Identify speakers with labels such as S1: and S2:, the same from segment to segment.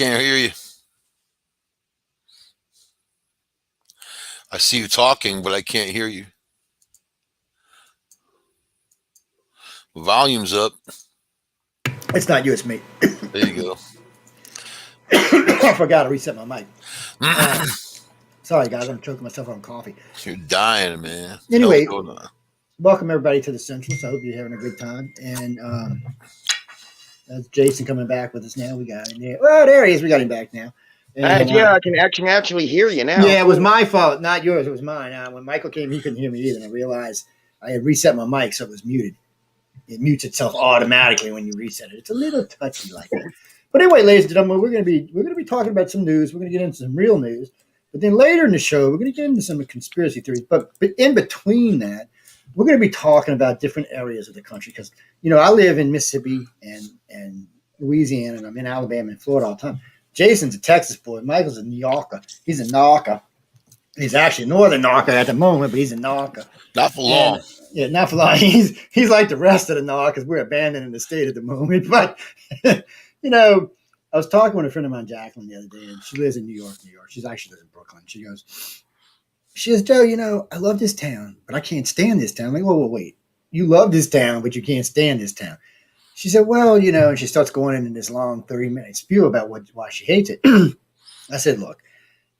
S1: can't hear you. I see you talking, but I can't hear you. Volume's up.
S2: It's not you, it's me.
S1: There you go.
S2: I forgot to reset my mic. Sorry, guys, I'm choking myself on coffee.
S1: You're dying, man.
S2: Anyway, welcome everybody to the Centralist. I hope you're having a good time. And that's Jason coming back with us now. We got him there. Well, there he is. We got him back now.
S3: And, I can actually hear you now.
S2: Yeah, it was my fault, not yours. It was mine. When Michael came, he couldn't hear me either. And I realized I had reset my mic, so it was muted. It mutes itself automatically when you reset it. It's a little touchy like that. But anyway, ladies and gentlemen, we're going to be talking about some news. We're going to get into some real news. But then later in the show, we're going to get into some conspiracy theories. But in between that, we're going to be talking about different areas of the country because, I live in Mississippi and Louisiana, and I'm in Alabama and Florida all the time. Jason's a Texas boy. Michael's a New Yorker. He's a Narca. He's actually a northern Narca at the moment, but he's a Narca.
S1: Not for long.
S2: Not for long. He's like the rest of the Narcas. We're abandoning the state at the moment. But, I was talking with a friend of mine, Jacqueline, the other day, and she lives in New York. She actually lives in Brooklyn. She says, Joe, I love this town, but I can't stand this town. I'm like, whoa, wait. You love this town, but you can't stand this town. She said, well, and she starts going into this long 30-minute spew about why she hates it. I said, look,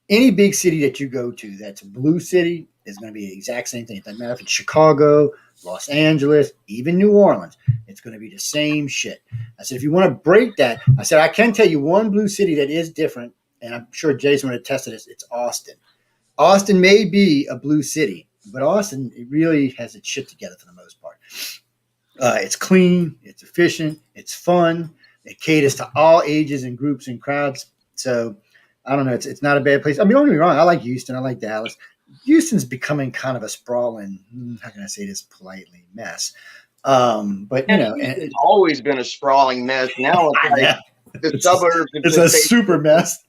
S2: any big city that you go to that's a blue city is going to be the exact same thing. It doesn't matter if it's Chicago, Los Angeles, even New Orleans. It's going to be the same shit. I said, if you want to break that, I said, I can tell you one blue city that is different, and I'm sure Jason would attest to this. It's Austin. Austin may be a blue city, but Austin, it really has its shit together for the most part. It's clean, it's efficient, it's fun. It caters to all ages and groups and crowds. So I don't know. It's not a bad place. I mean, don't get me wrong. I like Houston. I like Dallas. Houston's becoming kind of a sprawling, how can I say this politely, mess. But,
S3: it's always been a sprawling mess. Now it's like the suburbs.
S2: It's a super mess.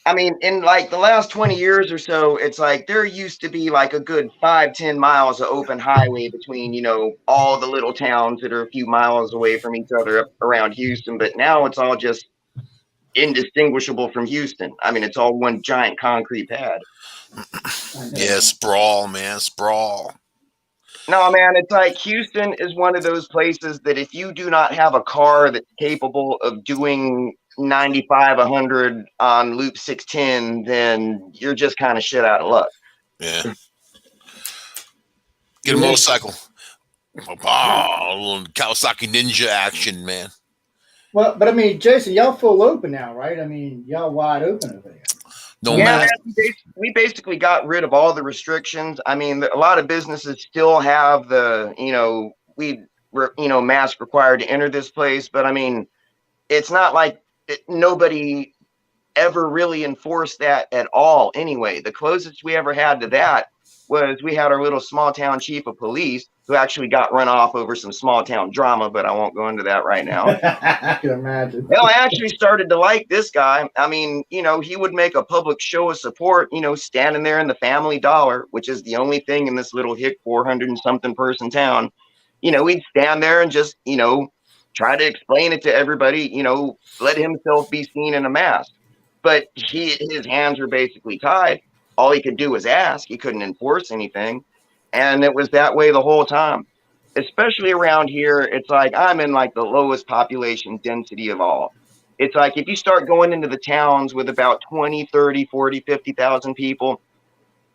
S3: I mean, in like the last 20 years or so, it's like there used to be like a good 5-10 miles of open highway between, all the little towns that are a few miles away from each other up around Houston. But now it's all just indistinguishable from Houston. I mean, it's all one giant concrete pad.
S1: Yeah, sprawl, man, sprawl.
S3: No, man, it's like Houston is one of those places that if you do not have a car that's capable of doing 95, 100 on loop 610, then you're just kind of shit out of luck.
S1: Yeah. Get a motorcycle. Wow, a little Kawasaki Ninja action, man.
S2: Well, but I mean, Jason, y'all full open now, right? I mean, y'all wide open over there.
S3: Man, we basically got rid of all the restrictions. I mean, a lot of businesses still have the, mask required to enter this place. But I mean, it's not like nobody ever really enforced that at all. Anyway, the closest we ever had to that was we had our little small town chief of police who actually got run off over some small town drama, but I won't go into that right now.
S2: I can imagine.
S3: Well, I actually started to like this guy. I mean, he would make a public show of support, standing there in the Family Dollar, which is the only thing in this little hick 400 and something person town. He'd stand there and just, try to explain it to everybody, let himself be seen in a mask. But his hands were basically tied. All he could do was ask. He couldn't enforce anything. And it was that way the whole time. Especially around here, it's like I'm in like the lowest population density of all. It's like if you start going into the towns with about 20, 30, 40, 50,000 people,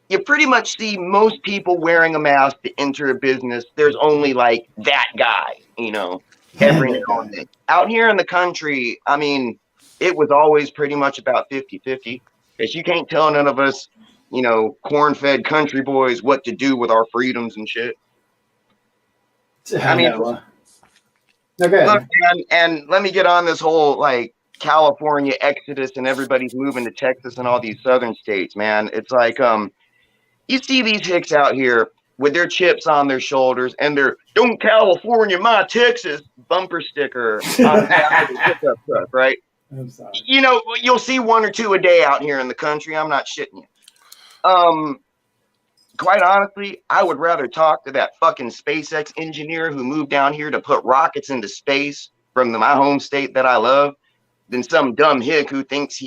S3: you pretty much see most people wearing a mask to enter a business. There's only like that guy, every now and then. Out here in the country, I mean, it was always pretty much about 50-50. Because you can't tell none of us, corn-fed country boys what to do with our freedoms and shit. I mean,
S2: okay.
S3: Look, and let me get on this whole like California exodus and everybody's moving to Texas and all these southern states, man. It's like you see these hicks out here with their chips on their shoulders and their "Don't California my Texas" bumper sticker on the back of the pickup truck, right?
S2: I'm sorry.
S3: You'll see one or two a day out here in the country. I'm not shitting you. Quite honestly, I would rather talk to that fucking SpaceX engineer who moved down here to put rockets into space from my home state that I love than some dumb hick who thinks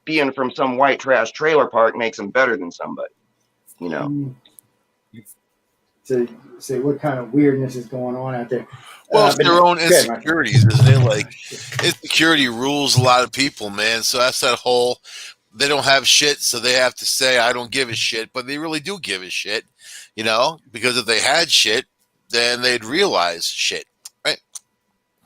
S3: being from some white trash trailer park makes him better than somebody. You know.
S2: To say what kind of weirdness is going on out there.
S1: Well, it's their own
S2: good,
S1: insecurities, isn't it? Like insecurity rules a lot of people, man. So that's that whole they don't have shit, so they have to say I don't give a shit, but they really do give a shit, you know? Because if they had shit, then they'd realize shit, right?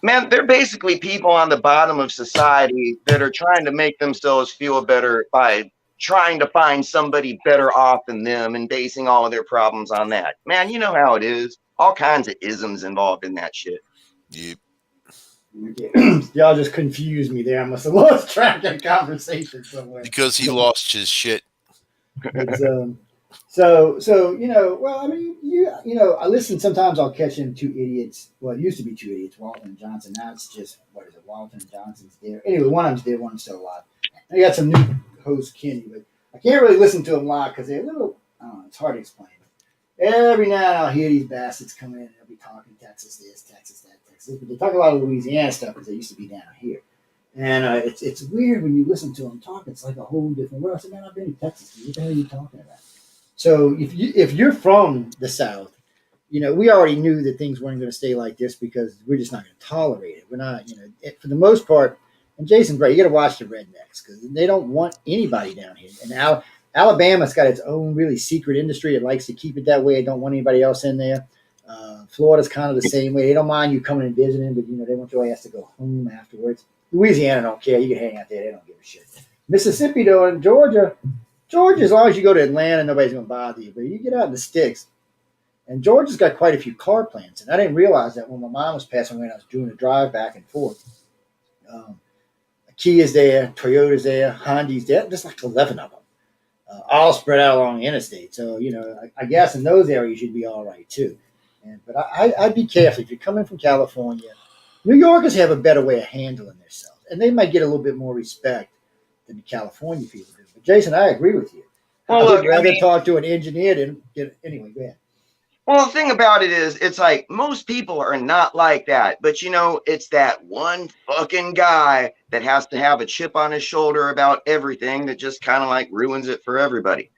S3: Man, they're basically people on the bottom of society that are trying to make themselves feel better by trying to find somebody better off than them and basing all of their problems on that. Man, you know how it is. All kinds of isms involved in that shit.
S1: Yep.
S2: Y'all just confused me there. I must have lost track of conversation somewhere.
S1: Because he lost his shit.
S2: It's, so you know, well, I mean, you know, I listen. Sometimes I'll catch in two idiots. Well, it used to be two idiots, Walton and Johnson. Now it's just what is it? Walton and Johnson's there. Anyway, one of them's dead, one's still alive. I got some new host Kenny, but I can't really listen to them live because they're a little. I don't know. It's hard to explain. Every now and then I'll hear these bastards come in and they'll be talking Texas this, Texas that, Texas. But they talk a lot of Louisiana stuff because they used to be down here. And it's weird when you listen to them talk. It's like a whole different world. I said, man, I've been in Texas. What the hell are you talking about? So if you're from the South, you know, we already knew that things weren't going to stay like this because we're just not going to tolerate it. We're not, you know, for the most part. And Jason's right. You got to watch the rednecks because they don't want anybody down here. And Alabama's got its own really secret industry. It likes to keep it that way. It don't want anybody else in there. Florida's kind of the same way. They don't mind you coming and visiting, but you know they want your ass to go home afterwards. Louisiana don't care. You can hang out there. They don't give a shit. Mississippi though, and Georgia, as long as you go to Atlanta, nobody's going to bother you. But you get out in the sticks, and Georgia's got quite a few car plants. And I didn't realize that when my mom was passing away and I was doing a drive back and forth. Kia's there, Toyota's there, Honda's there. There's like 11 of them. All spread out along the interstate. So, you know, I guess in those areas you'd be all right too. But I'd be careful. If you're coming from California, New Yorkers have a better way of handling themselves. And they might get a little bit more respect than the California people do. But Jason, I agree with you.
S3: Well,
S2: I would rather talk to an engineer than get anyway, go ahead.
S3: Well, the thing about it is, it's like most people are not like that. But, you know, it's that one fucking guy that has to have a chip on his shoulder about everything that just kind of like ruins it for everybody.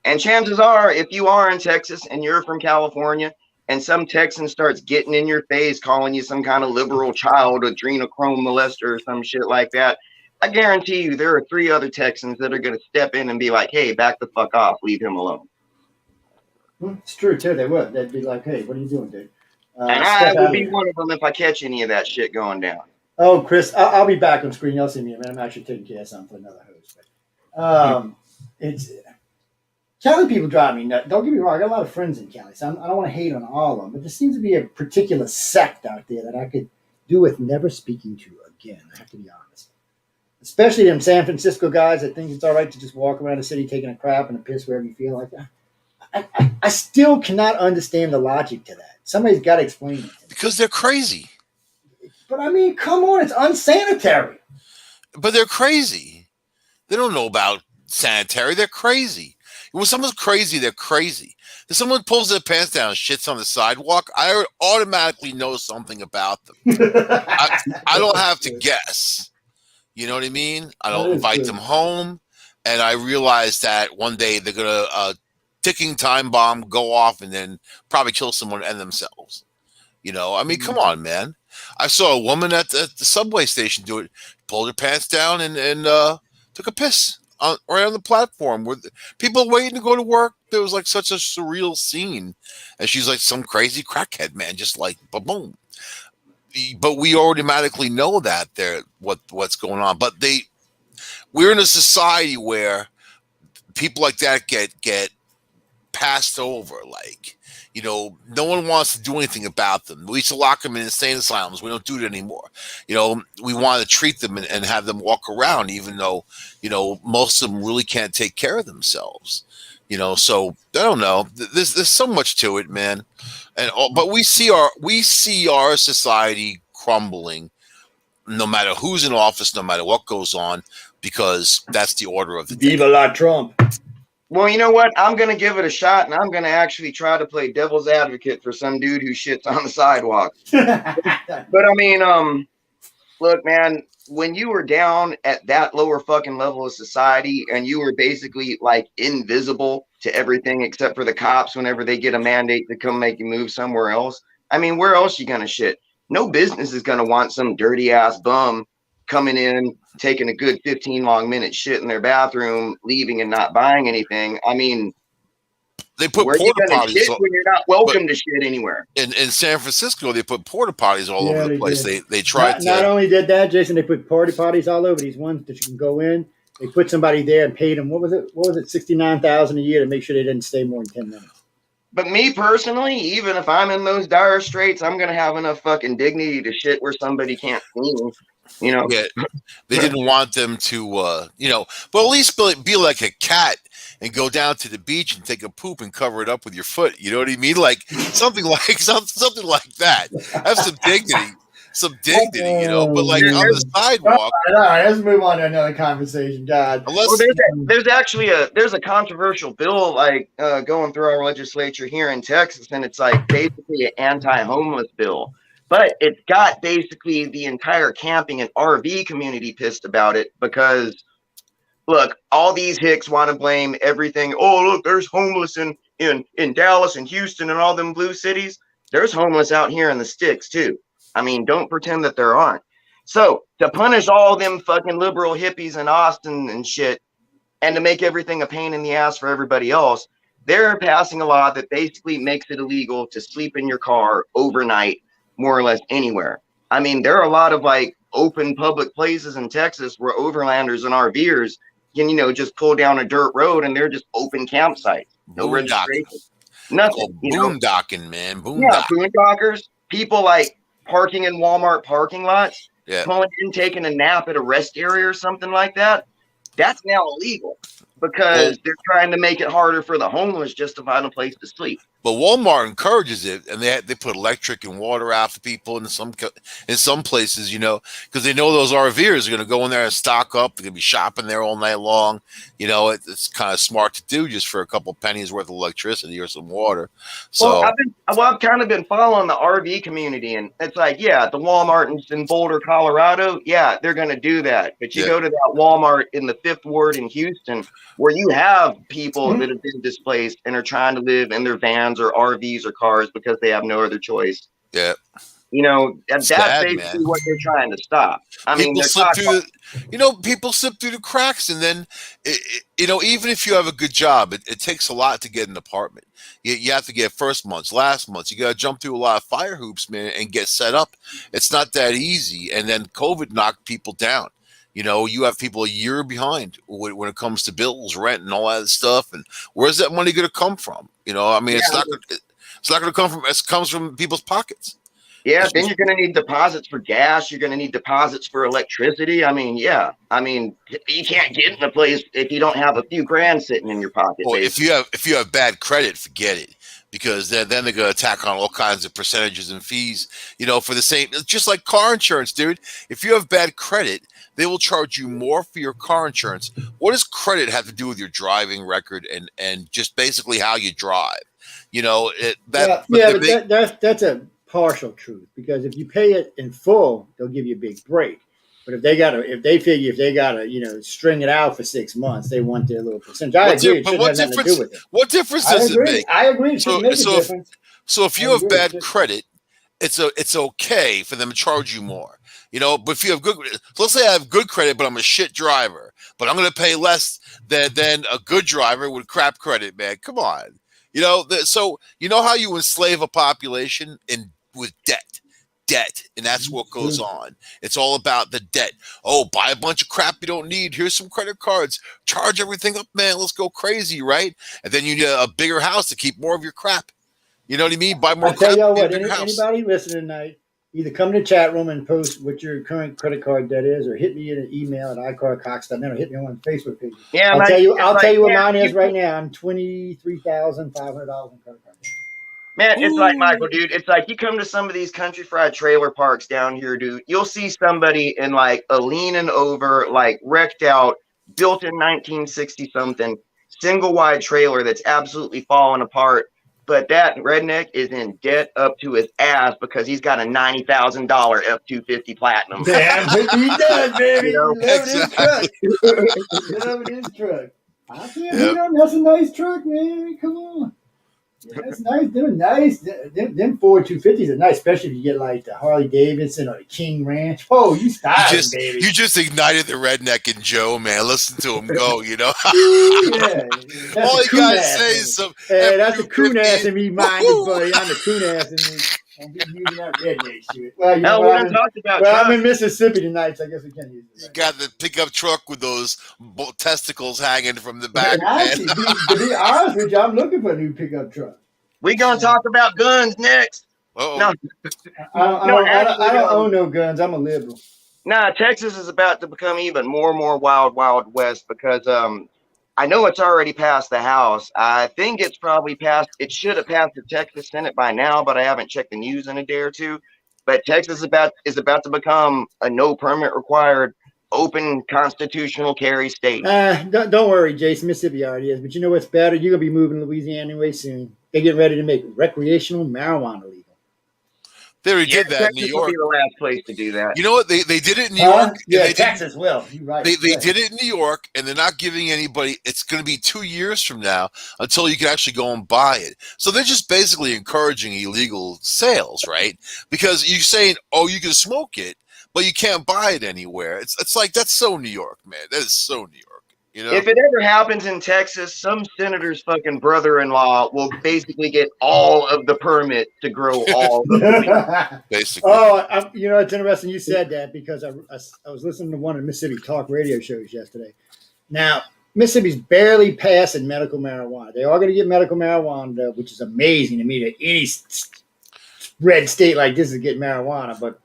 S3: And chances are, if you are in Texas and you're from California and some Texan starts getting in your face, calling you some kind of liberal child, adrenochrome molester or some shit like that, I guarantee you there are 3 other Texans that are going to step in and be like, hey, back the fuck off. Leave him alone.
S2: It's true too. They would. They'd be like, "Hey, what are you doing, dude?"
S3: And I will be one of them if I catch any of that shit going down.
S2: Oh, Chris, I'll be back on screen. You'll see me. I'm actually taking care of something for another host. But, it's Cali people drive me nuts. Don't get me wrong. I got a lot of friends in Cali, so I don't want to hate on all of them. But there seems to be a particular sect out there that I could do with never speaking to again. I have to be honest. Especially them San Francisco guys that think it's all right to just walk around the city taking a crap and a piss wherever you feel like that. I still cannot understand the logic to that. Somebody's got to explain it to me.
S1: Because they're crazy.
S2: But I mean, come on, it's unsanitary.
S1: But they're crazy. They don't know about sanitary. They're crazy. When someone's crazy, they're crazy. If someone pulls their pants down and shits on the sidewalk, I automatically know something about them. I don't have to guess. You know what I mean? I don't invite them home. And I realize that one day they're going to ticking time bomb go off and then probably kill someone and themselves. You know, I mean, come on, man. I saw a woman at the subway station do it, pulled her pants down and took a piss right on the platform where people waiting to go to work. There was like such a surreal scene. And she's like some crazy crackhead, man, just like boom. But we automatically know that what's going on. But we're in a society where people like that get passed over. Like, you know, no one wants to do anything about them. We used to lock them in insane asylums. We don't do it anymore. You know, we want to treat them and have them walk around, even though, you know, most of them really can't take care of themselves. You know, so I don't know. There's so much to it, man. But we see our society crumbling, no matter who's in office, no matter what goes on, because that's the order of the day.
S2: Viva la Trump.
S3: Well, you know what? I'm going to give it a shot, and I'm going to actually try to play devil's advocate for some dude who shits on the sidewalk. But I mean, Look, man, when you were down at that lower fucking level of society and you were basically like invisible to everything except for the cops whenever they get a mandate to come make you move somewhere else. I mean, where else you gonna shit? No business is gonna want some dirty ass bum coming in, taking a good 15 long minute shit in their bathroom, leaving and not buying anything. I mean,
S1: They put
S3: where are you
S1: porta
S3: gonna
S1: potties,
S3: shit when you're not
S1: but
S3: welcome to shit anywhere?
S1: in San Francisco, they put porta potties all over
S2: Yeah,
S1: the
S2: they
S1: place.
S2: did.
S1: They tried
S2: Not
S1: to.
S2: only did that, Jason, they put porta potties all over these ones that you can go in. They put somebody there and paid them. What was it? 69,000 a year to make sure they didn't stay more than 10 minutes.
S3: But me personally, even if I'm in those dire straits, I'm gonna have enough fucking dignity to shit where somebody can't see me. You know,
S1: Yeah, they didn't want them to, but at least be like a cat and go down to the beach and take a poop and cover it up with your foot. You know what I mean? Like something like something like that. Have some dignity, But
S2: Oh,
S1: like on the
S2: man.
S1: sidewalk,
S2: All right, let's move on to another conversation. God.
S3: well,
S1: unless
S3: there's actually a controversial bill like going through our legislature here in Texas, and it's like basically an anti-homeless bill, but it's got basically the entire camping and RV community pissed about it because look, all these hicks want to blame everything. Oh, look, there's homeless in Dallas and Houston and all them blue cities. There's homeless out here in the sticks too. I mean, don't pretend that there aren't. So to punish all them fucking liberal hippies in Austin and shit, and to make everything a pain in the ass for everybody else, they're passing a law that basically makes it illegal to sleep in your car overnight, more or less anywhere. I mean, there are a lot of like open public places in Texas where overlanders and RVers can, just pull down a dirt road and they're just open campsites, no
S1: boondocking,
S3: registration,
S1: it's
S3: nothing,
S1: called boondocking, man,
S3: Yeah,
S1: boondocking.
S3: boondockers, people like parking in Walmart parking lots,
S1: Yeah.
S3: pulling in, taking a nap at a rest area or something like that. That's now illegal
S1: Well,
S3: because they're trying to make it harder for the homeless just to find a place to sleep.
S1: but Walmart encourages it, and they put electric and water out for people in some places, because they know those RVers are going to go in there and stock up. They're going to be shopping there all night long. It's kind of smart to do just for a couple pennies worth of electricity or some water.
S3: Well,
S1: So
S3: I've kind of been following the RV community, and it's like, yeah, the Walmart in Boulder, Colorado, yeah, they're going to do that. But you
S1: yeah,
S3: go to that Walmart in the Fifth Ward in Houston, where you have people that have been displaced and are trying to live in their vans or RVs or cars because they have no other choice.
S1: yeah,
S3: And that's
S1: sad, man.
S3: basically what they're trying to stop. I mean,
S1: People
S3: they're
S1: slip
S3: talking.
S1: people slip through the cracks, and then even if you have a good job, it takes a lot to get an apartment. You have to get first months, last months. You got to jump through a lot of fire hoops, man, and get set up. It's not that easy. And then COVID knocked people down. You have people a year behind when it comes to bills, rent, and all that stuff. And where's that money going to come from? I mean,
S3: Yeah,
S1: it's not going to come from. It comes from people's pockets.
S3: yeah,
S1: It's
S3: then
S1: just,
S3: you're going to need deposits for gas. You're going to need deposits for electricity. I mean, yeah. I mean, you can't get in a place if you don't have a few grand sitting in your pocket,
S1: well,
S3: basically.
S1: if you have bad credit, forget it, because then they're going to tack on all kinds of percentages and fees. For the same, just like car insurance, dude. If you have bad credit, they will charge you more for your car insurance. What does credit have to do with your driving record and just basically how you drive?
S2: Yeah,
S1: But
S2: yeah,
S1: they
S2: but
S1: make
S2: that's a partial truth because if you pay it in full, they'll give you a big break. But if they gotta, string it out for 6 months, they want their little percentage. I agree, it
S1: but
S2: shouldn't have nothing to do with it.
S1: what difference
S2: I
S1: does it
S2: agree.
S1: make?
S2: I agree. It
S1: So
S2: shouldn't make a
S1: so if
S2: difference.
S1: so if
S2: I
S1: you have
S2: agree.
S1: bad credit, it's okay for them to charge you more. But if you have so let's say I have good credit, but I'm a shit driver, but I'm going to pay less than a good driver with crap credit, man. Come on. So you know how you enslave a population with debt, and that's what goes on. It's all about the debt. Oh, buy a bunch of crap you don't need. Here's some credit cards. Charge everything up, man. Let's go crazy, right? And then you need a bigger house to keep more of your crap. You know what I mean? Buy more
S2: I tell
S1: crap,
S2: y'all
S1: need a
S2: what,
S1: bigger house.
S2: anybody listening tonight, either come to the chat room and post what your current credit card debt is, or hit me in an email at iCarCox.net, or hit me on my Facebook page.
S3: Yeah,
S2: I'll
S3: man,
S2: tell you.
S3: it's
S2: I'll
S3: like,
S2: tell you what
S3: man,
S2: mine is right now. I'm $23,500 in credit card debt.
S3: it's like
S1: Ooh.
S3: Michael, dude. It's like you come to some of these country fried trailer parks down here, dude. You'll see somebody in like a leaning over, like wrecked out, built in 1960 something, single wide trailer that's absolutely falling apart. but that redneck is in debt up to his ass because he's got a $90,000 F-250 Platinum.
S2: Damn, he does, baby.
S3: You
S2: He loves his truck.
S3: know?
S2: He loves his truck. I can't
S1: Yep.
S2: hate on. That's a nice truck, man. Come on. Yeah, that's nice. They're nice. Them Ford 250s are nice, especially if you get like the Harley Davidson or the King Ranch. Oh, you styling, baby.
S1: You just ignited the redneck in Joe, man. Listen to him go, you know.
S2: Yeah. That's
S1: All
S2: a
S1: you
S2: coon
S1: gotta
S2: ass
S1: say
S2: in me.
S1: is some
S2: Hey, that's a coon
S1: F-250.
S2: ass in me, minded, buddy. I'm the coon ass in me. Don't be using that redneck shit. Well, you know
S3: Hell, we
S2: what?
S3: done talked about
S2: Well, I'm
S3: trucks.
S2: in Mississippi tonight, so I guess we can use
S1: You
S2: it.
S1: got the pickup truck with those testicles hanging from the back,
S2: And
S1: man.
S2: actually, to be honest with you, I'm looking for a new pickup truck.
S3: We gonna talk about guns next.
S1: Uh-oh.
S3: No,
S2: I don't own no guns. I'm a liberal.
S3: nah, Texas is about to become even more wild, wild west because I know it's already passed the House. I think it's probably passed. It should have passed the Texas Senate by now, but I haven't checked the news in a day or two. But Texas is about to become a no permit required, open constitutional carry state.
S2: Don't worry, Jason. Mississippi already is. But you know what's better? You're gonna be moving to Louisiana anyway soon. They're getting ready to make recreational marijuana legal.
S1: They already
S3: Yeah,
S1: did that in New
S3: Texas will
S1: York.
S3: be the last place to do that.
S1: You know what? They did it in New York. And
S2: Yeah,
S1: they
S2: Texas will. You're right.
S1: They did it in New York, and they're not giving anybody. It's going to be 2 years from now until you can actually go and buy it. So they're just basically encouraging illegal sales, right? Because you're saying, oh, you can smoke it, but you can't buy it anywhere. It's like that's so New York, man. That is so New York. You know?
S3: If it ever happens in Texas, some senator's fucking brother-in-law will basically get all of the permit to grow all of the weed.
S1: Basically.
S2: Oh, you know, it's interesting you said that because I was listening to one of the Mississippi talk radio shows yesterday. Now, Mississippi's barely passing medical marijuana. They are going to get medical marijuana, though, which is amazing to me that any red state like this is getting marijuana. But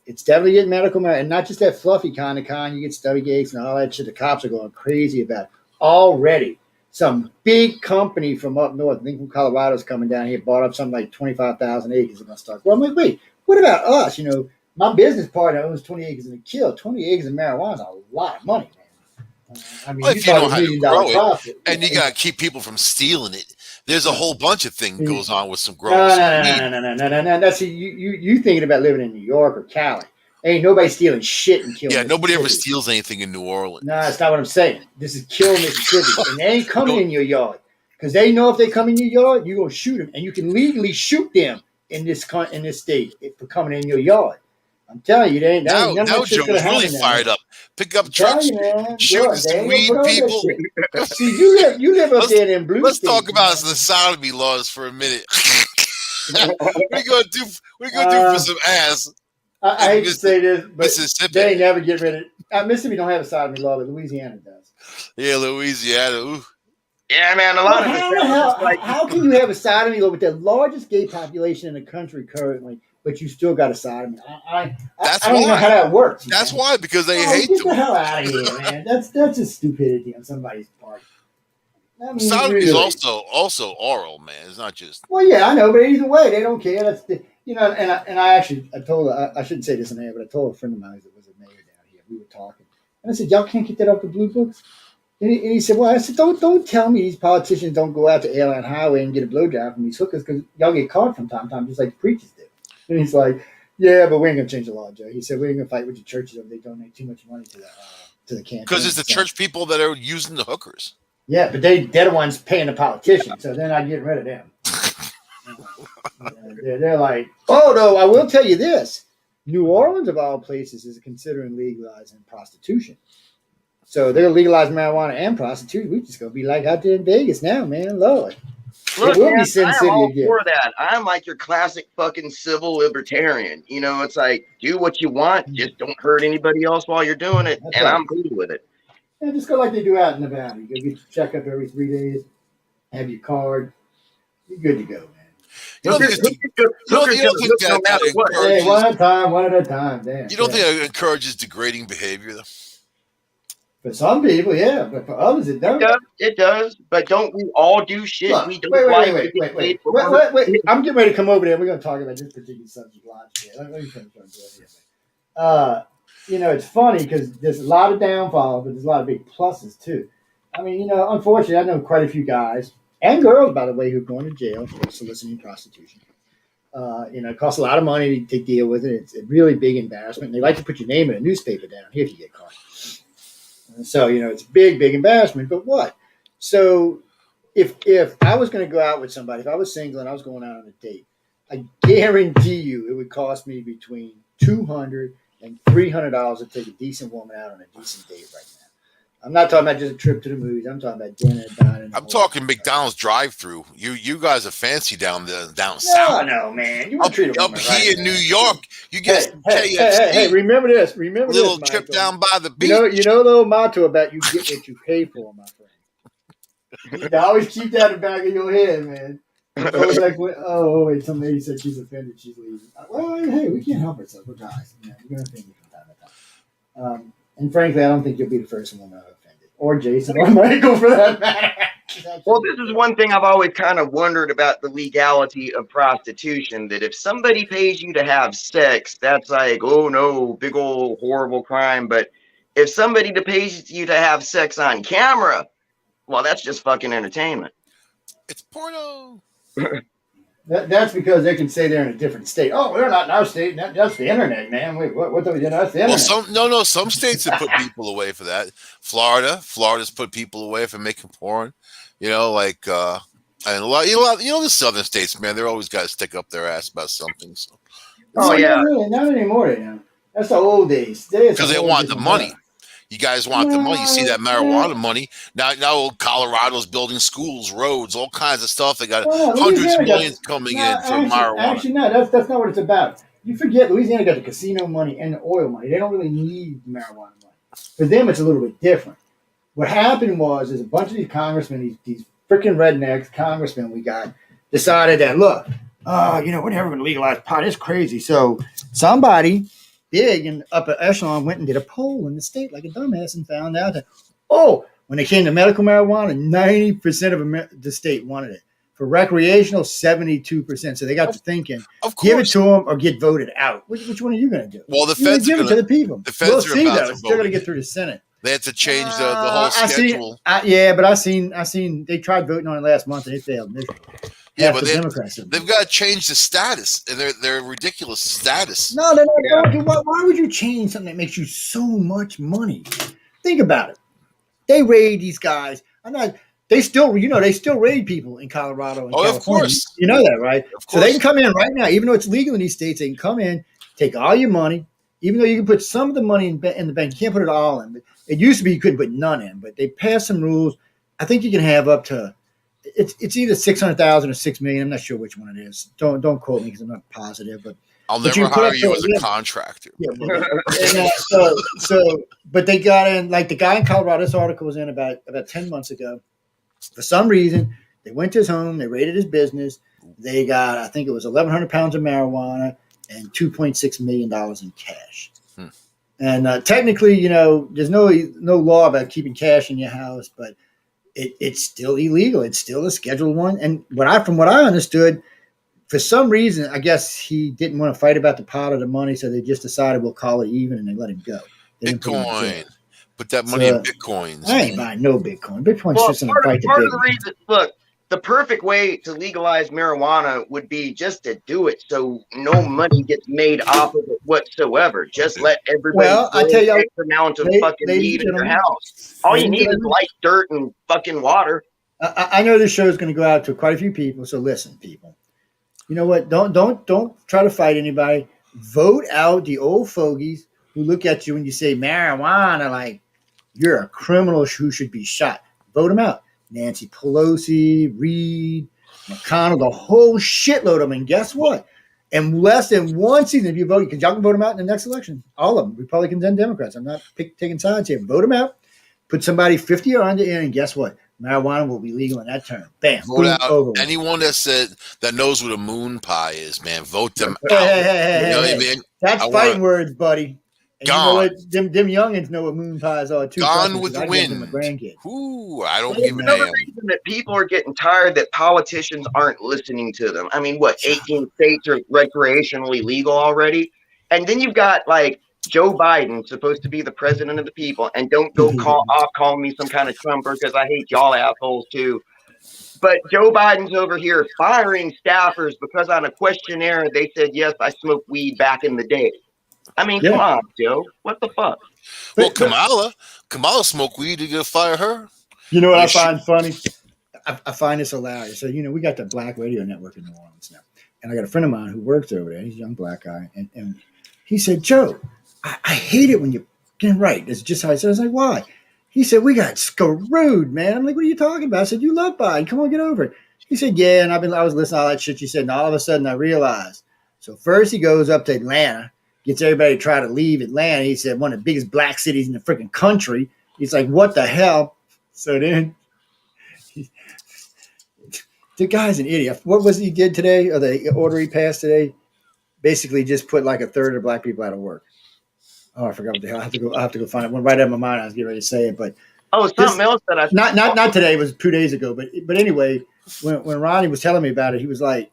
S2: it's definitely getting medical marijuana, and not just that fluffy kind of kind. You get stomach aches and all that shit. The cops are going crazy about it. Already. Some big company from up north, I think from Colorado's coming down here, bought up something like 25,000 acres and going to start. Well, I'm like, wait, what about us? You know, my business partner owns 20 acres in a kill. 20 acres of marijuana is a lot of money, man. I mean,
S1: Well, if you know how to grow it,
S2: profit.
S1: and you got to keep people from stealing it. There's a whole bunch of things goes on with some
S2: No.
S1: growers.
S2: That's you thinking about living in New York or Cali. Ain't nobody stealing shit and killing.
S1: Yeah, nobody ever
S2: Mississippi.
S1: steals anything in New Orleans.
S2: No, that's not what I'm saying. This is killing Mississippi, and they ain't coming in your yard because they know if they come in your yard, you're gonna shoot them, and you can legally shoot them in this state for coming in your yard. I'm telling you, they ain't.
S1: Now
S2: Joe's
S1: Joe's really fired up. Pick up trucks, shooting some weed people.
S2: See, you live up there in blue.
S1: Let's talk about the sodomy laws for a minute. What are you gonna do? What are you gonna do for some ass?
S2: I hate to say this, but
S1: Mississippi.
S2: they ain't never get rid of. Mississippi don't have a sodomy law, but Louisiana does.
S1: Yeah, Louisiana. Ooh.
S3: Yeah, man, a lot of it.
S2: How can you have a sodomy law with the largest gay population in the country currently, but you still got a sodomy? I don't know how that works.
S1: That's why, because they hate
S2: get
S1: to.
S2: the hell out of here, man. That's just stupidity on somebody's part. I mean,
S1: sodomy is also oral, man. It's not just.
S2: Well, yeah, I know, but either way, they don't care. That's I told her, I shouldn't say this in here, but I told a friend of mine that was a mayor down here. We were talking, and I said, "Y'all can't get that off the blue books." And he said, "Well," I said, "Don't tell me these politicians don't go out to Airline Highway and get a blowjob from these hookers because y'all get caught from time to time, just like the preachers do." And he's like, "Yeah, but we ain't gonna change the law, Joe." He said, "We ain't gonna fight with the churches if they donate too much money to the campaign."
S1: Because it's the church people that are using the hookers.
S2: Yeah, but they're the ones paying the politicians, so they're not getting rid of them. They're like, oh no, I will tell you this. New Orleans, of all places, is considering legalizing prostitution. So they're legalizing marijuana and prostitution. We just gonna be like out there in Vegas now, man. Lord.
S3: Look,
S2: it will
S3: man,
S2: be Sin
S3: I'm
S2: City
S3: all
S2: again.
S3: for that. I'm like your classic fucking civil libertarian. You know, it's like do what you want, just don't hurt anybody else while you're doing it,
S2: That's
S3: and
S2: right.
S3: I'm cool with it.
S2: Yeah, just go like they do out in Nevada. You go get your checkup every 3 days, have your card, you're good to go, man.
S1: You don't think that
S2: Hey, one at a time. Damn.
S1: You don't think that encourages degrading behavior, though?
S2: For some people, yeah, but for others, it doesn't.
S3: It does. But don't we all do shit?
S2: Look,
S3: We don't
S2: wait. I'm getting ready to come over there. We're going to talk about this particular subject logically. Let me finish what I'm doing here. You know, it's funny because there's a lot of downfalls, but there's a lot of big pluses too. I mean, you know, unfortunately, I know quite a few guys, and girls, by the way, who are going to jail for soliciting prostitution. It costs a lot of money to deal with it. It's a really big embarrassment. And they like to put your name in a newspaper down here if you get caught. So, it's a big, big embarrassment. But what? So if I was going to go out with somebody, if I was single and I was going out on a date, I guarantee you it would cost me between $200 and $300 to take a decent woman out on a decent date right now. I'm not talking about just a trip to the movies. I'm talking about dinner, dining.
S1: I'm talking McDonald's drive-through. You guys are fancy down south.
S2: No, man. You want to treat a woman
S1: up
S2: right,
S1: here in
S2: man.
S1: New York, you get some KFC.
S2: Hey, remember this.
S1: Little trip down by the beach.
S2: You know the old motto about you get what you pay for, my friend. You always keep that in the back of your head, man. It's always like, wait, some lady said she's offended, she's leaving. Well, hey, we can't help ourselves. We're guys. We're going to offend you from time to time. And frankly, I don't think you'll be the first woman I've offended. Or Jason, or Michael for that matter.
S3: Well, this is one thing I've always kind of wondered about the legality of prostitution, that if somebody pays you to have sex, that's like, oh no, big old horrible crime. But if somebody pays you to have sex on camera, well, that's just fucking entertainment.
S1: It's porno.
S2: That's because they can say they're in a different state. Oh, we're not in our state. That's the internet, man. Wait, what? That's the internet.
S1: Some states have put people away for that. Florida's put people away for making porn. And a lot, the southern states, man, they're always got to stick up their ass about something. So.
S2: Oh yeah, not anymore. That's the old days.
S1: Because they want the money. You guys want the money. You see that marijuana money. Now Colorado's building schools, roads, all kinds of stuff. They got hundreds of millions coming in for marijuana.
S2: Actually, no, that's not what it's about. You forget Louisiana got the casino money and the oil money. They don't really need marijuana money. For them, it's a little bit different. What happened was a bunch of these congressmen, these freaking rednecks congressmen we got, decided that, look, we're never going to legalize pot. It's crazy. So somebody big and upper echelon went and did a poll in the state like a dumbass and found out that, when it came to medical marijuana, 90% of the state wanted it. For recreational, 72%. So they got to thinking, give it to them or get voted out. Which one are you going to do?
S1: Well, the feds
S2: give it to the people.
S1: The feds
S2: we'll
S1: are
S2: see,
S1: about
S2: though.
S1: to
S2: It's still going to get through the Senate.
S1: They had to change the whole schedule.
S2: But I seen they tried voting on it last month and it failed miserably.
S1: Yeah, but they've got to change the status and their ridiculous status.
S2: No, they're not. Yeah. Why would you change something that makes you so much money? Think about it. They raid these guys. They still raid people in Colorado and California. Of course. You know that, right? So they can come in right now, even though it's legal in these states. They can come in, take all your money, even though you can put some of the money in the bank. You can't put it all in. But it used to be you couldn't put none in, but they passed some rules. I think you can have up to. It's either 600,000 or 6 million. I'm not sure which one it is. Don't quote me because I'm not positive. But
S1: I'll never hire you as a contractor.
S2: Yeah, but they got in, like the guy in Colorado. This article was in about 10 months ago. For some reason, they went to his home. They raided his business. They got, I think it was 1,100 pounds of marijuana and $2.6 million in cash. And technically, there's no law about keeping cash in your house, but it's still illegal. It's still a Schedule I. And from what I understood, for some reason, I guess he didn't want to fight about the pot or the money, so they just decided we'll call it even, and they let him go.
S1: Bitcoin. Put that money in Bitcoins.
S2: I ain't buying no Bitcoin. Bitcoin's just going to fight the
S3: part of the reason, look, the perfect way to legalize marijuana would be just to do it so no money gets made off of it whatsoever. Just let everybody
S2: I tell you,
S3: X amount of fucking weed in your house. All you need is light dirt and fucking water.
S2: I know this show is going to go out to quite a few people, so listen, people. You know what? Don't try to fight anybody. Vote out the old fogies who look at you when you say marijuana like you're a criminal who should be shot. Vote them out. Nancy Pelosi, Reid, McConnell, the whole shitload of them. And guess what? In less than one season, if you vote, because y'all can vote them out in the next election. All of them, Republicans and Democrats. I'm not taking sides here. Vote them out. Put somebody 50 or under in, and guess what? Marijuana will be legal in that term. Bam.
S1: Vote out over. Anyone that knows what a moon pie is, man, vote them out.
S2: Hey, what I mean? That's fighting words, buddy. And
S1: gone.
S2: You know what? Them youngins know what moon pies are too.
S1: Gone with the wind. Ooh, I don't give a damn.
S3: Reason that people are getting tired that politicians aren't listening to them. I mean, 18 states are recreationally legal already, and then you've got like Joe Biden, supposed to be the president of the people, and don't go call me some kind of Trumper because I hate y'all assholes too. But Joe Biden's over here firing staffers because on a questionnaire they said, yes, I smoked weed back in the day. I mean, come
S2: Yeah.
S3: on, Joe. What the fuck?
S1: Well,
S2: But
S1: Kamala smoked weed to get fire her.
S2: you know what
S1: I
S2: I
S1: mean, she,
S2: find funny? I find this hilarious. So, we got the Black Radio Network in New Orleans now. And I got a friend of mine who works over there. He's a young black guy. And he said, Joe, I hate it when you get right. That's just how I said. I was like, why? He said, we got screwed, man. I'm like, what are you talking about? I said, you love Biden. Come on, get over it. He said, yeah. And I was listening to all that shit you said. And all of a sudden I realized. So first he goes up to Atlanta, gets everybody to try to leave Atlanta. He said, one of the biggest black cities in the freaking country. He's like, what the hell? So then the guy's an idiot. What was he did today, or the order he passed today? Basically, just put like a third of black people out of work. Oh, I forgot what the hell. I have to go find it. Went right out of my mind. I was getting ready to say it, but
S3: Oh, something else that I
S2: not today. It was 2 days ago. But anyway, when Ronnie was telling me about it, he's like,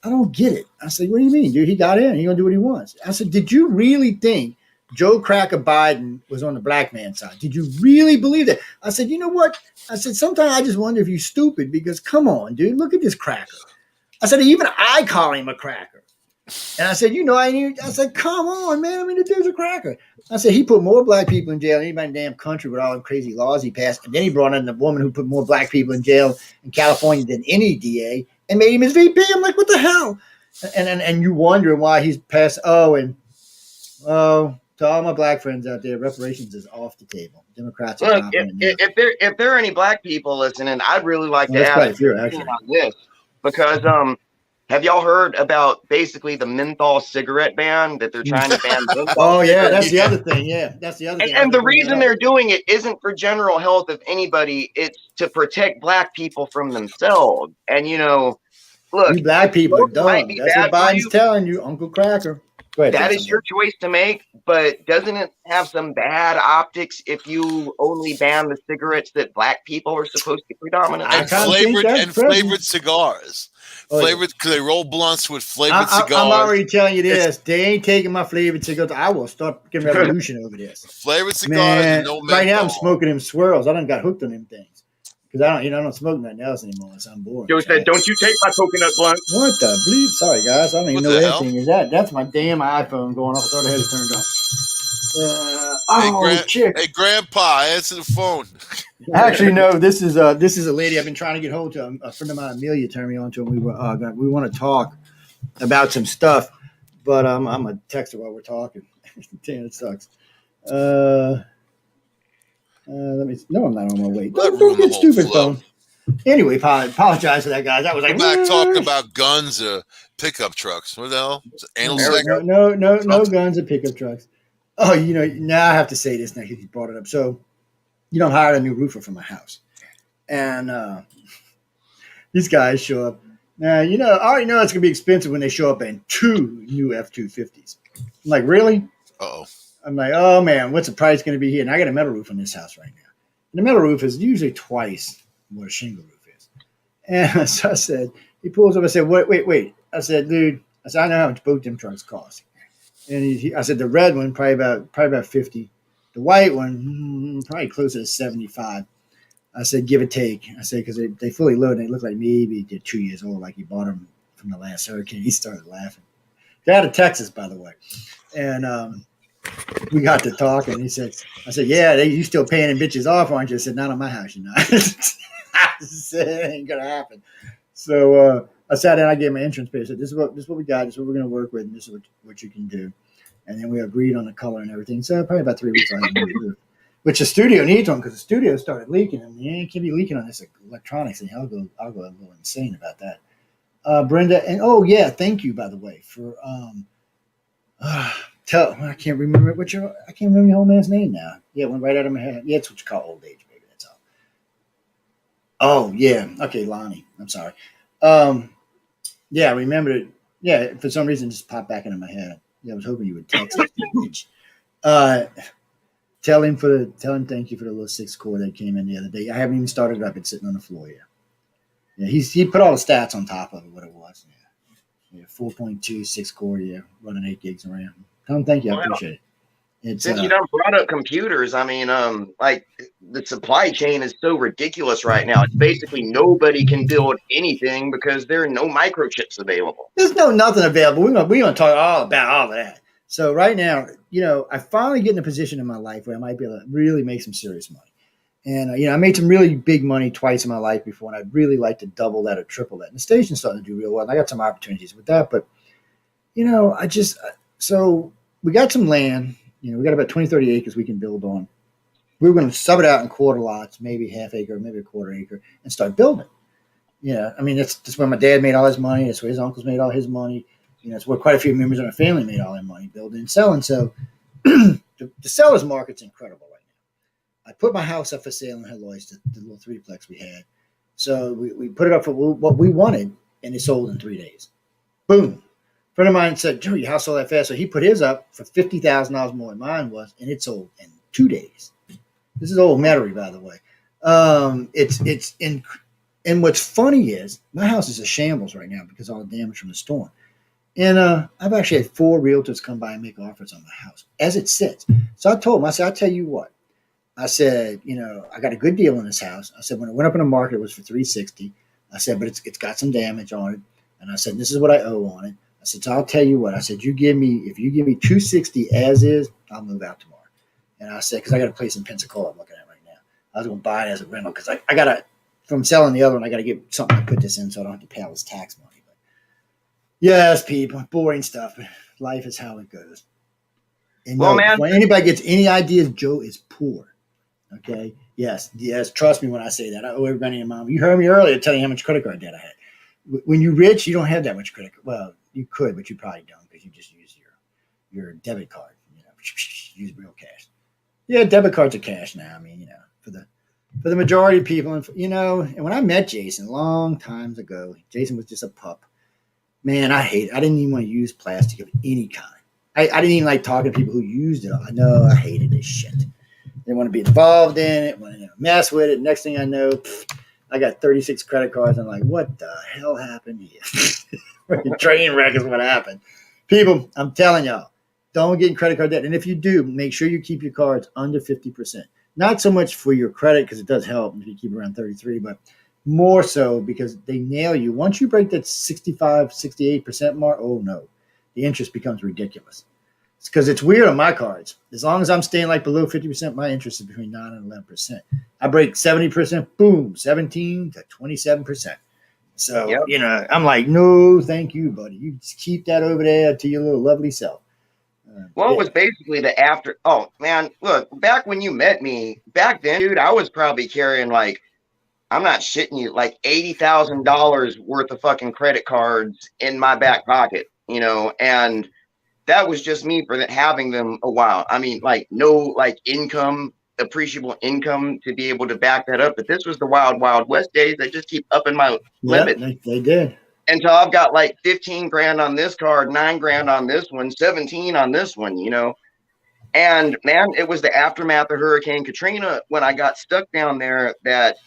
S2: I don't get it. I said, what do you mean, dude? He got in. He's gonna do what he wants. I said, did you really think Joe Cracker Biden was on the black man's side? Did you really believe that? I said, you know what? I said, sometimes I just wonder if you're stupid because come on, dude, look at this cracker. I said, even I call him a cracker. And I said, I said, come on, man. I mean, the dude's a cracker. I said, he put more black people in jail than anybody in the damn country with all them crazy laws he passed. And then he brought in the woman who put more black people in jail in California than any DA and made him his VP. I'm like, what the hell? And you wondering why he's passed. To all my black friends out there, reparations is off the table. Democrats are
S3: look. If there are any black people listening, I'd really like to ask your opinion on this because have y'all heard about basically the menthol cigarette ban that they're trying to ban?
S2: Oh yeah, that's the other thing. Yeah, that's the other thing.
S3: And the reason they're doing it isn't for general health of anybody; it's to protect black people from themselves. And look,
S2: you black people are dumb. That's what Biden's telling you, Uncle Cracker.
S3: That is your choice to make, but doesn't it have some bad optics if you only ban the cigarettes that black people are supposed to predominantly?
S1: And flavored cigars. Flavored because they roll blunts with flavored cigars.
S2: I'm already telling you this. They ain't taking my flavored cigars. I will start getting revolution over this.
S1: Flavored cigars.
S2: Man,
S1: and no
S2: right now I'm smoking them swirls. I done got hooked on them things. Because I don't smoke nothing else anymore. So I'm bored.
S3: Joe said, "Don't you take my coconut blunt."
S2: What the bleep? Sorry, guys. I don't even know what anything is that. That's my damn iPhone going off. I thought I had it turned off.
S1: Hey, Grandpa, answer the phone.
S2: Actually, no. This is a lady I've been trying to get hold of. A friend of mine, Amelia, turned me on to, and we want to talk about some stuff. But I'm gonna text her while we're talking. Damn, it sucks. I'm not on my way. Don't get stupid phone. Anyway, apologize for that, guys. That was like
S1: back talking about guns or pickup trucks. What the hell?
S2: No guns or pickup trucks. Oh, now I have to say this now because you brought it up. So, I'm hired a new roofer for my house, and these guys show up. Now, I already know it's gonna be expensive when they show up in 2 new F-250s. I'm like, really?
S1: Uh-oh.
S2: I'm like, oh man, what's the price going to be here? And I got a metal roof on this house right now. And the metal roof is usually twice what a shingle roof is. And so I said, he pulls up. I said, wait. I said, dude, I know how much both them trucks cost. And I said, the red one probably about 50. The white one probably closer to 75. I said, give or take. I said, because they fully loaded. They look like maybe they're 2 years old, like he bought them from the last hurricane. He started laughing. They're out of Texas, by the way. And we got to talking. I said, yeah, you still paying them bitches off, aren't you? I said, not on my house, I said, it ain't going to happen. So I sat down, I gave him an entrance pay. I said, this is what we got. This is what we're going to work with, and this is what you can do. And then we agreed on the color and everything. So probably about 3 weeks later, which the studio needs one because the studio started leaking. And you can't be leaking on this electronics thing. I'll go a little insane about that. Brenda, and thank you, by the way, for I can't remember your whole man's name now. Yeah, it went right out of my head. Yeah, it's what you call old age, baby. That's all. Oh yeah, okay, Lonnie. I'm sorry. Yeah, I remembered it. Yeah, for some reason, it just popped back into my head. Yeah, I was hoping you would text it. Tell him thank you for the little 6 core that came in the other day. I haven't even started it up. It's sitting on the floor here. Yeah, he put all the stats on top of it, what it was. Yeah, 4.2, 6 core, running 8 gigs of RAM. Tell him thank you. I appreciate it. It's
S3: Since you done brought up computers, I mean, like the supply chain is so ridiculous right now. It's basically nobody can build anything because there are no microchips available.
S2: there's nothing available. We're gonna talk all about all of that. So right now, I finally get in a position in my life where I might be able to really make some serious money. And I made some really big money twice in my life before, and I'd really like to double that or triple that. And the station's starting to do real well. And I got some opportunities with that, but I just so we got some land. We got about 20, 30 acres we can build on. We were going to sub it out in quarter lots, maybe half acre, maybe a quarter acre, and start building. I mean, that's where my dad made all his money. That's where his uncles made all his money. It's where quite a few members of our family made all their money building and selling. So the seller's market's incredible right now. I put my house up for sale in Helois, the little threeplex we had. So we put it up for what we wanted, and it sold in 3 days. Boom. A friend of mine said, Joe, your house sold that fast. So he put his up for $50,000 more than mine was, and it sold in 2 days. This is old Metairie, by the way. It's in, and what's funny is my house is a shambles right now because of all the damage from the storm. And I've actually had 4 realtors come by and make offers on my house as it sits. So I told them, I said, I'll tell you what. I said, I got a good deal in this house. I said, when it went up in the market, it was for $360. I said, but it's got some damage on it. And I said, this is what I owe on it. I said, so I'll tell you what. I said, if you give me $260 as is, I'll move out tomorrow. And I said, because I got a place in Pensacola I'm looking at right now. I was going to buy it as a rental because I got to, from selling the other one, I got to get something to put this in so I don't have to pay all this tax money. But yes, people, boring stuff. Life is how it goes. And
S3: well, man,
S2: when anybody gets any ideas, Joe is poor. Okay. Yes. Trust me when I say that. I owe everybody a mom. You heard me earlier telling you how much credit card debt I had. When you're rich, you don't have that much credit. Well, you could, but you probably don't because you just use your debit card. Use real cash. Yeah, debit cards are cash now. I mean, for the majority of people, and when I met Jason long times ago, Jason was just a pup. Man, I didn't even want to use plastic of any kind. I didn't even like talking to people who used it. I know I hated this shit. Didn't want to be involved in it. Want to mess with it. Next thing I know, I got 36 credit cards. I'm like, what the hell happened here? Train wreck is what happened. People, I'm telling y'all, don't get in credit card debt. And if you do, make sure you keep your cards under 50%. Not so much for your credit, because it does help if you keep around 33, but more so because they nail you. Once you break that 65, 68% mark, oh no, the interest becomes ridiculous. It's because it's weird on my cards. As long as I'm staying like below 50%, my interest is between 9 and 11%. I break 70%, boom, 17 to 27%. So,
S3: yep.
S2: I'm like, no, thank you, buddy. You just keep that over there to your little lovely self.
S3: Well, it was basically the after. Oh, man, look, back when you met me, back then, dude, I was probably carrying like, I'm not shitting you, like $80,000 worth of fucking credit cards in my back pocket, and that was just me for having them a while. I mean, like no like appreciable income to be able to back that up. But this was the wild, wild west days. They just keep upping my limit.
S2: They did.
S3: Until I've got like 15 grand on this card, 9 grand on this one, 17 on this one, And man, it was the aftermath of Hurricane Katrina when I got stuck down there that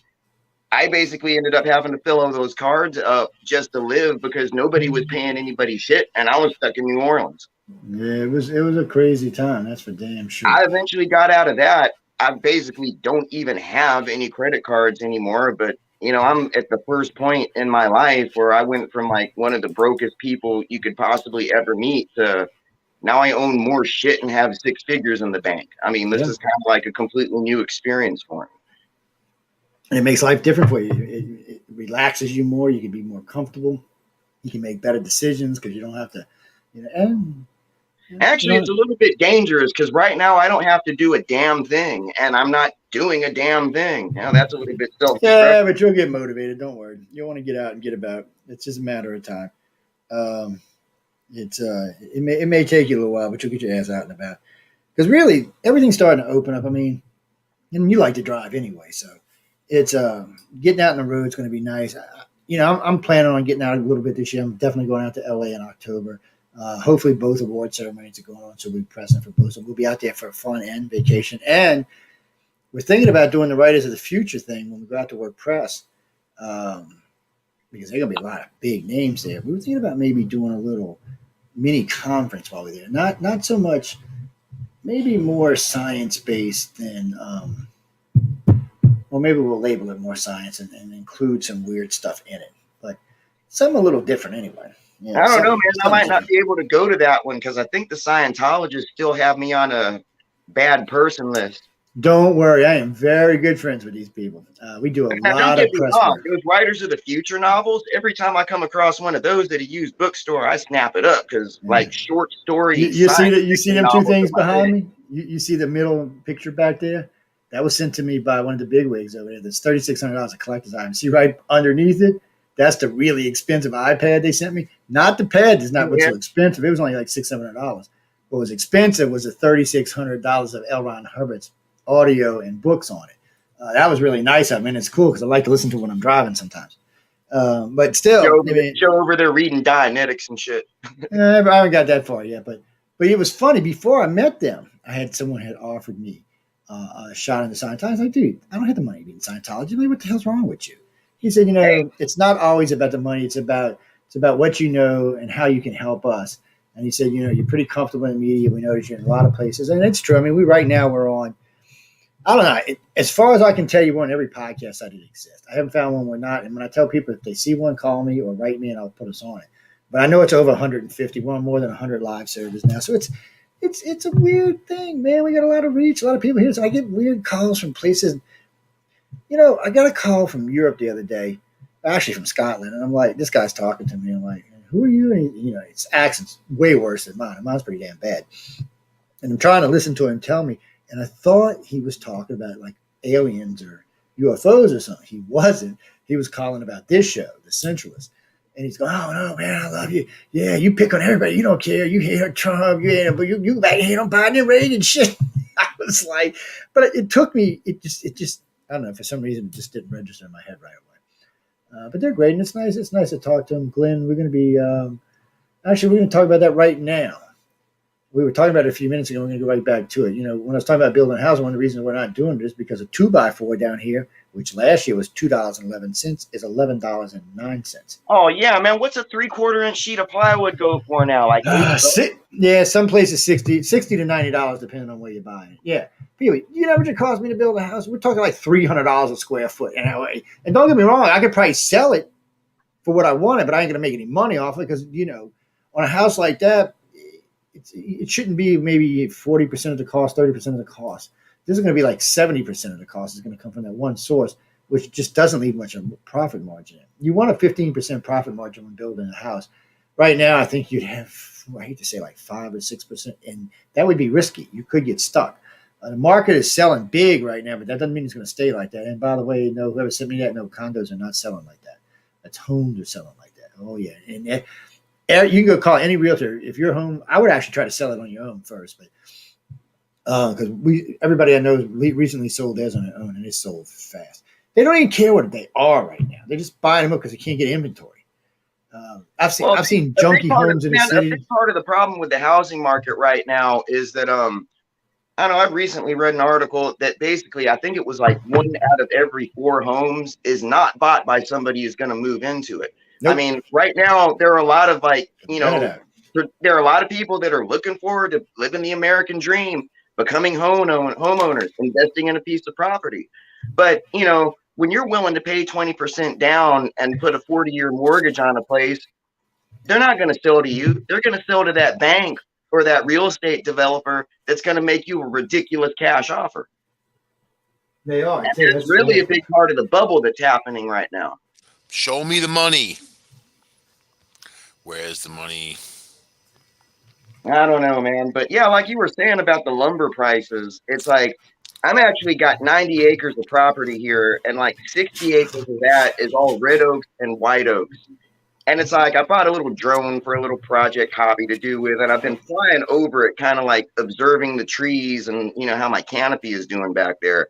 S3: I basically ended up having to fill all those cards up just to live because nobody was paying anybody shit. And I was stuck in New Orleans.
S2: Yeah, it was a crazy time. That's for damn sure.
S3: I eventually got out of that. I basically don't even have any credit cards anymore, but I'm at the first point in my life where I went from like one of the brokest people you could possibly ever meet to now I own more shit and have 6 figures in the bank. I mean, this is kind of like a completely new experience for me.
S2: And it makes life different for you. It relaxes you more. You can be more comfortable. You can make better decisions because you don't have to,
S3: Actually, it's a little bit dangerous because right now I don't have to do a damn thing, and I'm not doing a damn thing. Now that's a little bit self-destructive.
S2: Yeah, but you'll get motivated. Don't worry. You'll want to get out and get about. It's just a matter of time. It may take you a little while, but you'll get your ass out and about. Because really, everything's starting to open up. I mean, and you like to drive anyway, so it's getting out on the road is going to be nice. I'm planning on getting out a little bit this year. I'm definitely going out to LA in October. Hopefully both award ceremonies are going on, so we'll be present for both. So we'll be out there for fun and vacation. And we're thinking about doing the Writers of the Future thing when we go out to WordPress, because there are going to be a lot of big names there. We were thinking about maybe doing a little mini conference while we're there. Not so much maybe more science based than, well, maybe we'll label it more science and include some weird stuff in it, but something a little different anyway. Yeah,
S3: I don't know,
S2: something,
S3: man. I
S2: something
S3: might not
S2: different.
S3: be able to go to that one because I think the Scientologists still have me on a bad person list.
S2: Don't worry, I am very good friends with these people. We do a
S3: Now, don't
S2: lot
S3: get
S2: of
S3: me
S2: press
S3: wrong.
S2: work.
S3: Those Writers of the Future novels, every time I come across one of those at a used bookstore, I snap it up because, like, short story
S2: You see
S3: science
S2: that? You see
S3: fiction
S2: them two
S3: novels are
S2: things
S3: my
S2: behind
S3: thing.
S2: me? You see the middle picture back there? That was sent to me by one of the bigwigs over there. That's $3,600 a collector's item. See right underneath it? That's the really expensive iPad they sent me. Not the pad is not what's
S3: Yeah.
S2: so expensive. It was only like $600-700. What was expensive was the $3,600 of L. Ron Hurbert's audio and books on it. That was really nice. I mean, it's cool because I like to listen to when I'm driving sometimes. But still, I mean,
S3: Joe over there reading Dianetics and shit.
S2: I haven't got that far yet, but it was funny. Before I met them, I had someone had offered me a shot in the Scientology. I was like, dude, I don't have the money to be in Scientology. Like, what the hell's wrong with you? He said,
S3: Hey,
S2: it's not always about the money. It's about what you know and how you can help us. And he said, you're pretty comfortable in the media. We notice you're in a lot of places, and it's true. I mean, we right now we're on. I don't know. As far as I can tell you, we're on every podcast that exists. I haven't found one we're not. And when I tell people if they see one, call me or write me, and I'll put us on it. But I know it's over 150. We're on more than 100 live servers now, so it's a weird thing, man. We got a lot of reach, a lot of people here. So I get weird calls from places. I got a call from Europe the other day, actually from Scotland, and I'm like, this guy's talking to me. I'm like, who are you? And his accent's way worse than mine. Mine's pretty damn bad. And I'm trying to listen to him tell me, and I thought he was talking about like aliens or UFOs or something. He wasn't. He was calling about this show, The Centralist. And he's going, oh no, man, I love you. Yeah, you pick on everybody. You don't care. You hate Trump. But you hate on Biden and Reagan shit. I was like, but it took me. It just. I don't know. For some reason, it just didn't register in my head right away. But they're great, and it's nice. It's nice to talk to them, Glenn. We're going to be actually we're going to talk about that right now. We were talking about it a few minutes ago. We're going to go right back to it. When I was talking about building a house, one of the reasons we're not doing it is because a 2x4 down here, which last year was $2.11, is $11.09.
S3: oh yeah, man. What's a 3/4 inch sheet of plywood go for now? Like $8?
S2: Yeah, some places $60 to $90, depending on where you're buying it. Yeah, people, you know what it cost me to build a house? We're talking like $300 a square foot. And don't get me wrong, I could probably sell it for what I wanted, but I ain't going to make any money off it because on a house like that, it shouldn't be maybe 40% of the cost, 30% of the cost. This is going to be like 70% of the cost is going to come from that one source, which just doesn't leave much of a profit margin. You want a 15% profit margin when building a house. Right now, I think you'd have, I hate to say like 5 or 6%, and that would be risky. You could get stuck. The market is selling big right now, but that doesn't mean it's going to stay like that. And by the way, whoever sent me that, no, condos are not selling like that. That's homes are selling like that. Oh, yeah. And you can go call any realtor if your home. I would actually try to sell it on your own first, but because everybody I know recently sold theirs on their own and it sold fast. They don't even care what they are right now. They're just buying them up because they can't get inventory. I've seen junky homes in the
S3: a
S2: city.
S3: big part of the problem with the housing market right now is that I don't know. I've recently read an article that basically I think it was like 1 out of every 4 homes is not bought by somebody who's going to move into it. I
S2: Nope.
S3: mean, right now there are a lot of
S2: Rent it out.
S3: there are a lot of people that are looking forward to living the American dream, becoming homeowners, investing in a piece of property. But when you're willing to pay 20% down and put a 40-year mortgage on a place, they're not going to sell to you. They're going to sell to that bank or that real estate developer that's going to make you a ridiculous cash offer.
S2: They are.
S3: And that's really a big part of the bubble that's happening right now.
S1: Show me the money. Where's the money?
S3: I don't know, man. But yeah, like you were saying about the lumber prices, it's like I'm actually got 90 acres of property here, and like 60 acres of that is all red oaks and white oaks. And it's like I bought a little drone for a little project hobby to do with, and I've been flying over it, kind of like observing the trees and how my canopy is doing back there.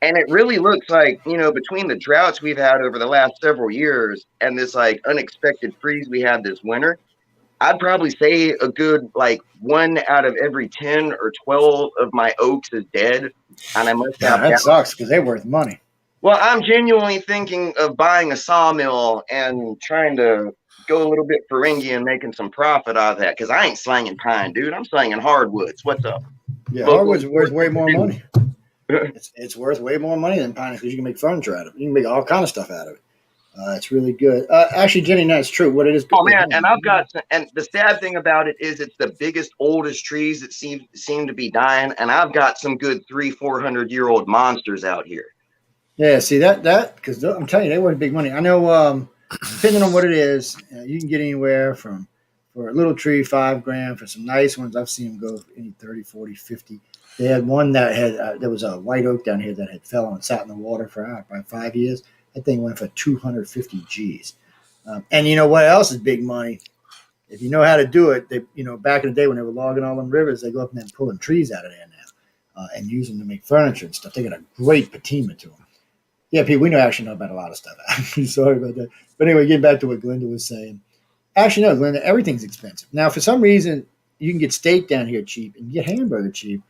S3: And it really looks like, between the droughts we've had over the last several years and this like unexpected freeze we had this winter, I'd probably say a good like 1 out of every 10 or 12 of my oaks is dead. And I must
S2: Yeah,
S3: have
S2: that
S3: down.
S2: sucks because they're worth money.
S3: Well, I'm genuinely thinking of buying a sawmill and trying to go a little bit Ferengi and making some profit out of that because I ain't slanging pine, dude. I'm slanging hardwoods. What's up?
S2: Yeah,
S3: Local
S2: hardwood's worth way more
S3: enforcement.
S2: money. It's worth way more money than pine because you can make furniture out of it. You can make all kind of stuff out of it. It's really good. Actually, Jenny, that's true. What it is?
S3: Oh
S2: Wait,
S3: man,
S2: hold
S3: and
S2: on.
S3: I've got, and the sad thing about it is it's the biggest, oldest trees that seem to be dying, and I've got some good 300-400-year-old monsters out here.
S2: Yeah, see that because I'm telling you, they worth big money. I know. Depending on what it is, you can get anywhere from for a little tree $5 grand. For some nice ones, I've seen them go any 30, 40, 50. They had one that had there was a white oak down here that had fell and sat in the water for about 5 years. That thing went for 250 G's. And you know what else is big money? If you know how to do it, they back in the day when they were logging all them rivers, they go up and then pulling trees out of there now and use them to make furniture and stuff. They got a great patina to them. Yeah, Pete, we actually know about a lot of stuff. Sorry about that. But anyway, getting back to what Glenda was saying. Actually, no, Glenda, everything's expensive. Now, for some reason, you can get steak down here cheap and get hamburger cheap.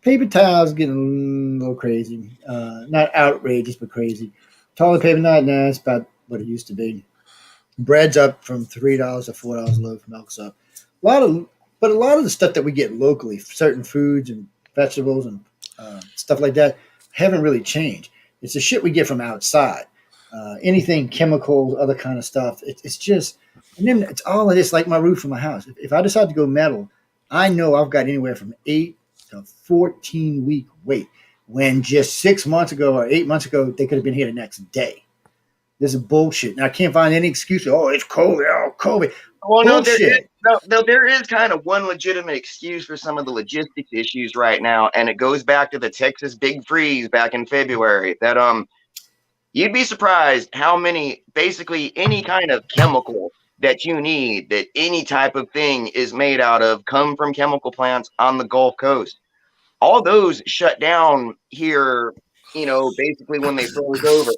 S2: Paper towels getting a little crazy. Not outrageous, but crazy. Toilet paper, not nice, about what it used to be. Bread's up from $3 to $4 a loaf. Milk's up. But a lot of the stuff that we get locally, certain foods and vegetables and stuff like that, haven't really changed. It's the shit we get from outside. Anything chemicals, other kind of stuff. It's just, and then it's all of this, like my roof of my house. If I decide to go metal, I know I've got anywhere from 8 to 14-week wait. When just 6 months ago or 8 months ago, they could have been here the next day. This is bullshit. And I can't find any excuse. Oh, it's COVID. Oh, COVID.
S3: Well,
S2: Bullshit.
S3: there is kind of one legitimate excuse for some of the logistics issues right now, and it goes back to the Texas big freeze back in February. That you'd be surprised how many, basically any kind of chemical that you need, that any type of thing is made out of, come from chemical plants on the Gulf Coast. All those shut down here, basically when they froze over.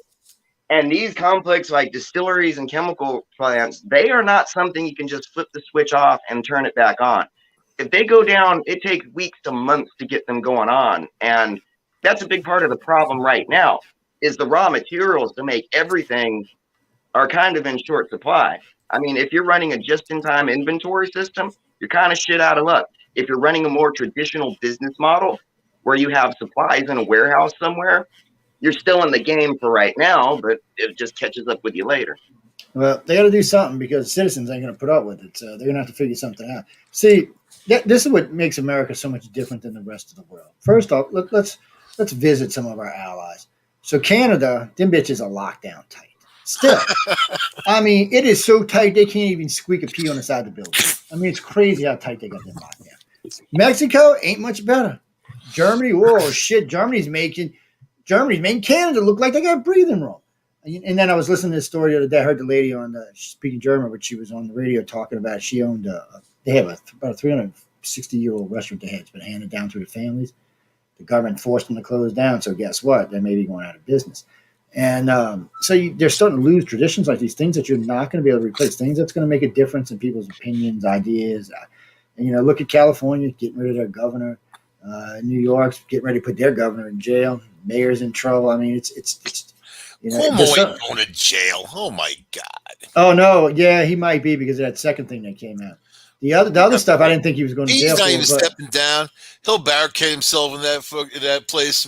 S3: And these complex like distilleries and chemical plants, they are not something you can just flip the switch off and turn it back on. If they go down, it takes weeks to months to get them going on. And that's a big part of the problem right now is the raw materials to make everything are kind of in short supply. I mean, if you're running a just-in-time inventory system, you're kind of shit out of luck. If you're running a more traditional business model where you have supplies in a warehouse somewhere, you're still in the game for right now, but it just catches up with you later.
S2: Well, they got to do something because citizens ain't going to put up with it. So they're going to have to figure something out. See, this is what makes America so much different than the rest of the world. First off, let's visit some of our allies. So Canada, them bitches are locked down tight. Still, I mean, it is so tight they can't even squeak a pee on the side of the building. I mean, it's crazy how tight they got them locked down. Mexico ain't much better. Germany, oh shit, Germany's making Canada look like they got breathing room. And then I was listening to this story the other day. I heard the lady speaking German, but she was on the radio talking about she owned they have about a 360-year-old restaurant they had. It's been handed down through the families. The government forced them to close down. So guess what? They may be going out of business. And they're starting to lose traditions like these things that you're not going to be able to replace, things that's going to make a difference in people's opinions, ideas. And, look at California getting rid of their governor. New York's getting ready to put their governor in jail. Mayor's in trouble. I mean, it's
S1: Cuomo ain't going to jail. Oh my God.
S2: Oh no, yeah, he might be because of that second thing that came out. The other stuff, I didn't think he was going to jail.
S1: He's not even stepping down. He'll barricade himself in that place.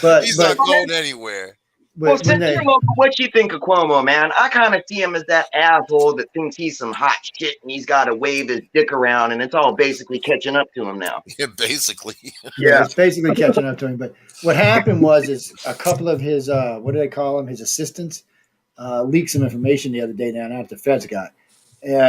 S1: He's not going anywhere.
S3: Well, since you're local, what you think of Cuomo, man? I kind of see him as that asshole that thinks he's some hot shit and he's got to wave his dick around, and it's all basically catching up to him now.
S1: Yeah, basically.
S2: Yeah, it's basically catching up to him. But what happened is a couple of his what do they call him? His assistants leaked some information the other day down out the feds got.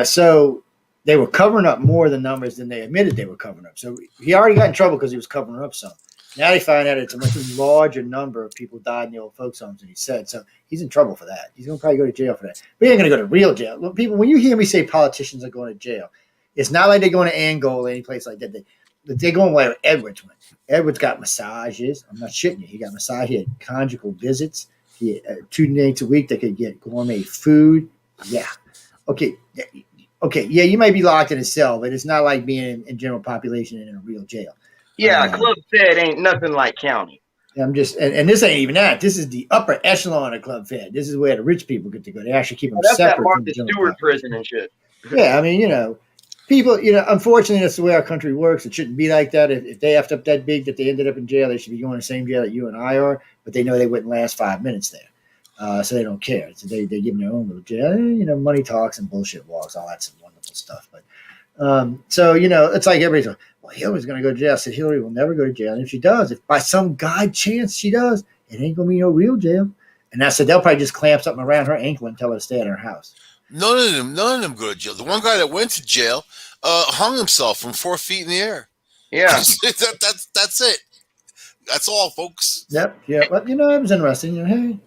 S2: So they were covering up more of the numbers than they admitted they were covering up. So he already got in trouble because he was covering up some. Now they find out it's a much larger number of people died in the old folks' homes than he said. So he's in trouble for that. He's going to probably go to jail for that. But he ain't going to go to real jail. Look, people, when you hear me say politicians are going to jail, it's not like they're going to Angola or any place like that. They're going where Edwards went. Edwards got massages. I'm not shitting you. He got massage. He had conjugal visits. He had 2 nights a week they could get gourmet food. Yeah. Okay. Yeah, you might be locked in a cell, but it's not like being in general population and in a real jail.
S3: Yeah, Club Fed ain't nothing like county.
S2: I'm just, and this ain't even that. This is the upper echelon of Club Fed. This is where the rich people get to go. They actually keep them
S3: that's
S2: separate.
S3: That Martha Stewart prison and shit.
S2: Yeah, I mean, people, unfortunately, that's the way our country works. It shouldn't be like that. If they effed up that big that they ended up in jail, they should be going to the same jail that you and I are. But they know they wouldn't last 5 minutes there, so they don't care. So they give them their own little jail. Money talks and bullshit walks. All that's wonderful stuff. But so it's like everybody's like, well, Hillary's going to go to jail. I said Hillary will never go to jail. And if she does, if by some god chance she does, it ain't going to be no real jail. And I said they'll probably just clamp something around her ankle and tell her to stay at her house.
S1: None of them go to jail. The one guy that went to jail hung himself from 4 feet in the air.
S3: Yeah.
S1: That's it. That's all, folks.
S2: Yep. Yeah. But it was interesting. Hey,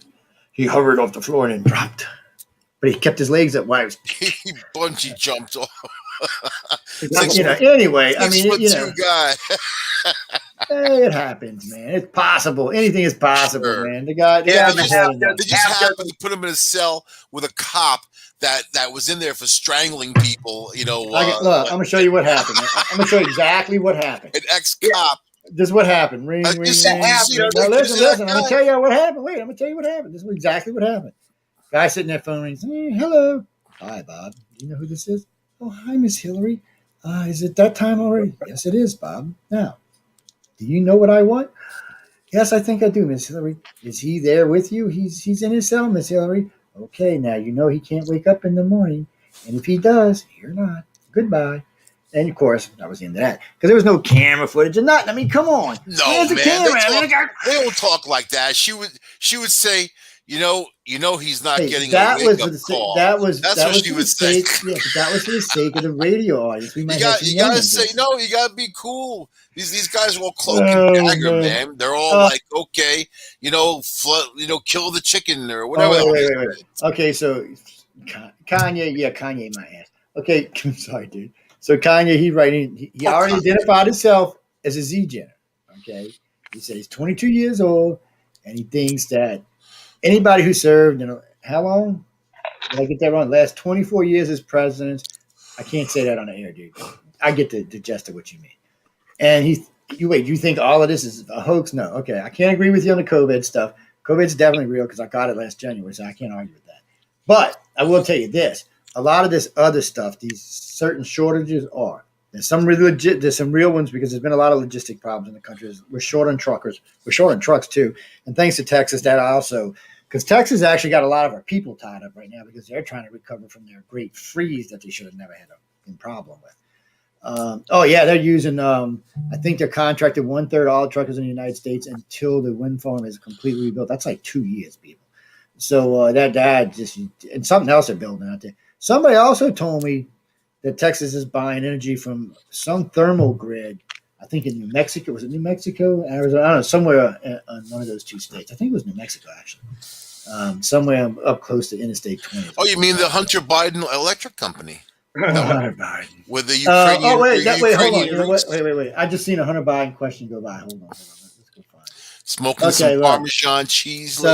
S2: he hovered off the floor and then dropped, but he kept his legs up wide.
S1: He bungee jumped off.
S2: Anyway, I mean,
S1: guy.
S2: Hey, it happens, man. It's possible. Anything is possible,
S1: Sure.
S2: man. The guy
S1: They just happened to put him in a cell with a cop that was in there for strangling people.
S2: Look, I'm gonna show you what happened. I'm gonna show you exactly what happened.
S1: An ex-cop.
S2: This is what happened. Ring, ring, ring. Now listen. I'm gonna tell you what happened. Wait, I'm gonna tell you what happened. This is exactly what happened. Guy sitting there, phone rings. Hey, hello. Hi, Bob. Do you know who this is? Oh, hi, Miss Hillary. Is it that time already? Yes, it is, Bob. Now, do you know what I want? Yes, I think I do, Miss Hillary. Is he there with you? He's in his cell, Miss Hillary. Okay, now you know he can't wake up in the morning. And if he does, you're not. Goodbye. And of course, that was the end of that. Because there was no camera footage or nothing. I mean, come on.
S1: No,
S2: man.
S1: They don't talk like that. She would say, he's not getting
S2: that
S1: a wake-up call.
S2: That's what
S1: she would say.
S2: Yeah, but that was for the sake of the radio audience. We might
S1: you gotta say, no, you gotta be cool. These guys are all cloak and dagger, man. They're all like, okay, kill the chicken or whatever.
S2: Wait. Okay, so Kanye, my ass. Okay, I'm sorry, dude. So Kanye, he already identified himself as a Z-Jenner. Okay, he said he's 22 years old, and he thinks that anybody who served, how long? Did I get that wrong? Last 24 years as president. I can't say that on the air, dude. I get the gist of what you mean. And you think all of this is a hoax? No. Okay, I can't agree with you on the COVID stuff. COVID's definitely real because I got it last January, so I can't argue with that. But I will tell you this. A lot of this other stuff, these certain shortages are. There's some really legit, there's some real ones because there's been a lot of logistic problems in the country. We're short on truckers. We're short on trucks too. And thanks to Texas, because Texas actually got a lot of our people tied up right now because they're trying to recover from their great freeze that they should have never had a problem with. They're using, I think they're contracted 1/3 all truckers in the United States until the wind farm is completely rebuilt. That's like 2 years, people. So that just, and something else they're building out there. Somebody also told me that Texas is buying energy from some thermal grid. I think in New Mexico. Was it New Mexico? Arizona? I don't know. Somewhere in one of those two states. I think it was New Mexico, actually. Somewhere up close to Interstate 20.
S1: Oh, you mean the Hunter Biden Electric Company?
S2: Hunter Biden.
S1: With the Ukrainian.
S2: Wait, hold on. You know what? Wait. I just seen a Hunter Biden question go by. Hold on. Let's go find it.
S1: Smoking some Parmesan cheese.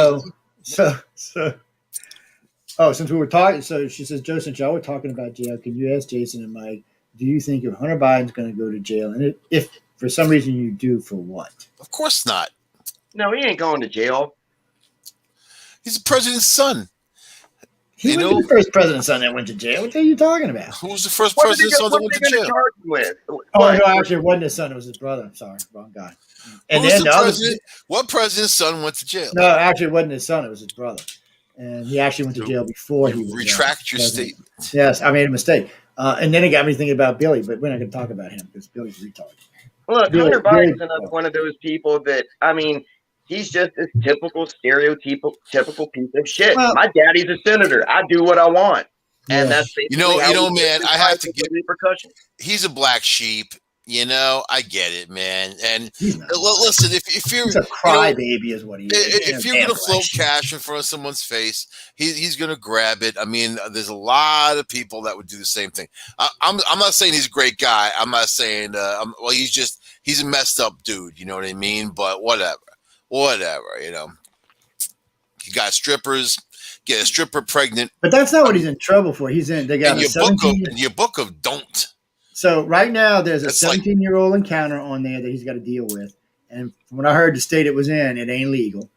S2: Since we were talking, so she says, Joe, since y'all were talking about jail, can you ask Jason and Mike, do you think if Hunter Biden's going to go to jail? And if for some reason you do, for what?
S1: Of course not.
S3: No, he ain't going to jail.
S1: He's the president's son.
S2: He was the first president's son that went to jail. What are you talking about?
S1: Who was the first president's son that went to jail?
S2: No, actually, it wasn't his son. It was his brother. I'm sorry. Wrong guy. And then
S1: what president's son went to jail?
S2: No, actually, it wasn't his son. It was his brother. And he actually went to jail before he was
S1: retract your statement.
S2: Yes, I made a mistake. And then it got me thinking about Billy, but we're not going to talk about him because Billy's retarded.
S3: Look, Hunter Biden's another one of those people that, he's just this typical, stereotypical piece of shit. Well, my daddy's a senator. I do what I want. And that's basically
S1: man, I have to give
S3: repercussions.
S1: He's a black sheep. I get it, man. And listen, if you're
S2: a crybaby, is what he is.
S1: If you're gonna float cash in front of someone's face, he's gonna grab it. I mean, there's a lot of people that would do the same thing. I'm not saying he's a great guy. I'm not saying he's a messed up dude. You know what I mean? But whatever. He got strippers. Get a stripper pregnant.
S2: But that's not what he's in trouble for. They got
S1: in your book of don't.
S2: So right now there's a 17-year-old encounter on there that he's got to deal with. And from what I heard the state it was in, it ain't legal.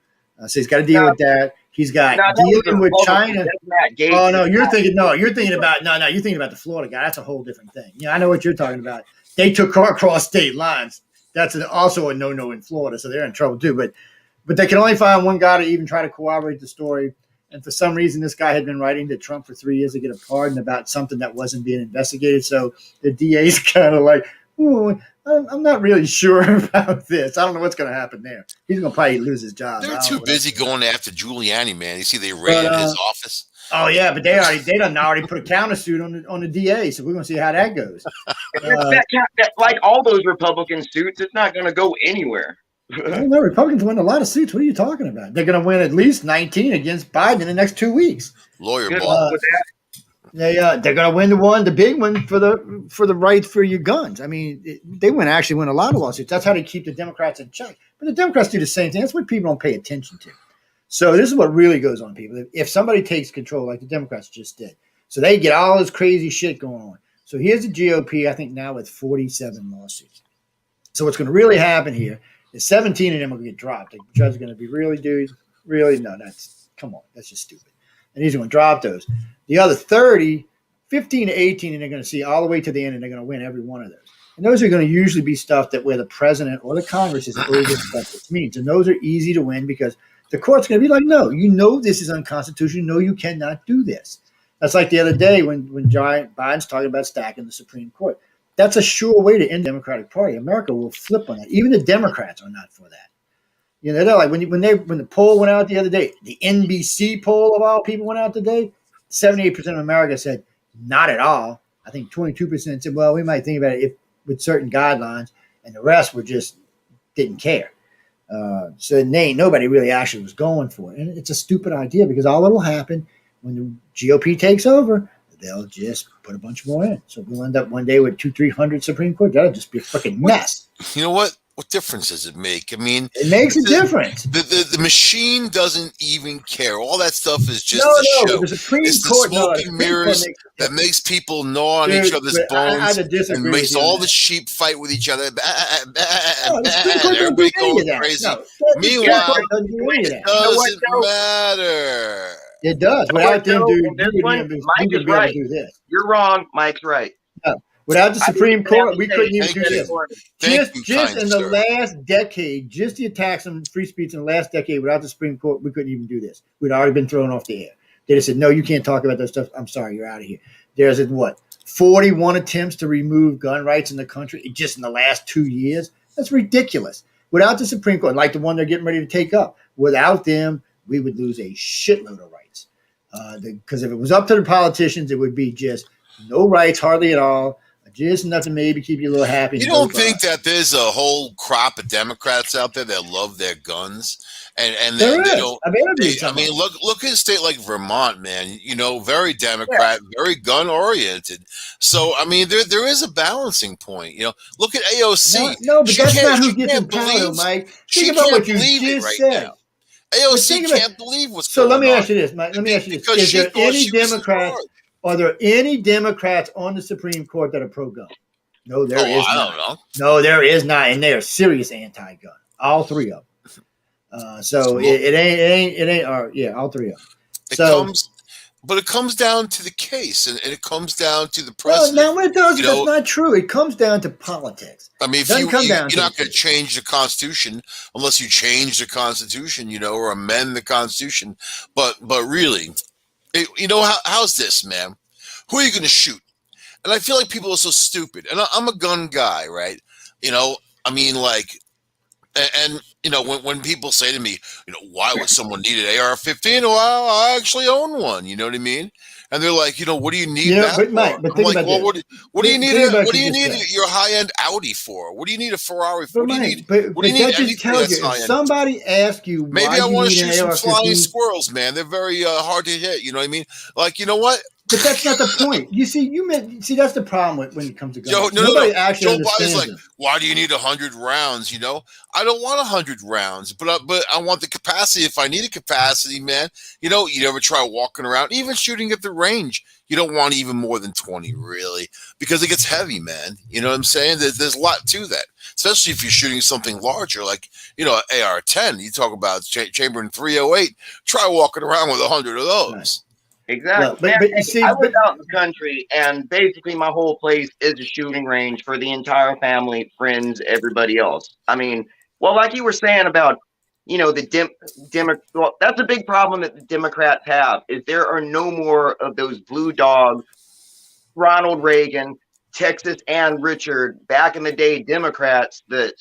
S2: So he's got to deal with that. He's got
S3: No, that was the
S2: dealing with
S3: Republican.
S2: China.
S3: That's Matt Gaetz.
S2: Oh no, you're thinking you're thinking about the Florida guy. That's a whole different thing. Yeah, I know what you're talking about. They took car across state lines. That's also a no-no in Florida, so they're in trouble too. But they can only find one guy to even try to corroborate the story. And for some reason, this guy had been writing to Trump for 3 years to get a pardon about something that wasn't being investigated. So the DA's kind of like, I'm not really sure about this. I don't know what's going to happen there. He's going to probably lose his job.
S1: They're too busy going after Giuliani, man. You see, they raided his office.
S2: Oh yeah, but they done already put a countersuit on the DA, so we're going to see how that goes.
S3: Like all those Republican suits, it's not going to go anywhere.
S2: I don't know. Republicans win a lot of seats. What are you talking about? They're going to win at least 19 against Biden in the next 2 weeks.
S1: Lawyer ball.
S2: They're going to win the big one for the right for your guns. I mean, they actually win a lot of lawsuits. That's how they keep the Democrats in check. But the Democrats do the same thing. That's what people don't pay attention to. So this is what really goes on, people. If somebody takes control, like the Democrats just did, so they get all this crazy shit going on. So here's the GOP, I think now with 47 lawsuits. So what's going to really happen here is 17 of them will get dropped. The judge is going to be really, no, come on, that's just stupid. And he's going to drop those. The other 30, 15 to 18, and they're going to see all the way to the end, and they're going to win every one of those. And those are going to usually be stuff that where the president or the Congress is over what this means. And those are easy to win because the court's going to be like, no, this is unconstitutional. No, you cannot do this. That's like the other day when Biden's talking about stacking the Supreme Court. That's a sure way to end the Democratic Party. America will flip on that. Even the Democrats are not for that. They're like when the poll went out the other day, the NBC poll of all people went out today, 78% of America said not at all. I think 22% said, well, we might think about it with certain guidelines, and the rest were just didn't care. So nobody really actually was going for it. And it's a stupid idea because all that will happen when the GOP takes over, they'll just put a bunch more in. So we'll end up one day with 200-300 Supreme Court. That'll just be a freaking mess.
S1: You know what? What difference does it make? I mean,
S2: it makes a difference.
S1: The machine doesn't even care. All that stuff is just show.
S2: The Supreme
S1: it's
S2: Court,
S1: the smoking mirrors that makes people gnaw on each other's bones and makes all the sheep fight with each other. Everybody going crazy. Meanwhile, it doesn't matter.
S2: It does. Without them,
S3: Mike is right. You're wrong. Mike's right.
S2: No. Without the Supreme Court, we couldn't even do this. Just in the last decade, just the attacks on free speech in the last decade, without the Supreme Court, we couldn't even do this. We'd already been thrown off the air. They just said, no, you can't talk about that stuff. I'm sorry, you're out of here. There's 41 attempts to remove gun rights in the country just in the last 2 years. That's ridiculous. Without the Supreme Court, like the one they're getting ready to take up, without them, we would lose a shitload of rights. Because if it was up to the politicians, it would be just no rights, hardly at all. Just enough to maybe keep you a little happy.
S1: You don't think that there's a whole crop of Democrats out there that love their guns, and they don't? I mean, look at a state like Vermont, man. Very Democrat, very gun oriented. So I mean, there is a balancing point. Look at AOC.
S2: No, but that's not who gets in power, Mike. Think about what you just said.
S1: AOC can't believe what's
S2: going on.
S1: So
S2: let me ask you this, Mike. Is there any Democrats? Are there any Democrats on the Supreme Court that are pro-gun? No, there is not.
S1: I don't know.
S2: No, there is not, and they are serious anti-gun. All three of them. So it ain't. All three of them.
S1: But it comes down to the case, and it comes down to the president.
S2: Well, no, it doesn't. That's not true. It comes down to politics.
S1: I mean, you're not going to change the Constitution unless you change the Constitution, or amend the Constitution. But really. How's this, man? Who are you going to shoot? And I feel like people are so stupid. And I'm a gun guy, right? I mean, when people say to me, why would someone need an AR-15? Well, I actually own one. You know what I mean? And they're like, what do you need that for?
S2: Mike, but think about this.
S1: What do you need your high-end Audi for? What do you need a Ferrari for? What do you need? What do you need anything that's high-end?
S2: Somebody asks you,
S1: maybe I want to shoot some flying squirrels, man. They're very hard to hit. You know what I mean? Like, you know what?
S2: But that's not the point. You see, that's the problem when it comes to guns.
S1: Nobody actually understands Joe Biden's like, why do you need 100 rounds? I don't want 100 rounds, but I want the capacity. If I need a capacity, man, you ever try walking around, even shooting at the range, you don't want even more than 20, really, because it gets heavy, man. You know what I'm saying? There's a lot to that. especially if you're shooting something larger, like, AR-10. You talk about Chamber 308. Try walking around with 100 of those.
S2: Right.
S3: Exactly.
S2: Well, but you see,
S3: I was out in the country, and basically my whole place is a shooting range for the entire family, friends, everybody else. I mean, well, like you were saying about, well, that's a big problem that the Democrats have, is there are no more of those blue dogs, Ronald Reagan, Texas and Richard, back in the day Democrats that,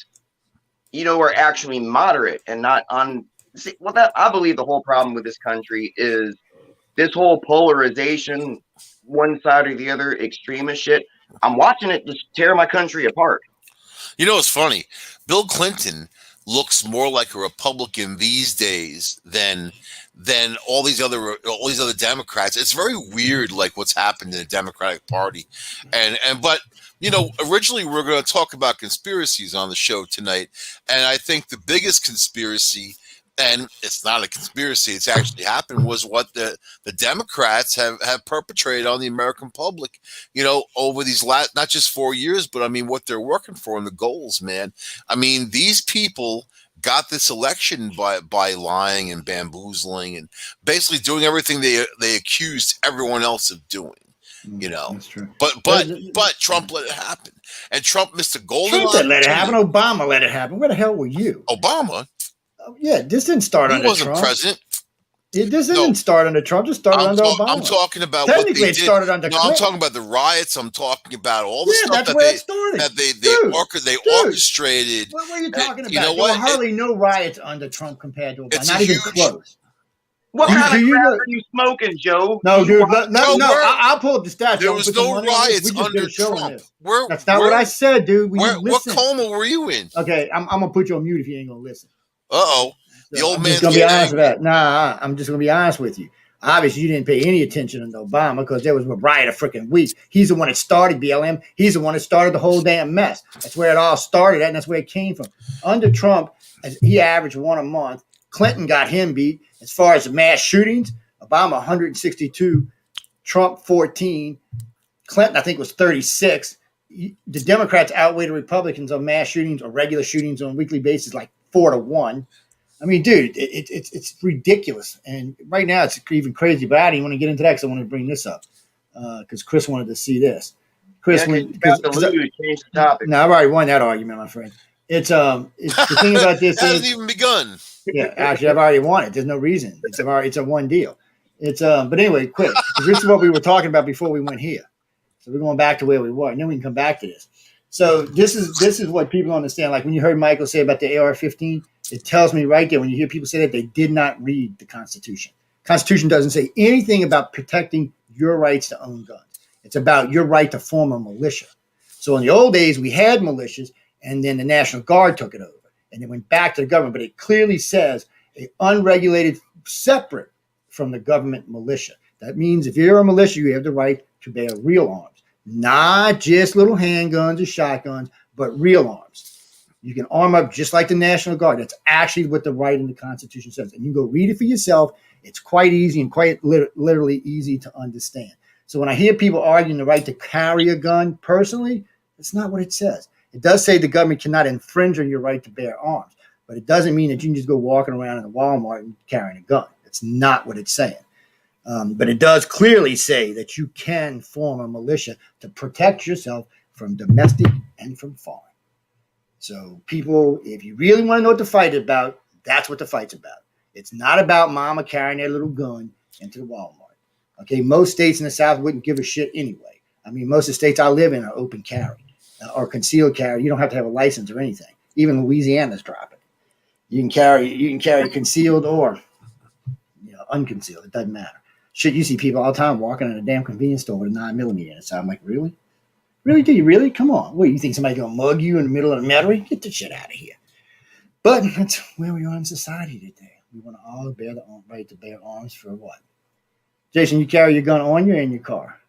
S3: are actually moderate and not on. See, well, that I believe the whole problem with this country is this whole polarization, one side or the other, extremist shit. I'm watching it just tear my country apart.
S1: It's funny. Bill Clinton looks more like a Republican these days than all these other Democrats. It's very weird, like what's happened in the Democratic Party, but originally we were going to talk about conspiracies on the show tonight, and I think the biggest conspiracy, and it's not a conspiracy, it's actually happened, was what the Democrats have perpetrated on the American public, over these last, not just 4 years, but I mean, what they're working for and the goals, man. I mean, these people got this election by lying and bamboozling and basically doing everything they accused everyone else of doing.
S2: That's true.
S1: But Trump let it happen, and Trump missed a golden
S2: Trump didn't let it happen. Obama let it happen. Where the hell were you?
S1: Obama?
S2: Yeah, this didn't start under Trump. He wasn't
S1: president.
S2: This didn't start under Trump. Just started under Obama.
S1: I'm talking about
S2: technically
S1: what they
S2: it started under.
S1: No, I'm talking about the riots. I'm talking about all the stuff they orchestrated.
S2: What were you talking about?
S1: You know
S2: there were hardly no riots under Trump compared to Obama. Not even close.
S3: What kind of crap are you smoking, Joe?
S2: No, dude. I'll pull up the stats.
S1: There was no riots under Trump.
S2: That's not what I said, dude.
S1: What coma were you in?
S2: Okay, I'm gonna put you on mute if you ain't gonna listen.
S1: Uh-oh. The old man's
S2: gonna be honest with that. Nah, I'm just gonna be honest with you. Obviously, you didn't pay any attention to Obama because there was a riot a freaking week. He's the one that started BLM. He's the one that started the whole damn mess. That's where it all started at, and that's where it came from. Under Trump, he averaged one a month. Clinton got him beat. As far as the mass shootings, Obama 162, Trump 14, Clinton I think was 36. The Democrats outweigh the Republicans on mass shootings or regular shootings on a weekly basis, like 4-1. I mean, dude, it's ridiculous. And right now it's even crazy, but I didn't want to get into that because I wanted to bring this up because Chris wanted to see this. Chris, change
S3: the topic.
S2: No, I've already won that argument, my friend. It's the thing about this
S1: hasn't even begun.
S2: Yeah, actually, I've already won it. There's no reason. It's a one deal. But anyway, quick. This is what we were talking about before we went here. So we're going back to where we were, and then we can come back to this. So this is what people understand. Like when you heard Michael say about the AR-15, it tells me right there when you hear people say that they did not read the Constitution. Constitution doesn't say anything about protecting your rights to own guns. It's about your right to form a militia. So in the old days, we had militias, and then the National Guard took it over. And it went back to the government, but it clearly says a unregulated, separate from the government militia. That means if you're a militia, you have the right to bear real arms, not just little handguns or shotguns, but real arms. You can arm up just like the National Guard. That's actually what the right in the Constitution says. And you can go read it for yourself. It's quite easy and quite literally easy to understand. So when I hear people arguing the right to carry a gun, personally, that's not what it says. It does say the government cannot infringe on your right to bear arms, but it doesn't mean that you can just go walking around in a Walmart and carrying a gun. It's not what it's saying. But it does clearly say that you can form a militia to protect yourself from domestic and from foreign. So people, if you really want to know what the fight is about, that's what the fight's about. It's not about mama carrying their little gun into the Walmart. Okay, most states in the South wouldn't give a shit anyway. I mean, most of the states I live in are open carry or concealed carry. You don't have to have a license or anything. Even Louisiana's dropping. You can carry concealed or unconcealed. It doesn't matter. Shit, you see people all the time walking in a damn convenience store with a 9mm in it. So I'm like, really? Really? Do you really? Come on. What, you think somebody's going to mug you in the middle of the metairie? Get the shit out of here. But that's where we are in society today. We want to all bear the right to bear arms for what? Jason, you carry your gun on you or in your car?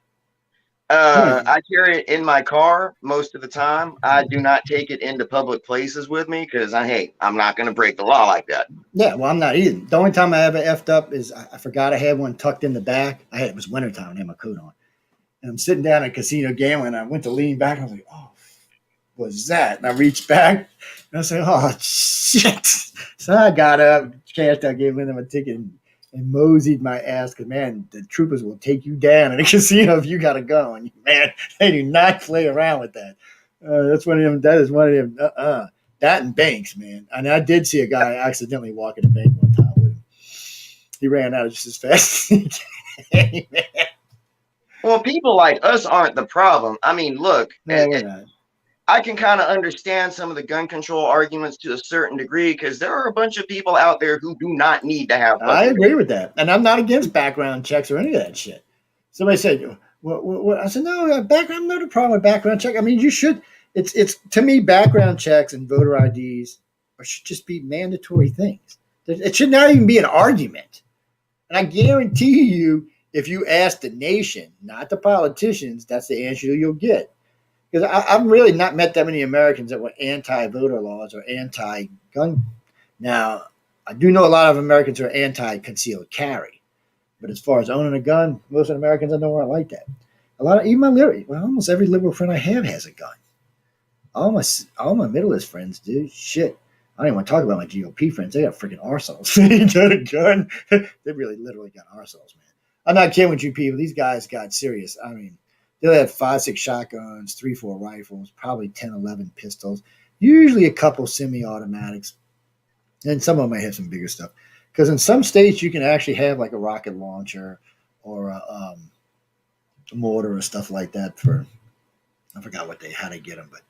S3: I carry it in my car most of the time. I do not take it into public places with me because I'm not going to break the law like that.
S2: Yeah, well, I'm not either. The only time I ever effed up is I forgot I had one tucked in the back. It was wintertime. I had my coat on. And I'm sitting down at a casino gambling, and I went to lean back. And I was like, oh, was that? And I reached back and I said, oh, shit. So I got up, cashed out, gave them a ticket, and moseyed my ass because, man, the troopers will take you down in a casino if you got a gun on you, man. They do not play around with that. That's one of them. That is one of them. That and banks, man. And I did see a guy accidentally walk in a bank one time with him. He ran out just as fast as he came.
S3: Well, people like us aren't the problem. I mean, look,
S2: No, we're not.
S3: I can kind of understand some of the gun control arguments to a certain degree because there are a bunch of people out there who do not need to have.
S2: I agree with that, and I'm not against background checks or any of that shit. Somebody said, "What?" I said, "No, background. No problem with background check. I mean, you should. It's to me, background checks and voter IDs should just be mandatory things. It should not even be an argument. And I guarantee you, if you ask the nation, not the politicians, that's the answer you'll get. Because I've really not met that many Americans that were anti-voter laws or anti-gun. Now, I do know a lot of Americans are anti-concealed carry. But as far as owning a gun, most Americans I know aren't like that. A lot of even almost every liberal friend I have has a gun. All my Middleist friends do. Shit, I don't even want to talk about my GOP friends. They got freaking arsenals. They got a gun. They really literally got arsenals, man. I'm not kidding with you people. These guys got serious. I mean, they'll have 5-6 shotguns, 3-4 rifles, probably 10-11 pistols, usually a couple semi-automatics, and some of them may have some bigger stuff. Because in some states you can actually have like a rocket launcher or a mortar or stuff like that. I forgot how they get them, but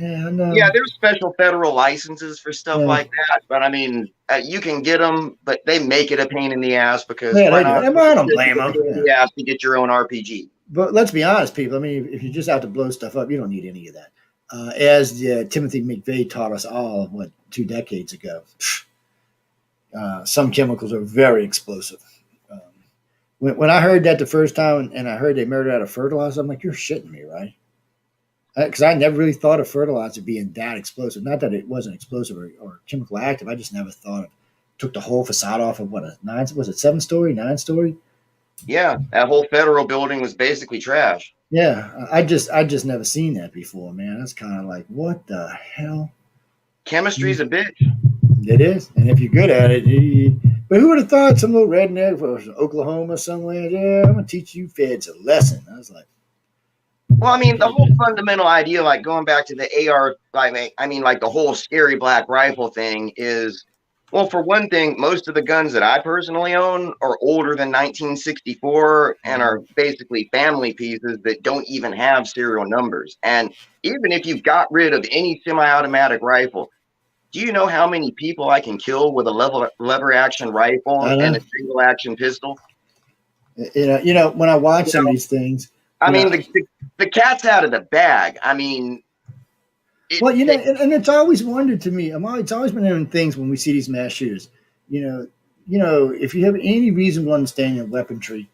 S3: yeah, there's special federal licenses for stuff like that. But I mean, you can get them, but they make it a pain in the ass because
S2: I don't blame them.
S3: Yeah, to get your own RPG.
S2: But let's be honest, people. I mean, if you're just out to blow stuff up, you don't need any of that. As Timothy McVeigh taught us all, 2 decades ago, some chemicals are very explosive. When I heard that the first time, and I heard they murdered out of fertilizer, I'm like, you're shitting me, right? Because I never really thought of fertilizer being that explosive. Not that it wasn't explosive or chemical active. I just never thought took the whole facade off of was it 7-story, 9-story?
S3: Yeah, that whole federal building was basically trash.
S2: Yeah, I just never seen that before, man. That's kind of like, what the hell?
S3: Chemistry's a bitch.
S2: It is, and if you're good at it, but who would have thought some little redneck from Oklahoma somewhere? Yeah, I'm gonna teach you feds a lesson. I was like,
S3: well, I mean, the whole fundamental idea, like going back to the AR, I mean, like the whole scary black rifle thing is, well, for one thing, most of the guns that I personally own are older than 1964 and are basically family pieces that don't even have serial numbers. And even if you've got rid of any semi-automatic rifle, do you know how many people I can kill with a lever action rifle and a single action pistol?
S2: You know, when I watch some of these things,
S3: I mean, the cat's out of the bag. I mean,
S2: and it's always wondered to me. It's always been in things when we see these mass shooters. You know, if you have any reasonable understanding of weaponry,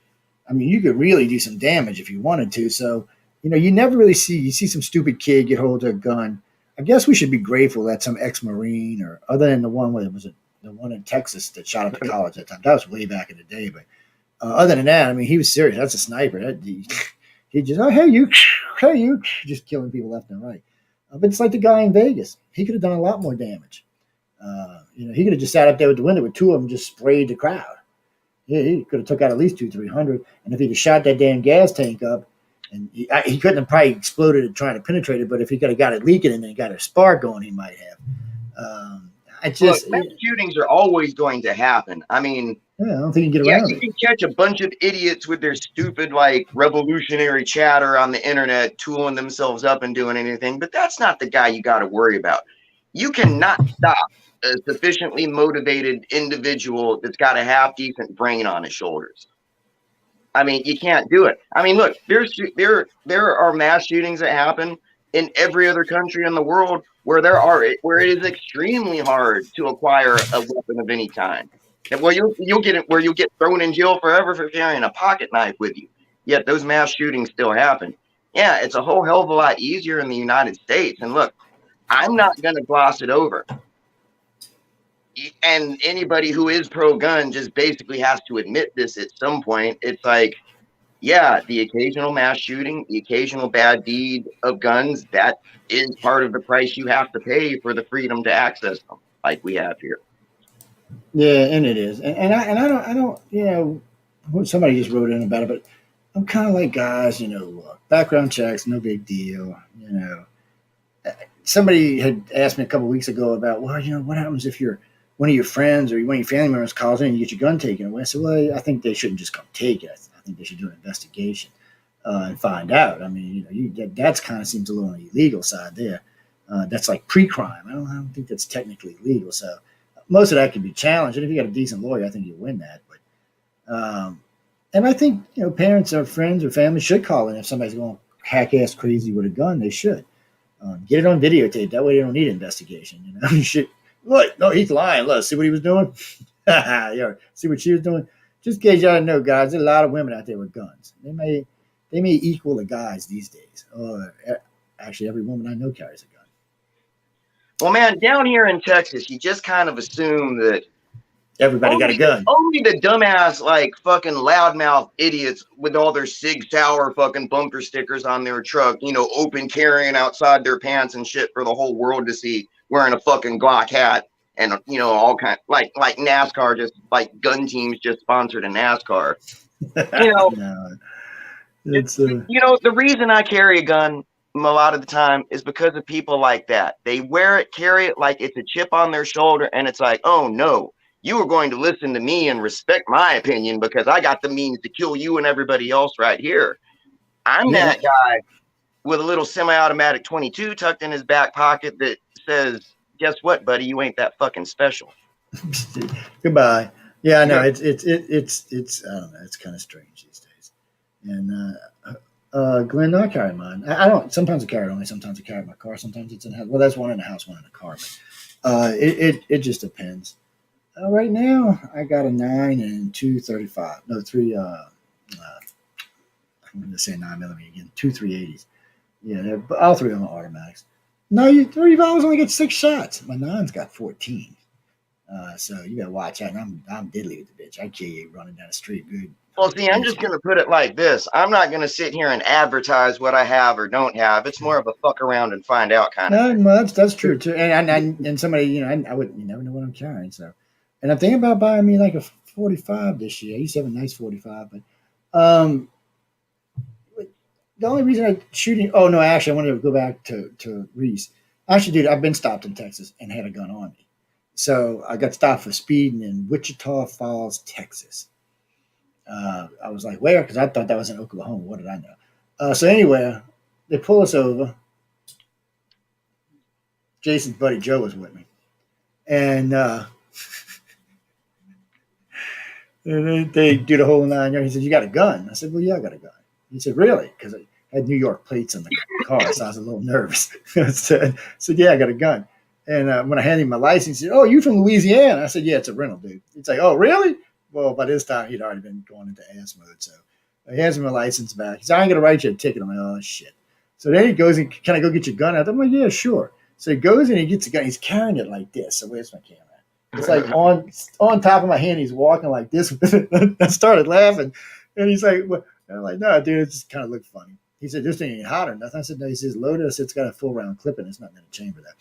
S2: I mean, you could really do some damage if you wanted to. So, you never really see some stupid kid get hold of a gun. I guess we should be grateful that some ex-Marine, or other than the one the one in Texas that shot up the college that time. That was way back in the day. But other than that, I mean, he was serious. That's a sniper. He just, hey you, just killing people left and right. But it's like the guy in Vegas. He could have done a lot more damage. He could have just sat up there with the window with 2 of them, just sprayed the crowd. Yeah, he could have took out at least 200-300. And if he'd have shot that damn gas tank up, and he couldn't have probably exploded it trying to penetrate it, but if he could have got it leaking and then got a spark going, he might have.
S3: Mass shootings are always going to happen. I mean,
S2: I don't think you can get around it.
S3: You can catch a bunch of idiots with their stupid, like, revolutionary chatter on the internet, tooling themselves up and doing anything, but that's not the guy you got to worry about. You cannot stop a sufficiently motivated individual that's got a half-decent brain on his shoulders. I mean, you can't do it. I mean, look, there are mass shootings that happen in every other country in the world where it is extremely hard to acquire a weapon of any kind. Well, you'll get thrown in jail forever for carrying a pocket knife with you. Yet those mass shootings still happen. Yeah, it's a whole hell of a lot easier in the United States. And look, I'm not going to gloss it over. And anybody who is pro-gun just basically has to admit this at some point. It's like, yeah, the occasional mass shooting, the occasional bad deed of guns, that is part of the price you have to pay for the freedom to access them, like we have here.
S2: Yeah, and it is, and I don't, you know, somebody just wrote in about it, but I'm kind of like guys, you know, background checks, no big deal, you know. Somebody had asked me a couple of weeks ago about, well, you know, what happens if one of your friends or one of your family members calls in and you get your gun taken away? I said, well, I think they shouldn't just come take it. I think they should do an investigation and find out. I mean, you know, that's kind of seems a little on the illegal side there. That's like pre-crime. I don't think that's technically legal. So most of that can be challenged. And if you got a decent lawyer, I think you win that. But and I think, you know, parents or friends or family should call in if somebody's going hack ass crazy with a gun. They should. Get it on videotape. That way they don't need an investigation. You know, you should look. No, he's lying. Look, see what he was doing. Yeah, see what she was doing. Just in case y'all know, guys, there's a lot of women out there with guns. They may equal the guys these days. Actually, every woman I know carries a gun.
S3: Well, man, down here in Texas, you just kind of assume that
S2: Everybody got a gun.
S3: only the dumbass, like, fucking loudmouth idiots with all their Sig Sauer fucking bumper stickers on their truck, you know, open carrying outside their pants and shit for the whole world to see, wearing a fucking Glock hat and, you know, all kind, like NASCAR, just like gun teams just sponsored a NASCAR. You know,
S2: No, it's
S3: you know, the reason I carry a gun a lot of the time is because of people like that. They wear it, carry it like it's a chip on their shoulder, and it's like, oh no, you are going to listen to me and respect my opinion because I got the means to kill you and everybody else right here. I'm
S2: yeah.
S3: that guy with a little semi-automatic 22 tucked in his back pocket that says, guess what, buddy, you ain't that fucking special.
S2: Goodbye. Yeah, I know. It's I don't know. It's kind of strange these days. And Glenn, I carry mine. I don't. Sometimes I carry it only. Sometimes I carry it in my car. Sometimes it's in the house. Well, that's one in the house, one in the car. But it just depends. Right now, I got a 9 and 235. No, three. I'm going to say 9mm again. 2 380s. Yeah, all three of them are automatics. No, you 35s only get 6 shots. My nine's got 14. So you better watch out. And I'm diddly with the bitch. I kill you running down the street, good.
S3: Well, see, I'm just going to put it like this. I'm not going to sit here and advertise what I have or don't have. It's more of a fuck around and find out kind of thing.
S2: Well, that's true too. And somebody, you know, I would, you never know what I'm carrying. So, and I'm thinking about buying me like a 45 this year. I used to have a nice 45, but the only reason I'm shooting. Oh no, actually, I wanted to go back to Reese. Actually, dude, I've been stopped in Texas and had a gun on me. So I got stopped for speeding in Wichita Falls, Texas. I was like, where? Because I thought that was in Oklahoma. What did I know? So anyway, they pull us over. Jason's buddy Joe was with me. And they do the whole 9 yards. He said, you got a gun? I said, well, yeah, I got a gun. He said, really? Because I had New York plates in the car, so I was a little nervous. I said, yeah, I got a gun. And when I handed him my license, he said, oh, you from Louisiana? I said, yeah, it's a rental, dude. He's like, oh, really? Well, by this time, he'd already been going into ass mode. So he hands me my license back. He said, I'm going to write you a ticket. I'm like, oh, shit. So then he goes, and can I go get your gun out? I'm like, yeah, sure. So he goes and he gets the gun. He's carrying it like this. So where's my camera? It's like on top of my hand. He's walking like this. I started laughing. And he's like, well, and I'm like, no, dude, it just kind of looked funny. He said, this thing ain't hot or nothing. I said, no, he says, loaded. I said, it's got a full round clip in it. It's not in a chamber there.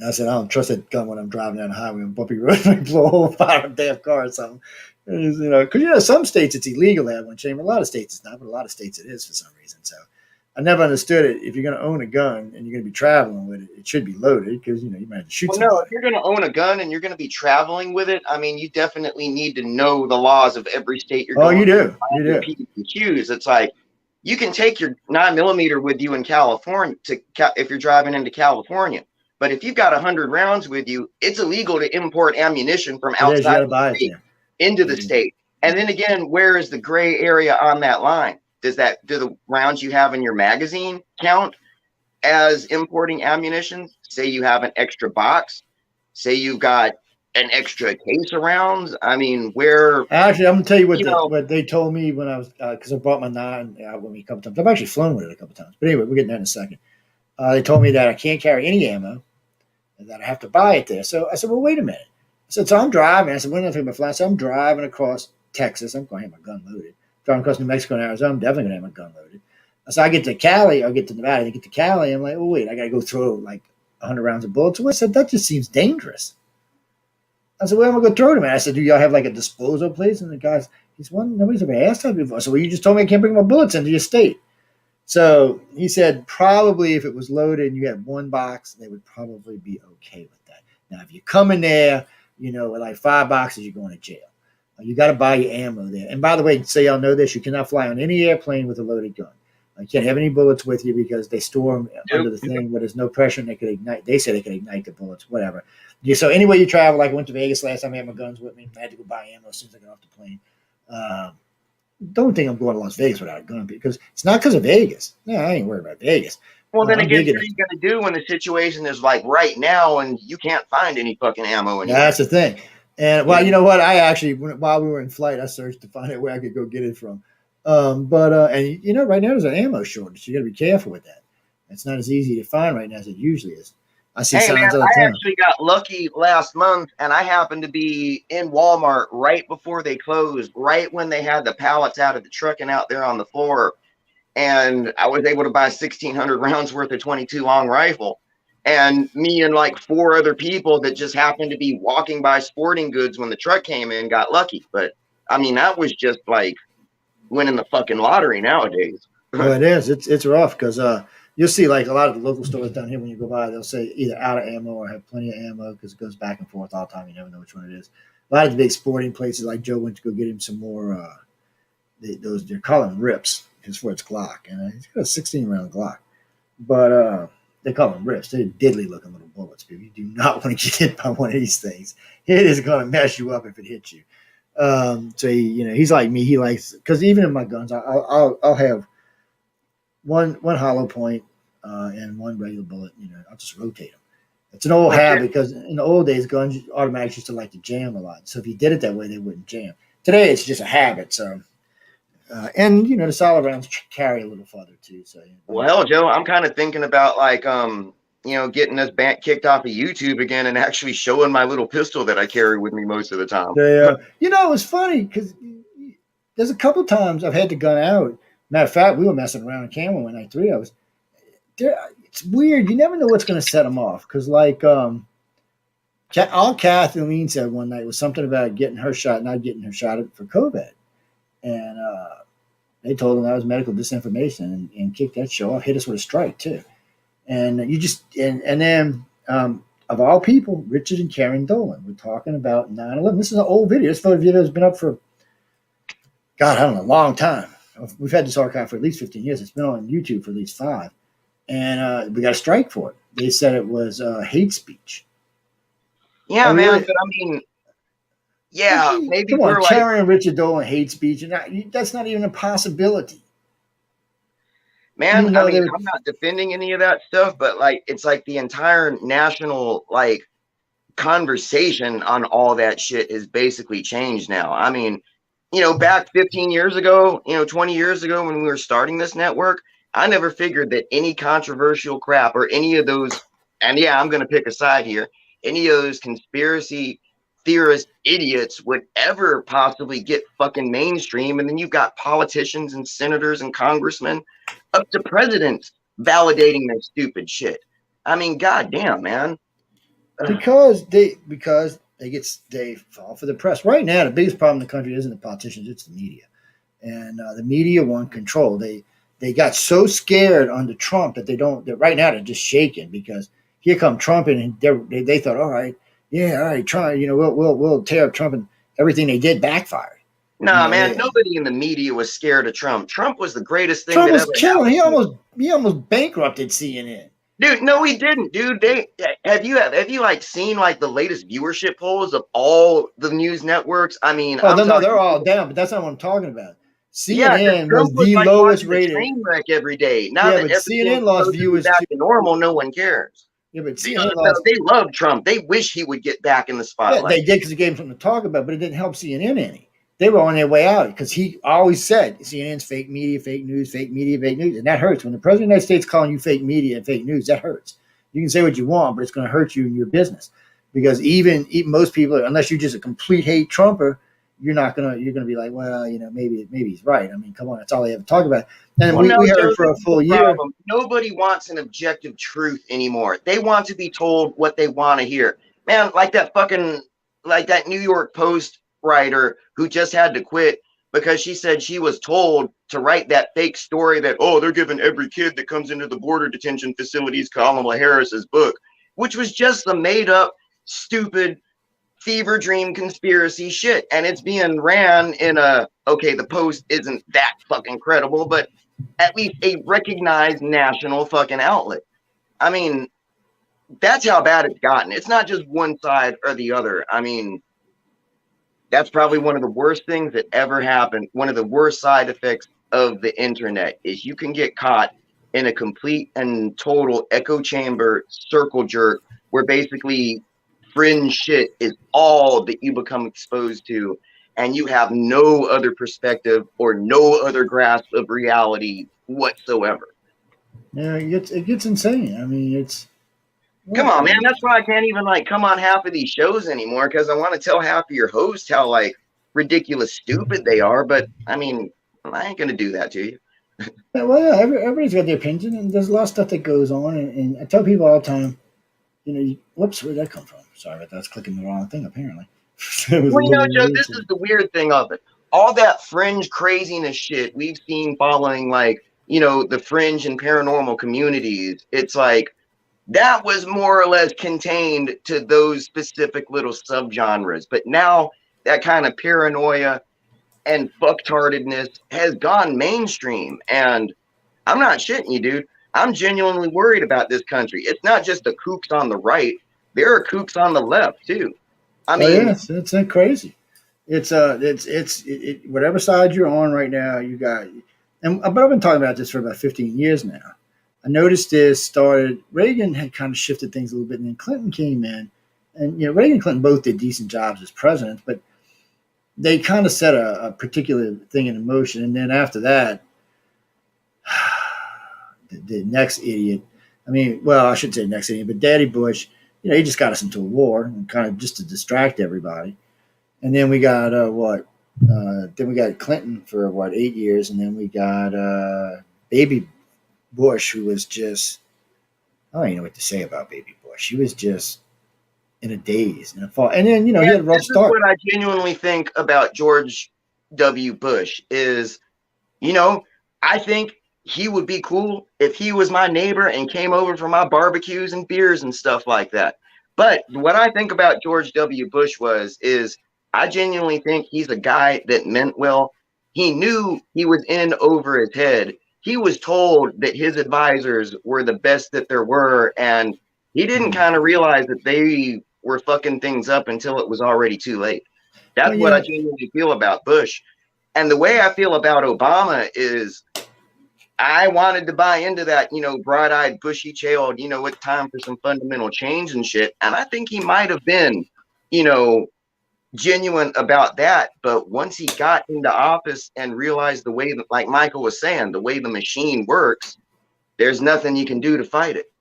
S2: I said, I don't trust that gun when I'm driving down the highway on bumpy road. I blow a whole fire of damn car or something. You know, because, some states it's illegal to have one chamber. A lot of states it's not, but a lot of states it is for some reason. So I never understood it. If you're going to own a gun and you're going to be traveling with it, it should be loaded because, you might have to shoot somebody.
S3: No, if you're going to own a gun and you're going to be traveling with it, I mean, you definitely need to know the laws of every state you're going to.
S2: Oh, you do.
S3: P's and Q's. It's like, you can take your 9mm with you in California if you're driving into California. But if you've got 100 rounds with you, it's illegal to import ammunition from outside the state into the state. And then again, where is the gray area on that line? Do the rounds you have in your magazine count as importing ammunition? Say you have an extra box. Say you've got an extra case of rounds. I mean, where?
S2: Actually, I'm gonna tell you what they told me when I was because I brought my 9 out with me a couple times. I've actually flown with it a couple times. But anyway, we'll get to that in a second. They told me that I can't carry any ammo and that I have to buy it there. So I said, well, wait a minute. I said, so I'm driving. I said, when I think my flight, so I'm driving across Texas. I'm going to have my gun loaded. driving across New Mexico and Arizona, I'm definitely gonna have my gun loaded. So I get to Cali, I get to Nevada, I get to Cali, I'm like, oh wait, I gotta go throw like 100 rounds of bullets away. I said, that just seems dangerous. I said, where am I gonna throw them at? I said, do y'all have like a disposal place? And the guy's, he's one, nobody's ever asked that before. So, well, you just told me I can't bring my bullets into your state. So he said, probably if it was loaded and you had one box, they would probably be okay with that. Now, if you come in there, with like 5 boxes, you're going to jail. You got to buy your ammo there. And by the way, so y'all know this, you cannot fly on any airplane with a loaded gun. You can't have any bullets with you because they store them under the thing where there's no pressure and they could ignite. They say they could ignite the bullets, whatever. So anyway you travel, like I went to Vegas last time, I had my guns with me. I had to go buy ammo as soon as I got off the plane. Don't think I'm going to Las Vegas without a gun because it's not because of Vegas. No, I ain't worried about Vegas.
S3: Well, then again, what are you going to do when the situation is like right now and you can't find any fucking ammo anymore?
S2: That's the thing. And well, you know what? I actually, while we were in flight, I searched to find out where I could go get it from. And right now there's an ammo shortage. You got to be careful with that. It's not as easy to find right now as it usually is. I see signs all the time.
S3: I actually got lucky last month, and I happened to be in Walmart right before they closed, right when they had the pallets out of the truck and out there on the floor. And I was able to buy 1,600 rounds worth of 22 long rifle. And me and like 4 other people that just happened to be walking by sporting goods when the truck came in got lucky. But I mean, that was just like winning the fucking lottery nowadays.
S2: Well, it is. It's rough because you'll see like a lot of the local stores down here when you go by, they'll say either out of ammo or have plenty of ammo because it goes back and forth all the time. You never know which one it is. A lot of the big sporting places, like Joe went to go get him some more. They're calling rips. It's for its Glock, and he's got a 16-round Glock, but they call them rips. They're diddly-looking little bullets. People, you do not want to get hit by one of these things. It is going to mess you up if it hits you. So he's like me. He likes because even in my guns, I'll have one hollow point and one regular bullet. I'll just rotate them. It's an old habit because in the old days, guns automatically used to like to jam a lot. So if you did it that way, they wouldn't jam. Today, it's just a habit. So. And the solid rounds carry a little farther too. So
S3: well, hell, Joe, I'm kind of thinking about like getting us kicked off of YouTube again and actually showing my little pistol that I carry with me most of the time.
S2: It was funny because there's a couple times I've had the gun out. Matter of fact, we were messing around in camera one night. 3 of us. It's weird. You never know what's going to set them off because like all Kathleen said one night was something about getting her shot, not getting her shot for COVID. And they told them that was medical disinformation and kicked that show off, hit us with a strike too. And and then of all people, Richard and Karen Dolan were talking about 9/11. This is an old video. This video has been up for, God, I don't know, a long time. We've had this archive for at least 15 years. It's been on YouTube for at least 5. And we got a strike for it. They said it was hate speech.
S3: Yeah, man, but I mean, yeah, maybe
S2: come on,
S3: we're
S2: Karen
S3: like
S2: and Richard Dolan hate speech, and that's not even a possibility.
S3: Man, I mean, I'm not defending any of that stuff, but like it's like the entire national like conversation on all that shit is basically changed now. I mean, back 15 years ago, 20 years ago when we were starting this network, I never figured that any controversial crap or any of those, and yeah, I'm going to pick a side here, any of those conspiracy theorist idiots would ever possibly get fucking mainstream. And then you've got politicians and senators and congressmen up to presidents validating their stupid shit. I mean, goddamn, man.
S2: Because they fall for the press. Right now, the biggest problem in the country isn't the politicians, it's the media. And the media want control. They got so scared under Trump that right now they're just shaking because here come Trump and they thought, all right, try, we'll tear up Trump, and everything they did backfired.
S3: Nah, man, nobody in the media was scared of Trump. Trump was the greatest thing.
S2: Trump was killing. He almost bankrupted CNN.
S3: Dude, no, he didn't, dude. Have you like seen like the latest viewership polls of all the news networks? I mean,
S2: they're all down, but that's not what I'm talking about. CNN was the like lowest rated.
S3: Train wreck every day. Now that
S2: CNN lost viewers
S3: back to normal, no one cares.
S2: Yeah, but
S3: they love Trump. They wish he would get back in the spotlight.
S2: Yeah, they did because it gave him something to talk about, but it didn't help CNN any. They were on their way out because he always said CNN's fake media, fake news, fake media, fake news. And that hurts. When the president of the United States calling you fake media and fake news, that hurts. You can say what you want, but it's going to hurt you in your business. Because even most people, unless you're just a complete hate Trumper, you're gonna be like, well, maybe he's right. I mean, come on, that's all they have to talk about. And
S3: Well, no,
S2: we heard
S3: Joe,
S2: for
S3: this
S2: a
S3: is the
S2: full year.
S3: problem. Nobody wants an objective truth anymore. They want to be told what they want to hear. Man, like that New York Post writer who just had to quit because she said she was told to write that fake story that, oh, they're giving every kid that comes into the border detention facilities Kamala Harris's book, which was just the made up, stupid fever dream conspiracy shit. And it's being ran in okay, the Post isn't that fucking credible, but at least a recognized national fucking outlet. I mean, that's how bad it's gotten. It's not just one side or the other. I mean, that's probably one of the worst things that ever happened. One of the worst side effects of the internet is you can get caught in a complete and total echo chamber circle jerk where basically fringe shit is all that you become exposed to, and you have no other perspective or no other grasp of reality whatsoever.
S2: Yeah, it gets insane. I mean, it's
S3: Come
S2: what
S3: on, man. That's why I can't even like come on half of these shows anymore, because I want to tell half of your hosts how like ridiculous stupid they are. But I mean, I ain't gonna do that to you.
S2: yeah, well, yeah, everybody's got their opinion, and there's a lot of stuff that goes on. And I tell people all the time, whoops, where'd that come from? Sorry about that. I was clicking the wrong thing, apparently. It was a
S3: Well,
S2: little
S3: Joe,
S2: weird
S3: this is the weird thing of it. All that fringe craziness shit we've seen following, like, the fringe and paranormal communities. It's like that was more or less contained to those specific little subgenres. But now that kind of paranoia and fucktardedness has gone mainstream. And I'm not shitting you, dude. I'm genuinely worried about this country. It's not just the kooks on the right. There are kooks on the left too. I
S2: Oh
S3: mean,
S2: yeah, it's crazy. Whatever side you're on right now, you got. But I've been talking about this for about 15 years now. I noticed this started. Reagan had kind of shifted things a little bit, and then Clinton came in, and Reagan and Clinton both did decent jobs as presidents, but they kind of set a particular thing in motion, and then after that, the next idiot. I mean, well, I should say next idiot, but Daddy Bush. He just got us into a war, and kind of just to distract everybody. And then we got what? Then we got Clinton for what, 8 years, and then we got Baby Bush, who was just, I don't even know what to say about Baby Bush. He was just in a daze, in a fall, and then he had a rough
S3: this is
S2: start.
S3: what I genuinely think about George W. Bush is, I think he would be cool if he was my neighbor and came over for my barbecues and beers and stuff like that. But what I think about George W. Bush is I genuinely think he's a guy that meant well. He knew he was in over his head. He was told that his advisors were the best that there were, and he didn't kind of realize that they were fucking things up until it was already too late.
S2: Well,
S3: That's what I
S2: yeah,
S3: genuinely feel about Bush. And the way I feel about Obama is I wanted to buy into that, broad-eyed, bushy-tailed, it's time for some fundamental change and shit. And I think he might have been, you know, genuine about that. But once he got into office and realized the way that, like Michael was saying, the way the machine works, there's nothing you can do to fight it.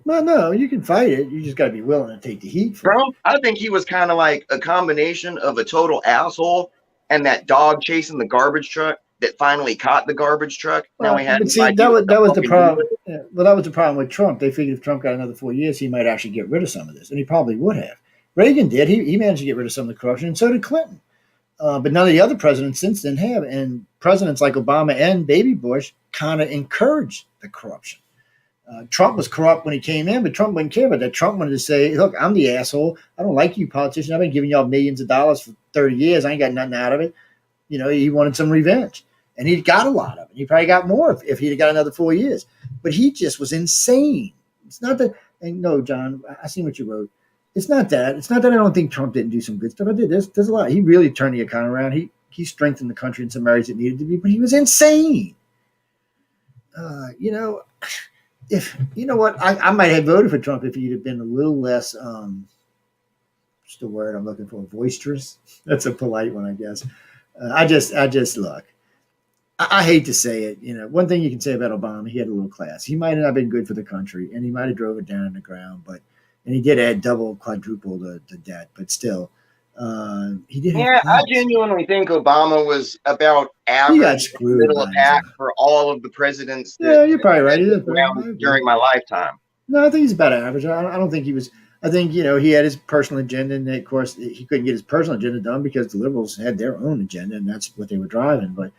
S2: no, you can fight it. You just got to be willing to take the heat for it.
S3: Bro, I think he was kind of like a combination of a total asshole and that dog chasing the garbage truck that finally caught the garbage truck. Now he had
S2: But
S3: no
S2: see,
S3: idea what
S2: that was
S3: fuck
S2: the
S3: he was
S2: problem. Yeah, well, that was the problem with Trump. They figured if Trump got another 4 years, he might actually get rid of some of this, and he probably would have. Reagan did. He managed to get rid of some of the corruption, and so did Clinton. But none of the other presidents since then have. And presidents like Obama and Baby Bush kind of encouraged the corruption. Trump was corrupt when he came in, but Trump wouldn't care about that. Trump wanted to say, look, I'm the asshole. I don't like you politicians. I've been giving y'all millions of dollars for 30 years. I ain't got nothing out of it. He wanted some revenge. And he got a lot of it. He probably got more if he'd got another 4 years. But he just was insane. It's not that, and no, John, I seen what you wrote. It's not that. It's not that I don't think Trump didn't do some good stuff. I did. There's a lot. He really turned the economy around. He strengthened the country in some areas it needed to be, but he was insane. If what, I might have voted for Trump if he'd have been a little less what's the word I'm looking for, boisterous. That's a polite one, I guess. I just look, I hate to say it. One thing you can say about Obama, he had a little class. He might have not been good for the country, and he might have drove it down in the ground, and he did add double, quadruple the debt, but still, He did have
S3: Yeah, I
S2: plans.
S3: genuinely think Obama was about
S2: He got
S3: average
S2: screwed
S3: middle of
S2: by
S3: pack
S2: design.
S3: for all of the presidents that
S2: Yeah, you're probably right. He
S3: been
S2: is, but
S3: around
S2: I agree.
S3: during my lifetime.
S2: No, I think he's about average. I don't think he was. I think he had his personal agenda, and of course he couldn't get his personal agenda done because the liberals had their own agenda, and that's what they were driving. But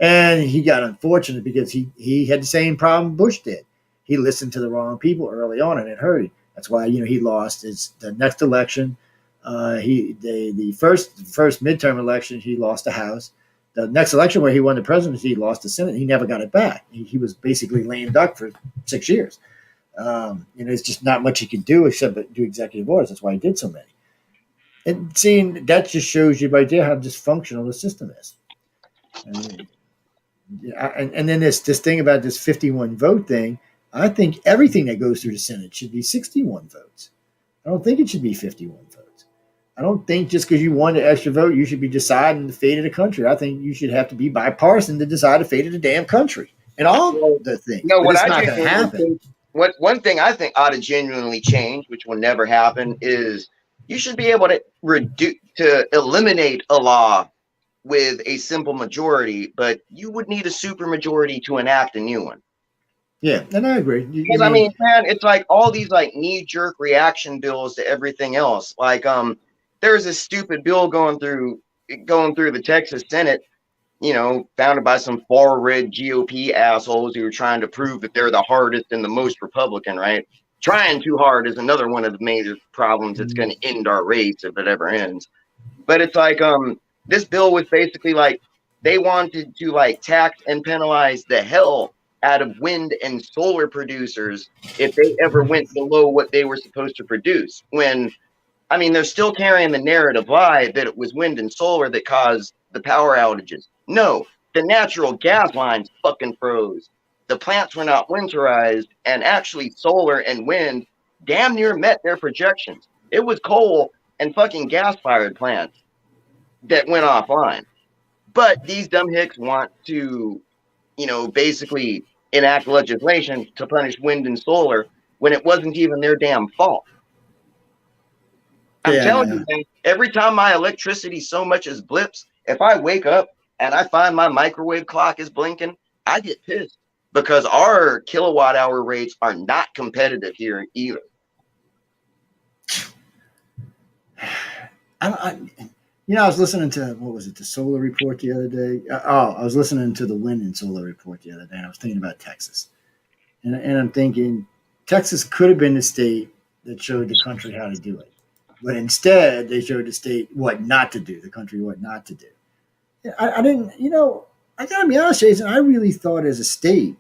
S2: and he got unfortunate because he had the same problem Bush did. He listened to the wrong people early on, and it hurt him. That's why he lost the next election. The first midterm election he lost the House. The next election where he won the presidency, he lost the Senate. He never got it back. He was basically lame duck for 6 years. It's just not much he could do except do executive orders. That's why he did so many. And seeing that just shows you right there how dysfunctional the system is. And then this thing about this 51 vote thing. I think everything that goes through the Senate should be 61 votes. I don't think it should be 51 votes. I don't think just because you won the extra vote, you should be deciding the fate of the country. I think you should have to be bipartisan to decide the fate of the damn country and all the things.
S3: No,
S2: but
S3: what
S2: it's
S3: I
S2: not going to
S3: genuinely
S2: happen.
S3: think, one thing I think ought to genuinely change, which will never happen, is you should be able to eliminate a law with a simple majority, but you would need a super majority to enact a new one.
S2: Yeah, and I agree.
S3: Because I mean, man, it's like all these like knee-jerk reaction bills to everything else. Like, there's this stupid bill going through the Texas Senate, founded by some far-red GOP assholes who are trying to prove that they're the hardest and the most Republican, right? Trying too hard is another one of the major problems that's going to end our race if it ever ends. But it's like, this bill was basically like they wanted to like tax and penalize the hell out of wind and solar producers if they ever went below what they were supposed to produce. When, I mean, they're still carrying the narrative lie that it was wind and solar that caused the power outages. No, the natural gas lines fucking froze. The plants were not winterized, and actually solar and wind damn near met their projections. It was coal and fucking gas-fired plants that went offline. But these dumb hicks want to, basically enact legislation to punish wind and solar when it wasn't even their damn fault. I'm telling you, man, every time my electricity so much as blips, if I wake up and I find my microwave clock is blinking, I get pissed because our kilowatt hour rates are not competitive here either.
S2: I was listening to, what was it, the solar report the other day? I was listening to the wind and solar report the other day, and I was thinking about Texas. And I'm thinking, Texas could have been the state that showed the country how to do it. But instead, they showed the state what not to do, the country what not to do. I didn't, I got to be honest, Jason, I really thought as a state,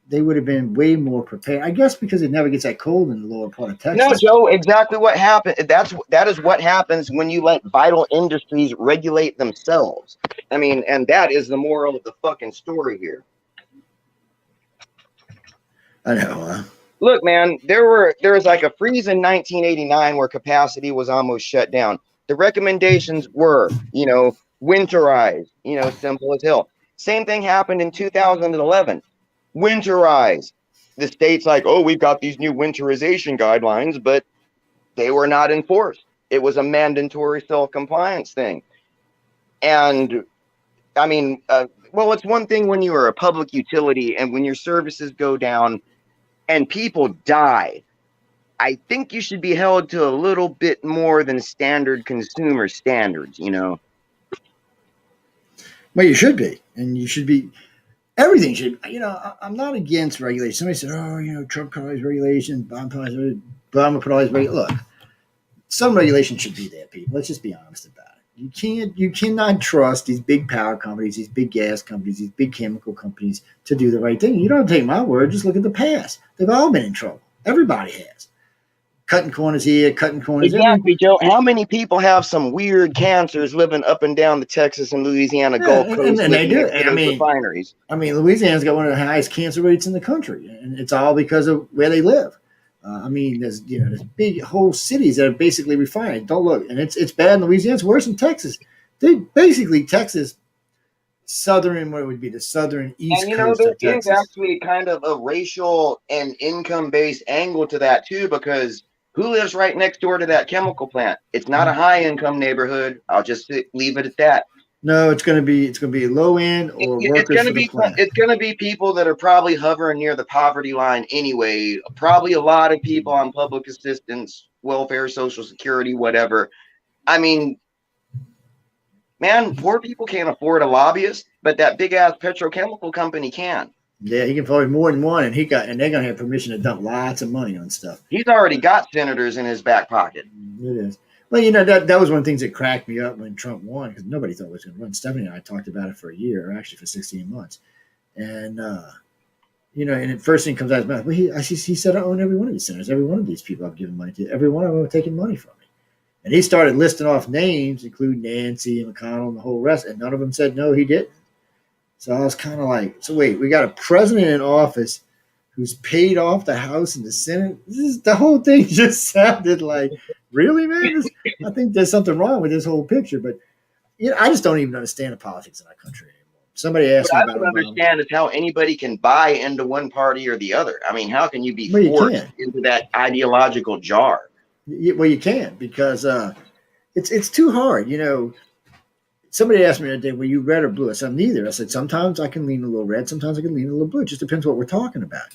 S2: they would have been way more prepared. I guess because it never gets that cold in the lower part of Texas.
S3: No, Joe, exactly what happened. That is what happens when you let vital industries regulate themselves. I mean, and that is the moral of the fucking story here.
S2: I know.
S3: Look, man, there was like a freeze in 1989 where capacity was almost shut down. The recommendations were, winterize, simple as hell. Same thing happened in 2011. Winterize. The state's like, oh, we've got these new winterization guidelines, but they were not enforced. It was a mandatory self-compliance thing. And I mean, well, it's one thing when you are a public utility and when your services go down and people die. I think you should be held to a little bit more than standard consumer standards,
S2: Well, you should be. And you should be. Everything should, I'm not against regulation. Somebody said, oh, Trump put all these regulations, Obama put all these regulations. Look, some regulation should be there, people. Let's just be honest about it. You cannot trust these big power companies, these big gas companies, these big chemical companies to do the right thing. You don't take my word. Just look at the past. They've all been in trouble. Everybody has. Cutting corners here, cutting corners there.
S3: Exactly, Joe. How many people have some weird cancers living up and down the Texas and Louisiana Gulf Coast
S2: and they do.
S3: refineries?
S2: I mean, Louisiana's got one of the highest cancer rates in the country, and it's all because of where they live. There's big whole cities that are basically refined. Don't look, and it's bad in Louisiana. It's worse in Texas. They basically Texas, southern, what would be the southern east coast of Texas.
S3: There is actually kind of a racial and income-based angle to that too, because Who lives right next door to that chemical plant? It's not a high income neighborhood. I'll just leave it at that.
S2: No, it's going to be low end or
S3: It's
S2: workers
S3: going to
S2: for the
S3: be
S2: plant.
S3: it's going to be people that are probably hovering near the poverty line anyway. Probably a lot of people on public assistance, welfare, social security, whatever. I mean, man, poor people can't afford a lobbyist, but that big ass petrochemical company can.
S2: Yeah, he can afford more than one, and they're going to have permission to dump lots of money on stuff.
S3: He's already got senators in his back pocket.
S2: It is. Well, you know, that was one of the things that cracked me up when Trump won, because nobody thought he was going to run. Stephanie and I talked about it for a year, or actually for 16 months. And, you know, and the first thing comes out of his mouth, well, he said, I own every one of these senators. Every one of these people I've given money to. Every one of them have taken money from me. And he started listing off names, including Nancy and McConnell and the whole rest, and none of them said no, he didn't. So I was kind of like, so wait, we got a president in office who's paid off the House and the Senate. The whole thing just sounded like, really, man? I think there's something wrong with this whole picture. But you know, I just don't even understand the politics in our country anymore. Somebody asked me
S3: What I
S2: about
S3: don't understand is how anybody can buy into one party or the other. I mean, how can you be forced into that ideological jar?
S2: Well, you can, because it's too hard. You know, somebody asked me the other day, were you red or blue? I said, neither. I said, sometimes I can lean a little red, sometimes I can lean a little blue. It just depends what we're talking about.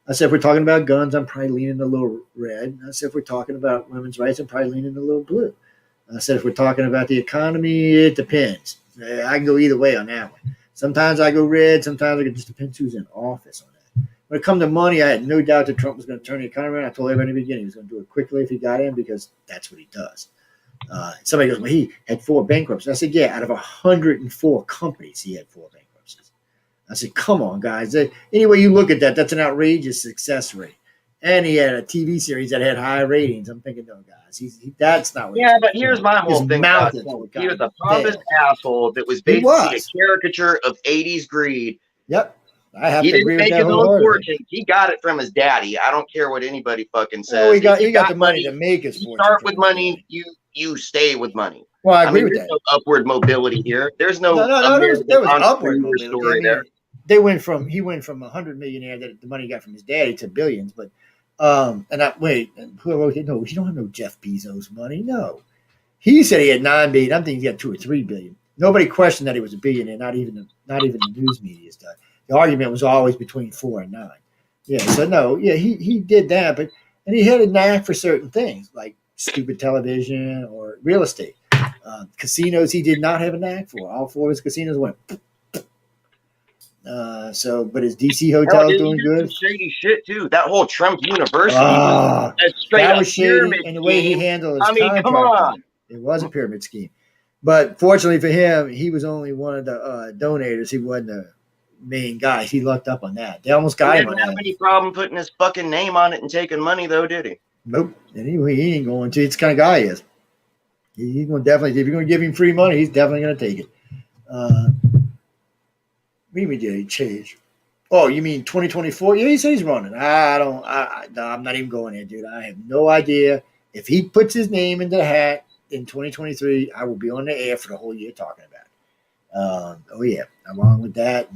S2: I said, if we're talking about guns, I'm probably leaning a little red. I said, if we're talking about women's rights, I'm probably leaning a little blue. I said, if we're talking about the economy, it depends. I can go either way on that one. Sometimes I go red. Sometimes it just depends who's in office on that. When it comes to money, I had no doubt that Trump was going to turn the economy around. I told everybody in the beginning he was going to do it quickly if he got in, because that's what he does. Somebody goes, well, he had 4 bankruptcies. I said, yeah, out of 104 companies, he had 4 bankruptcies. I said, come on, guys. Any way you look at that, that's an outrageous success rate. And he had a TV series that had high ratings. I'm thinking, no, guys, that's not what.
S3: Yeah, but here's my whole thing about him. He was a pompous asshole that was basically a caricature of 80s greed.
S2: Yep. I have
S3: he
S2: to
S3: didn't
S2: agree
S3: make
S2: with that
S3: his own fortune. He got it from his daddy. I don't care what anybody fucking says.
S2: Oh, he got the money to make his fortune.
S3: Start with money, you stay with money.
S2: Well, I agree with that.
S3: There's no upward mobility here. There's no
S2: there was upward mobility
S3: story there.
S2: He went from 100 millionaire that the money he got from his daddy to billions. But you don't have no Jeff Bezos money. No, he said he had 9 billion. I'm thinking he got 2 or 3 billion. Nobody questioned that he was a billionaire. Not even the news media stuff. The argument was always between 4 and 9. Yeah, so no, yeah, he did that, and he had a knack for certain things like stupid television or real estate. Casinos, he did not have a knack for. All 4 of his casinos went. But his DC hotel is doing good.
S3: Shady shit too. That whole Trump University,
S2: that was shady, and the way he handled his contract.
S3: Come on.
S2: It was a pyramid scheme. But fortunately for him, he was only one of the donators. He wasn't the main guy. He lucked up on that. They almost got him on that. He didn't
S3: have any problem putting his fucking name on it and taking money, though, did he?
S2: Nope. And he ain't going to. It's the kind of guy he is. He's going to definitely, if you're going to give him free money, he's definitely going to take it. Maybe did he change? Oh, you mean 2024? Yeah, he said he's running. No, I'm not even going there, dude. I have no idea. If he puts his name into the hat in 2023, I will be on the air for the whole year talking about it. Oh, yeah. Along with that,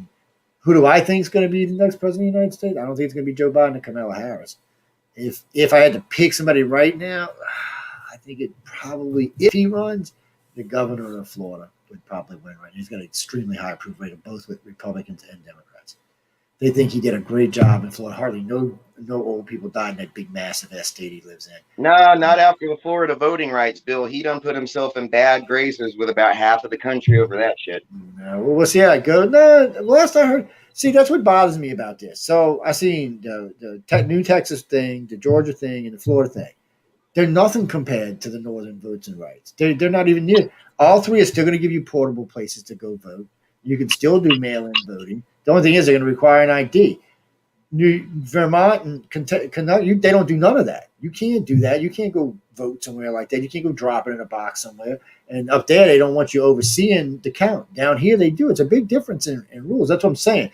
S2: who do I think is going to be the next president of the United States? I don't think it's going to be Joe Biden or Kamala Harris. If I had to pick somebody right now, I think it probably, if he runs, the governor of Florida would probably win. Right, he's got an extremely high approval rate of both with Republicans and Democrats. They think he did a great job in Florida. Hardly no old people died in that big, massive estate he lives in.
S3: No, not after the Florida voting rights bill. He done put himself in bad graces with about half of the country over that shit.
S2: No, well, we'll see how it goes. No, last I heard, see, that's what bothers me about this. So I seen the New Texas thing, the Georgia thing, and the Florida thing. They're nothing compared to the northern votes and rights. They're not even near. All 3 are still going to give you portable places to go vote. You can still do mail-in voting. The only thing is they're going to require an ID. Vermont and Kentucky, they don't do none of that. You can't do that. You can't go vote somewhere like that. You can't go drop it in a box somewhere. And up there, they don't want you overseeing the count. Down here, they do. It's a big difference in rules. That's what I'm saying.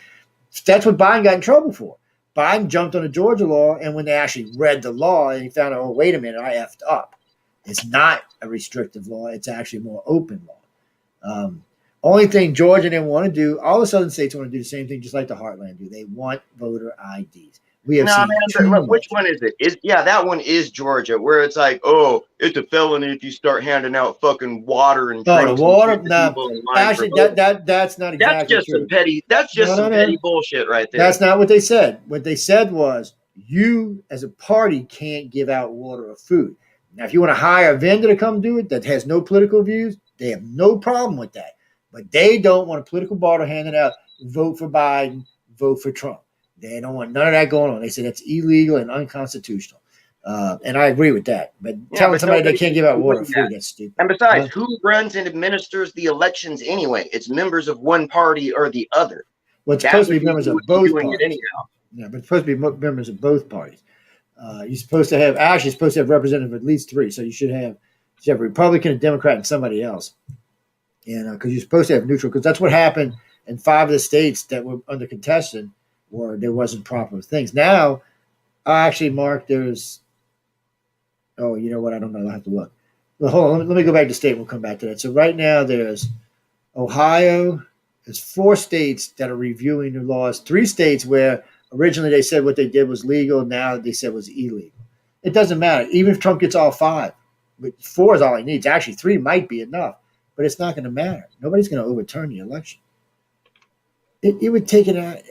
S2: That's what Biden got in trouble for. Biden jumped on the Georgia law, and when they actually read the law, and he found out, oh, wait a minute, I effed up. It's not a restrictive law. It's actually a more open law. Only thing Georgia didn't want to do, all the southern states want to do the same thing, just like the Heartland do. They want voter IDs. We have
S3: No,
S2: seen
S3: man,
S2: too
S3: look, which
S2: much.
S3: one is it? Yeah, that one is Georgia, where it's like, oh, it's a felony if you start handing out fucking water and
S2: Oh, the
S3: drinks and
S2: water.
S3: shit to
S2: No,
S3: people in line for
S2: actually,
S3: voting.
S2: that's not
S3: That's
S2: exactly
S3: just some
S2: true.
S3: petty. That's just
S2: No, no,
S3: some
S2: no.
S3: petty bullshit right there.
S2: That's not what they said. What they said was you, as a party, can't give out water or food. Now, if you want to hire a vendor to come do it that has no political views, they have no problem with that. But they don't want a political barter handing out vote for Biden, vote for Trump. They don't want none of that going on. They say that's illegal and unconstitutional. And I agree with that. But
S3: Yeah,
S2: telling
S3: but
S2: somebody they
S3: nobody's
S2: can't give out water or
S3: doing that.
S2: food, that's stupid.
S3: And besides, who runs and administers the elections anyway? It's members of one party or the other.
S2: Well, it's
S3: That
S2: supposed to
S3: would
S2: be
S3: be
S2: members
S3: who
S2: of
S3: would be
S2: both
S3: doing it
S2: parties.
S3: anyhow.
S2: Yeah, but it's supposed to be members of both parties. You're supposed to have actually supposed to have representative of at least three. So you should have a Republican, a Democrat, and somebody else. And because you're supposed to have neutral, because that's what happened in 5 of the states that were under contested, where there wasn't proper things. Now, actually, Mark, there's. Oh, you know what? I don't know. I'll have to look. Well, hold on. Let me go back to state. We'll come back to that. So right now, there's Ohio. There's 4 states that are reviewing the laws. 3 states where originally they said what they did was legal. Now they said was illegal. It doesn't matter. Even if Trump gets all 5, but 4 is all he needs. Actually, 3 might be enough, but it's not going to matter. Nobody's going to overturn the election. It would take it out.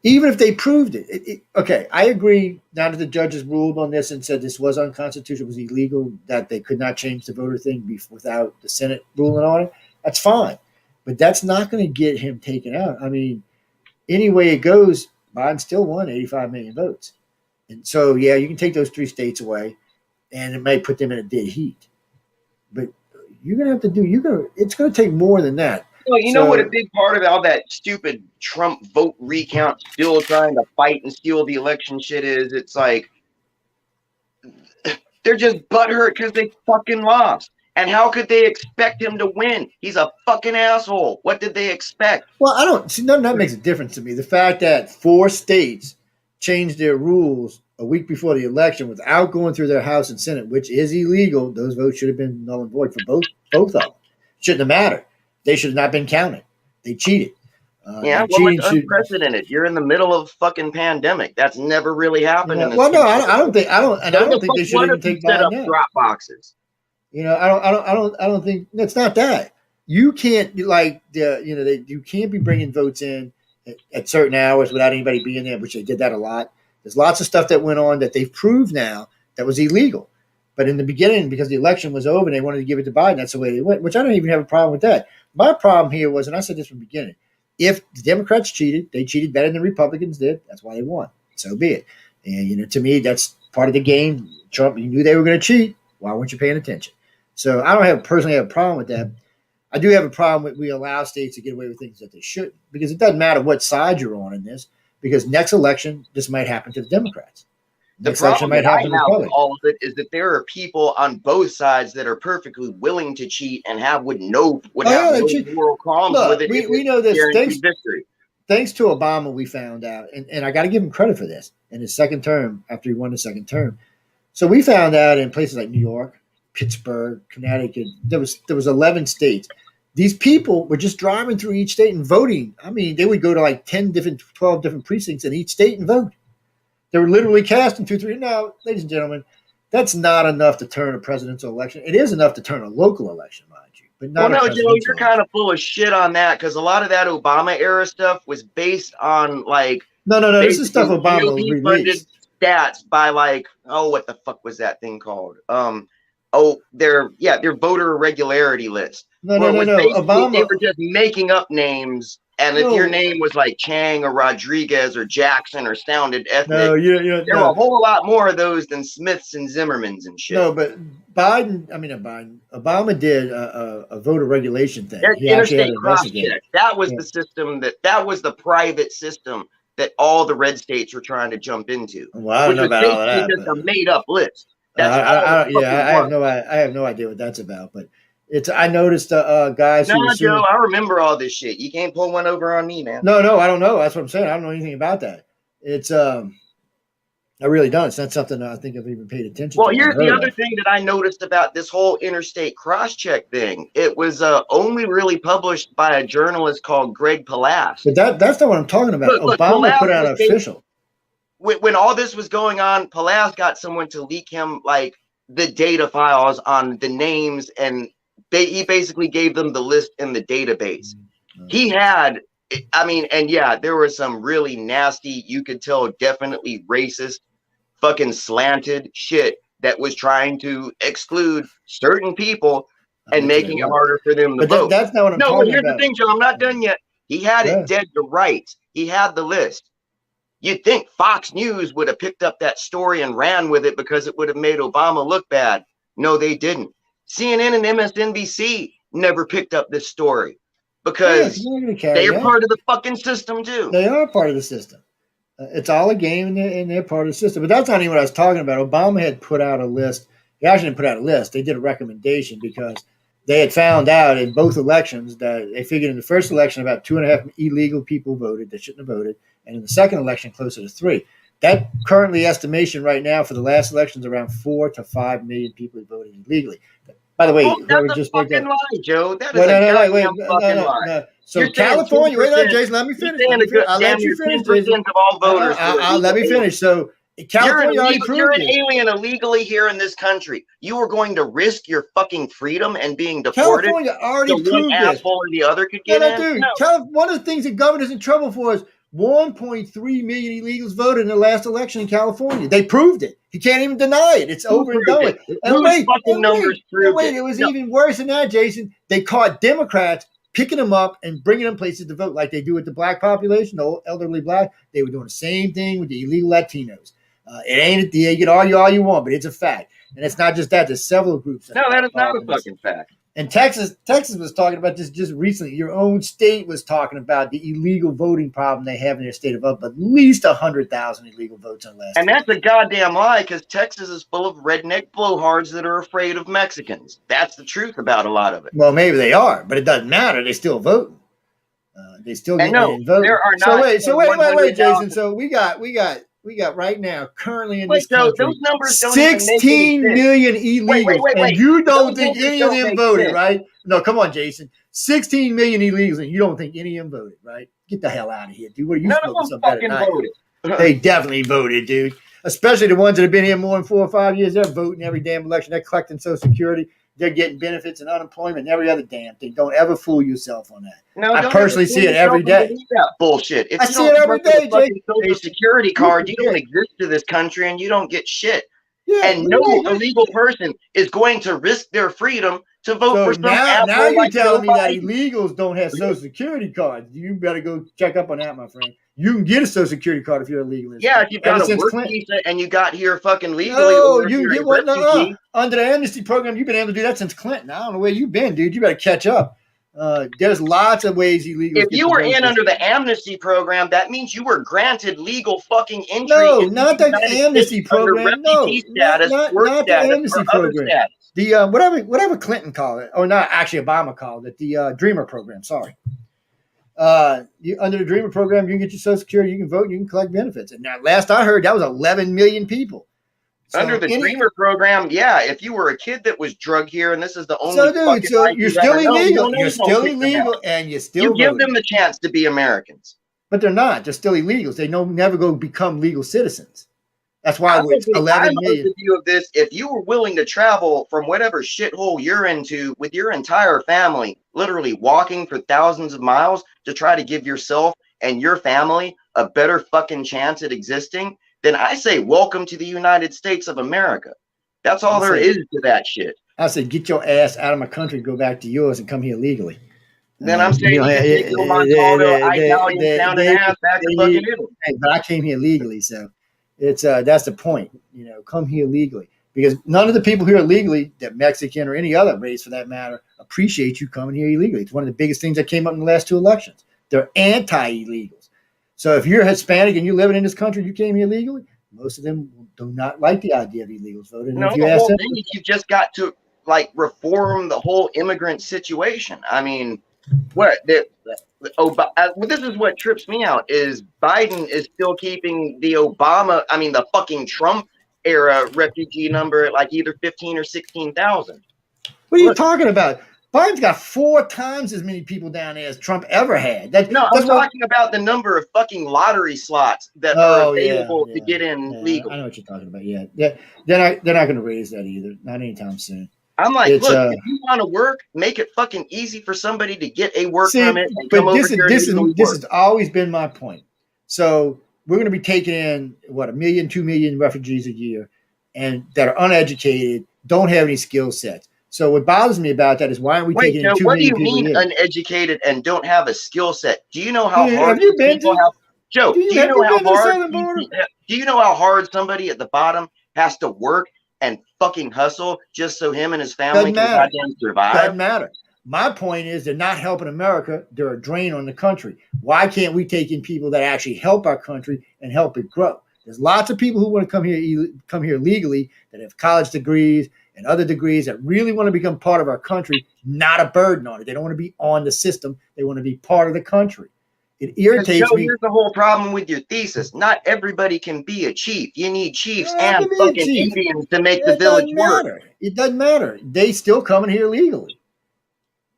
S2: Even if they proved it. Okay, I agree. Now that the judges ruled on this and said this was unconstitutional, was illegal, that they could not change the voter thing without the Senate ruling on it, that's fine. But that's not going to get him taken out. I mean, any way it goes, Biden still won 85 million votes. And so, yeah, you can take those 3 states away, and it may put them in a dead heat. But you're going to have to it's going to take more than that.
S3: Well, you know what a big part of all that stupid Trump vote recount, still trying to fight and steal the election shit is? It's like they're just butthurt because they fucking lost. And how could they expect him to win? He's a fucking asshole. What did they expect?
S2: Well, I don't see. None of that makes a difference to me. The fact that 4 states changed their rules a week before the election without going through their House and Senate, which is illegal, those votes should have been null and void for both of them. Shouldn't have mattered. They should have not been counted. They cheated.
S3: Yeah, well, it's unprecedented. You're in the middle of a fucking pandemic. That's never really happened.
S2: Yeah, well, no, I don't think they should even take
S3: set up
S2: Biden
S3: drop boxes.
S2: You know, I don't think it's not that. You can't you can't be bringing votes in at certain hours without anybody being there, which they did that a lot. There's lots of stuff that went on that they've proved now that was illegal. But in the beginning, because the election was over and they wanted to give it to Biden, that's the way they went, which I don't even have a problem with that. My problem here was, and I said this from the beginning, if the Democrats cheated, they cheated better than the Republicans did. That's why they won. So be it. And, to me, that's part of the game. Trump, you knew they were going to cheat. Why weren't you paying attention? So I don't personally have a problem with that. I do have a problem with we allow states to get away with things that they shouldn't, because it doesn't matter what side you're on in this, because next election, this might happen to the Democrats.
S3: The problem that I have with all of it is that there are people on both sides that are perfectly willing to cheat and would have no moral qualms with it.
S2: We know this. Thanks to Obama, we found out, and I got to give him credit for this, in his second term, after he won the second term. So we found out in places like New York, Pittsburgh, Connecticut, there was 11 states. These people were just driving through each state and voting. I mean, they would go to like 12 different precincts in each state and vote. They were literally casting 2, 3. Now, ladies and gentlemen, that's not enough to turn a presidential election. It is enough to turn a local election, mind you, but not.
S3: Well, no, Joe, you're kind of full of shit on that, because a lot of that Obama era stuff was based on like
S2: no. This is stuff Obama released.
S3: Stats by what the fuck was that thing called? Their voter irregularity list.
S2: No. Obama,
S3: they were just making up names. And if your name was like Chang or Rodriguez or Jackson or sounded ethnic, there were a whole lot more of those than Smiths and Zimmermans and shit.
S2: No, but Obama did a voter regulation thing.
S3: He interstate cross-check. That was the system that was the private system that all the red states were trying to jump into.
S2: Well, I don't know about all of that.
S3: Just a made-up list.
S2: I have no idea what that's about, but. I noticed guys.
S3: No, Joe, I remember all this shit. You can't pull one over on me, man.
S2: No, I don't know. That's what I'm saying. I don't know anything about that. It's I really don't. It's not something I think I've even paid attention to.
S3: Well, here's the other thing that I noticed about this whole interstate cross-check thing. It was only really published by a journalist called Greg Palast.
S2: But that's not what I'm talking about. Look, Obama put out an official.
S3: when all this was going on, Palas got someone to leak him like the data files on the names, and he basically gave them the list in the database. He had, I mean, and yeah, there was some really nasty, you could tell, definitely racist, fucking slanted shit that was trying to exclude certain people and making it harder for them to vote.
S2: That's not what I'm talking about.
S3: No, but here's the thing, Joe. I'm not done yet. He had it dead to rights. He had the list. You'd think Fox News would have picked up that story and ran with it because it would have made Obama look bad. No, they didn't. CNN and MSNBC never picked up this story because they are part of the fucking system too.
S2: They are part of the system. It's all a game, and they're part of the system. But that's not even what I was talking about. Obama had put out a list. He actually didn't put out a list. They did a recommendation because they had found out in both elections that they figured in the first election about 2.5 illegal people voted that shouldn't have voted, and in the second election closer to 3. That currently estimation right now for the last election is around 4 to 5 million people who voted illegally. By the way,
S3: that's a fucking lie, Joe. That is a fucking lie.
S2: No. So California, wait on, Jason, let me finish. I'll let you finish, Jason. Let me finish. So California already proved
S3: you're an alien illegally here in this country. You are going to risk your fucking freedom and being deported.
S2: California already proved
S3: one asshole or the other could get in.
S2: Dude, one of the things the governor's in trouble for is 1.3 million illegals voted in the last election in California. They proved it. He can't even deny it. It's over and done with. And wait, it was even worse than that, Jason. They caught Democrats picking them up and bringing them places to vote like they do with the black population, the elderly black. They were doing the same thing with the illegal Latinos. It ain't, you can argue all you want, but it's a fact. And it's not just that. There's several groups.
S3: No, that is not a fucking fact.
S2: And Texas was talking about this just recently. Your own state was talking about the illegal voting problem they have in their state of up at least 100,000 illegal votes in the last.
S3: And that's a goddamn lie because Texas is full of redneck blowhards that are afraid of Mexicans. That's the truth about a lot of it.
S2: Well, maybe they are, but it doesn't matter. They still voting. They still get voting.
S3: There are not.
S2: So wait, Jason. So we got right now currently in this country
S3: those numbers
S2: 16 million illegals,
S3: wait.
S2: and you don't think any of them voted, right? No, come on, Jason. 16 million illegals, and you don't think any of them voted, right? Get the hell out of here, dude. What are you smoking some better than I am? They definitely voted, dude. Especially the ones that have been here more than 4 or 5 years. They're voting every damn election. They're collecting Social Security. They're getting benefits and unemployment and every other damn thing. Don't ever fool yourself on that. No, I personally see it every day.
S3: That bullshit.
S2: I see it every day, Jake.
S3: Social Security card, you don't exist to this country and you don't get shit. Yeah, and no illegal person is going to risk their freedom to vote for some
S2: now you're telling me that illegals don't have Social Security cards. You better go check up on that, my friend. You can get a Social Security card if you're illegal.
S3: Yeah, if you've got a work visa and you got here fucking legally.
S2: No, you can get one. Under the amnesty program, you've been able to do that since Clinton. I don't know where you've been, dude. You better catch up. There's lots of ways illegals.
S3: If you were in under the amnesty program, that means you were granted legal fucking entry.
S2: No, not the amnesty program. No, not the amnesty program. The whatever Clinton called it, or not actually Obama called it, the Dreamer program. Sorry. Under the Dreamer program, you can get your Social Security, you can vote, you can collect benefits. And now, last I heard, that was 11 million people.
S3: So under the Dreamer program, yeah, if you were a kid that was drugged here, and this is the only
S2: you're still illegal. You're still illegal, and you still
S3: give them the chance to be Americans.
S2: But they're not. They're still illegals. They never go become legal citizens. That's why it's 11 million.
S3: View of this, if you were willing to travel from whatever shithole you're into with your entire family, literally walking for thousands of miles to try to give yourself and your family a better fucking chance at existing, then I say welcome to the United States of America. That's all there is to that shit.
S2: I say get your ass out of my country, go back to yours, and come here legally.
S3: Then I'm saying take your Montaldo, Italian sounding ass back to fucking Italy.
S2: But I came here legally, so it's that's the point. Come here legally. Because none of the people here legally, that Mexican or any other race for that matter, appreciate you coming here illegally. It's one of the biggest things that came up in the last 2 elections. They're anti-illegals. So if you're Hispanic and you're living in this country, you came here legally, most of them do not like the idea of illegals voting.
S3: No, the whole thing is you've just got to reform the whole immigrant situation. I mean, this is what trips me out is Biden is still keeping the fucking Trump era refugee number at like either 15 or 16,000.
S2: What are you talking about? Biden's got 4 times as many people down there as Trump ever had.
S3: No, I'm talking about the number of fucking lottery slots that are available to get in legally.
S2: I know what you're talking about. Yeah, they're not going to raise that either. Not anytime soon.
S3: I'm like, look, if you want to work, make it fucking easy for somebody to get a work permit and come over here. This
S2: has always been my point. So we're going to be taking in 1 million, 2 million refugees a year, and that are uneducated, don't have any skill sets. So what bothers me about that is why aren't we taking in 2 million people?
S3: What do you mean uneducated and don't have a skill set? Do you know how hard people have? Joe, do you know how hard? Do you know how hard somebody at the bottom has to work and fucking hustle just so him and his family can goddamn survive?
S2: Doesn't matter. My point is they're not helping America. They're a drain on the country. Why can't we take in people that actually help our country and help it grow? There's lots of people who want to come here legally that have college degrees and other degrees that really want to become part of our country, not a burden on it. They don't want to be on the system. They want to be part of the country. It irritates me.
S3: Here's the whole problem with your thesis. Not everybody can be a chief. You need chiefs and fucking Indians to make the village work.
S2: It doesn't matter. They still coming here legally.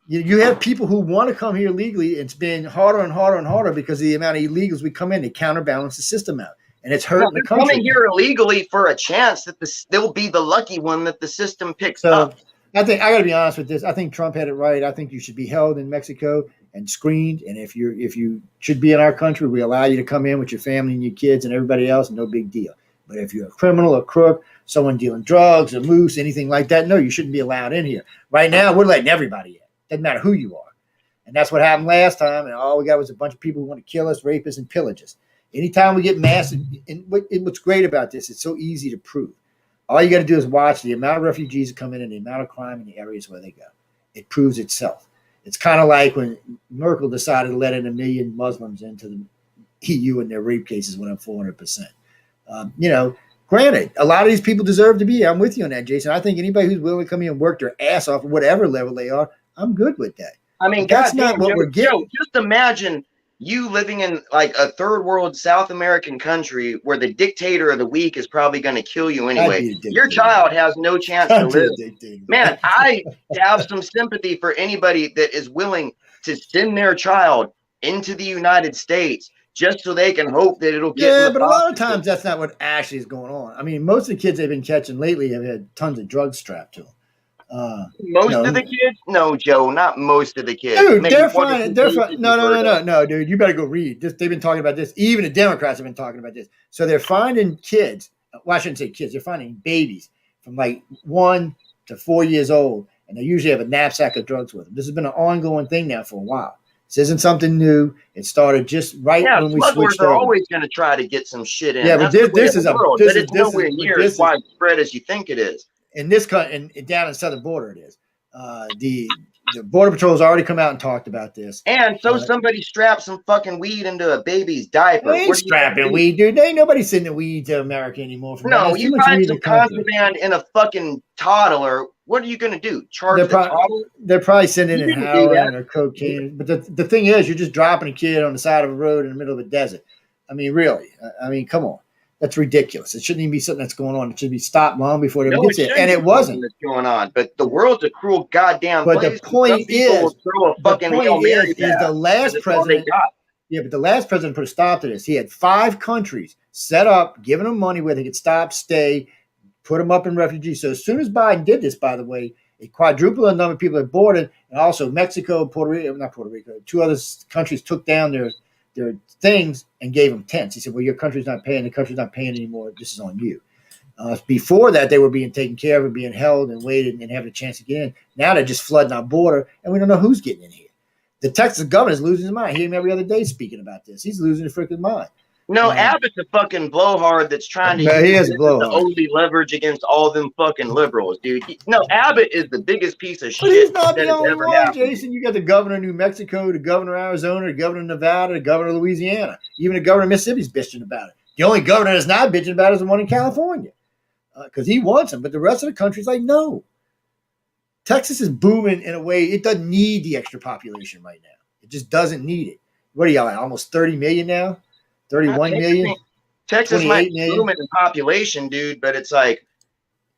S2: You have people who want to come here legally. It's been harder and harder and harder because of the amount of illegals we come in. They counterbalance the system out. And it's hurting the country.
S3: Coming here illegally for a chance that they'll be the lucky one that the system picks up.
S2: I got to be honest with this. I think Trump had it right. I think you should be held in Mexico and screened. And if you should be in our country, we allow you to come in with your family and your kids and everybody else. No big deal. But if you're a criminal, a crook, someone dealing drugs, a moose, anything like that, no, you shouldn't be allowed in here. Right now, we're letting everybody in. Doesn't matter who you are. And that's what happened last time. And all we got was a bunch of people who want to kill us, rape us, and pillage us. Anytime we get massive, and what's great about this, it's so easy to prove. All you got to do is watch the amount of refugees that come in and the amount of crime in the areas where they go. It proves itself. It's kind of like when Merkel decided to let in 1 million Muslims into the EU and their rape cases went up 400%. Granted, a lot of these people deserve to be here. I'm with you on that, Jason. I think anybody who's willing to come here and work their ass off at whatever level they are, I'm good with that.
S3: I mean, that's not what we're getting. Joe, just imagine you living in like a third world South American country where the dictator of the week is probably going to kill you anyway. Your child has no chance to live. Man, I have some sympathy for anybody that is willing to send their child into the United States just so they can hope that it'll get.
S2: Yeah, but a lot of times that's not what actually is going on. I mean, most of the kids they've been catching lately have had tons of drugs strapped to them.
S3: Most of the kids? No, Joe, not most of the kids.
S2: Dude, they're fine. No, dude. You better go read. They've been talking about this. Even the Democrats have been talking about this. So they're finding kids. Well, I shouldn't say kids. They're finding babies from like 1 to 4 years old, and they usually have a knapsack of drugs with them. This has been an ongoing thing now for a while. This isn't something new. It started just when we switched over.
S3: They're always going to try to get some shit in.
S2: Yeah, but this is
S3: nowhere near as widespread as you think it is.
S2: In this country, down in the southern border, it is. The Border Patrol has already come out and talked about this.
S3: And so somebody strapped some fucking weed into a baby's diaper.
S2: They ain't strapping weed, dude. There ain't nobody sending weed to America anymore.
S3: No, you find some contraband in a fucking toddler. What are you going to do? Charge the toddler?
S2: They're probably sending in heroin or cocaine. But the thing is, you're just dropping a kid on the side of a road in the middle of a desert. I mean, really. I mean, come on. That's ridiculous. It shouldn't even be something that's going on. It should be stopped long before it ever gets there. And it wasn't.
S3: That's going on. But the world's a cruel goddamn place.
S2: But the point is, the last president. Yeah, but the last president put a stop to this. He had 5 countries set up, giving them money where they could stop, stay, put them up in refugees. So as soon as Biden did this, by the way, it quadrupled the number of people that boarded, and also Mexico, not Puerto Rico, 2 other countries took down their things and gave them tents. He said, well, your country's not paying. The country's not paying anymore. This is on you. Before that, they were being taken care of and being held and waited and having a chance to get in. Now they're just flooding our border, and we don't know who's getting in here. The Texas governor's losing his mind. I hear him every other day speaking about this. He's losing his freaking mind.
S3: No, Abbott's a fucking blowhard that's trying to use the only leverage against all them fucking liberals, dude. No, Abbott is the biggest piece of shit.
S2: But he's not the only one, Jason. You got the governor of New Mexico, the governor of Arizona, the governor of Nevada, the governor of Louisiana. Even the governor of Mississippi's bitching about it. The only governor that's not bitching about it is the one in California because he wants them. But the rest of the country's like, no. Texas is booming in a way it doesn't need the extra population right now. It just doesn't need it. What are y'all at? Almost 30 million now? 31 million?
S3: Texas might be booming in population, dude, but it's like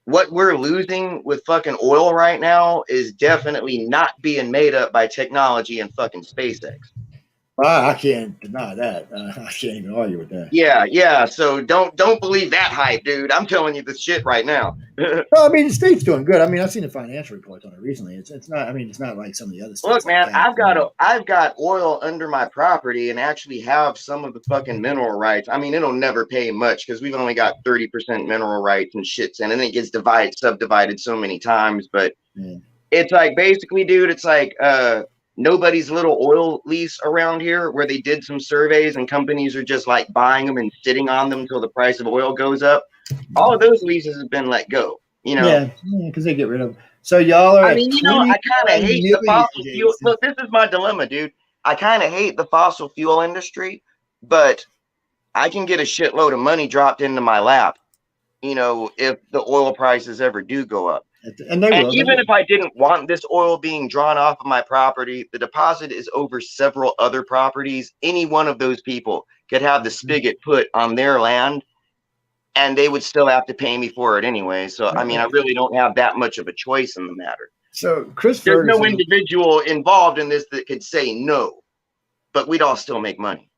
S3: what we're losing with fucking oil right now is definitely not being made up by technology and fucking SpaceX.
S2: I can't deny that. I can't even argue with that.
S3: Yeah. So don't believe that hype, dude. I'm telling you the shit right now.
S2: Well, I mean, the state's doing good. I mean, I've seen the financial reports on it recently. It's not. I mean, it's not like some of the other states.
S3: Look,
S2: Like
S3: man,
S2: California.
S3: I've got oil under my property and actually have some of the fucking mineral rights. I mean, it'll never pay much because we've only got 30% mineral rights and shits, and then it gets subdivided so many times. But
S2: Yeah.
S3: it's like basically, dude, it's like nobody's little oil lease around here where they did some surveys and companies are just like buying them and sitting on them until the price of oil goes up. All of those leases have been let go. You know.
S2: Yeah, because they get rid of them. So y'all are
S3: I
S2: at
S3: mean, you know, I
S2: 21
S3: kind of hate the
S2: million,
S3: fossil fuel.
S2: Jason.
S3: Look, this is my dilemma, dude. I kind of hate the fossil fuel industry, but I can get a shitload of money dropped into my lap, you know, if the oil prices ever do go up.
S2: And they
S3: And
S2: will.
S3: even if I didn't want this oil being drawn off of my property, the deposit is over several other properties. Any one of those people could have the spigot put on their land and they would still have to pay me for it anyway. So, I mean, I really don't have that much of a choice in the matter.
S2: So Chris
S3: There's no
S2: Ferguson,
S3: individual involved in this that could say no, but we'd all still make money.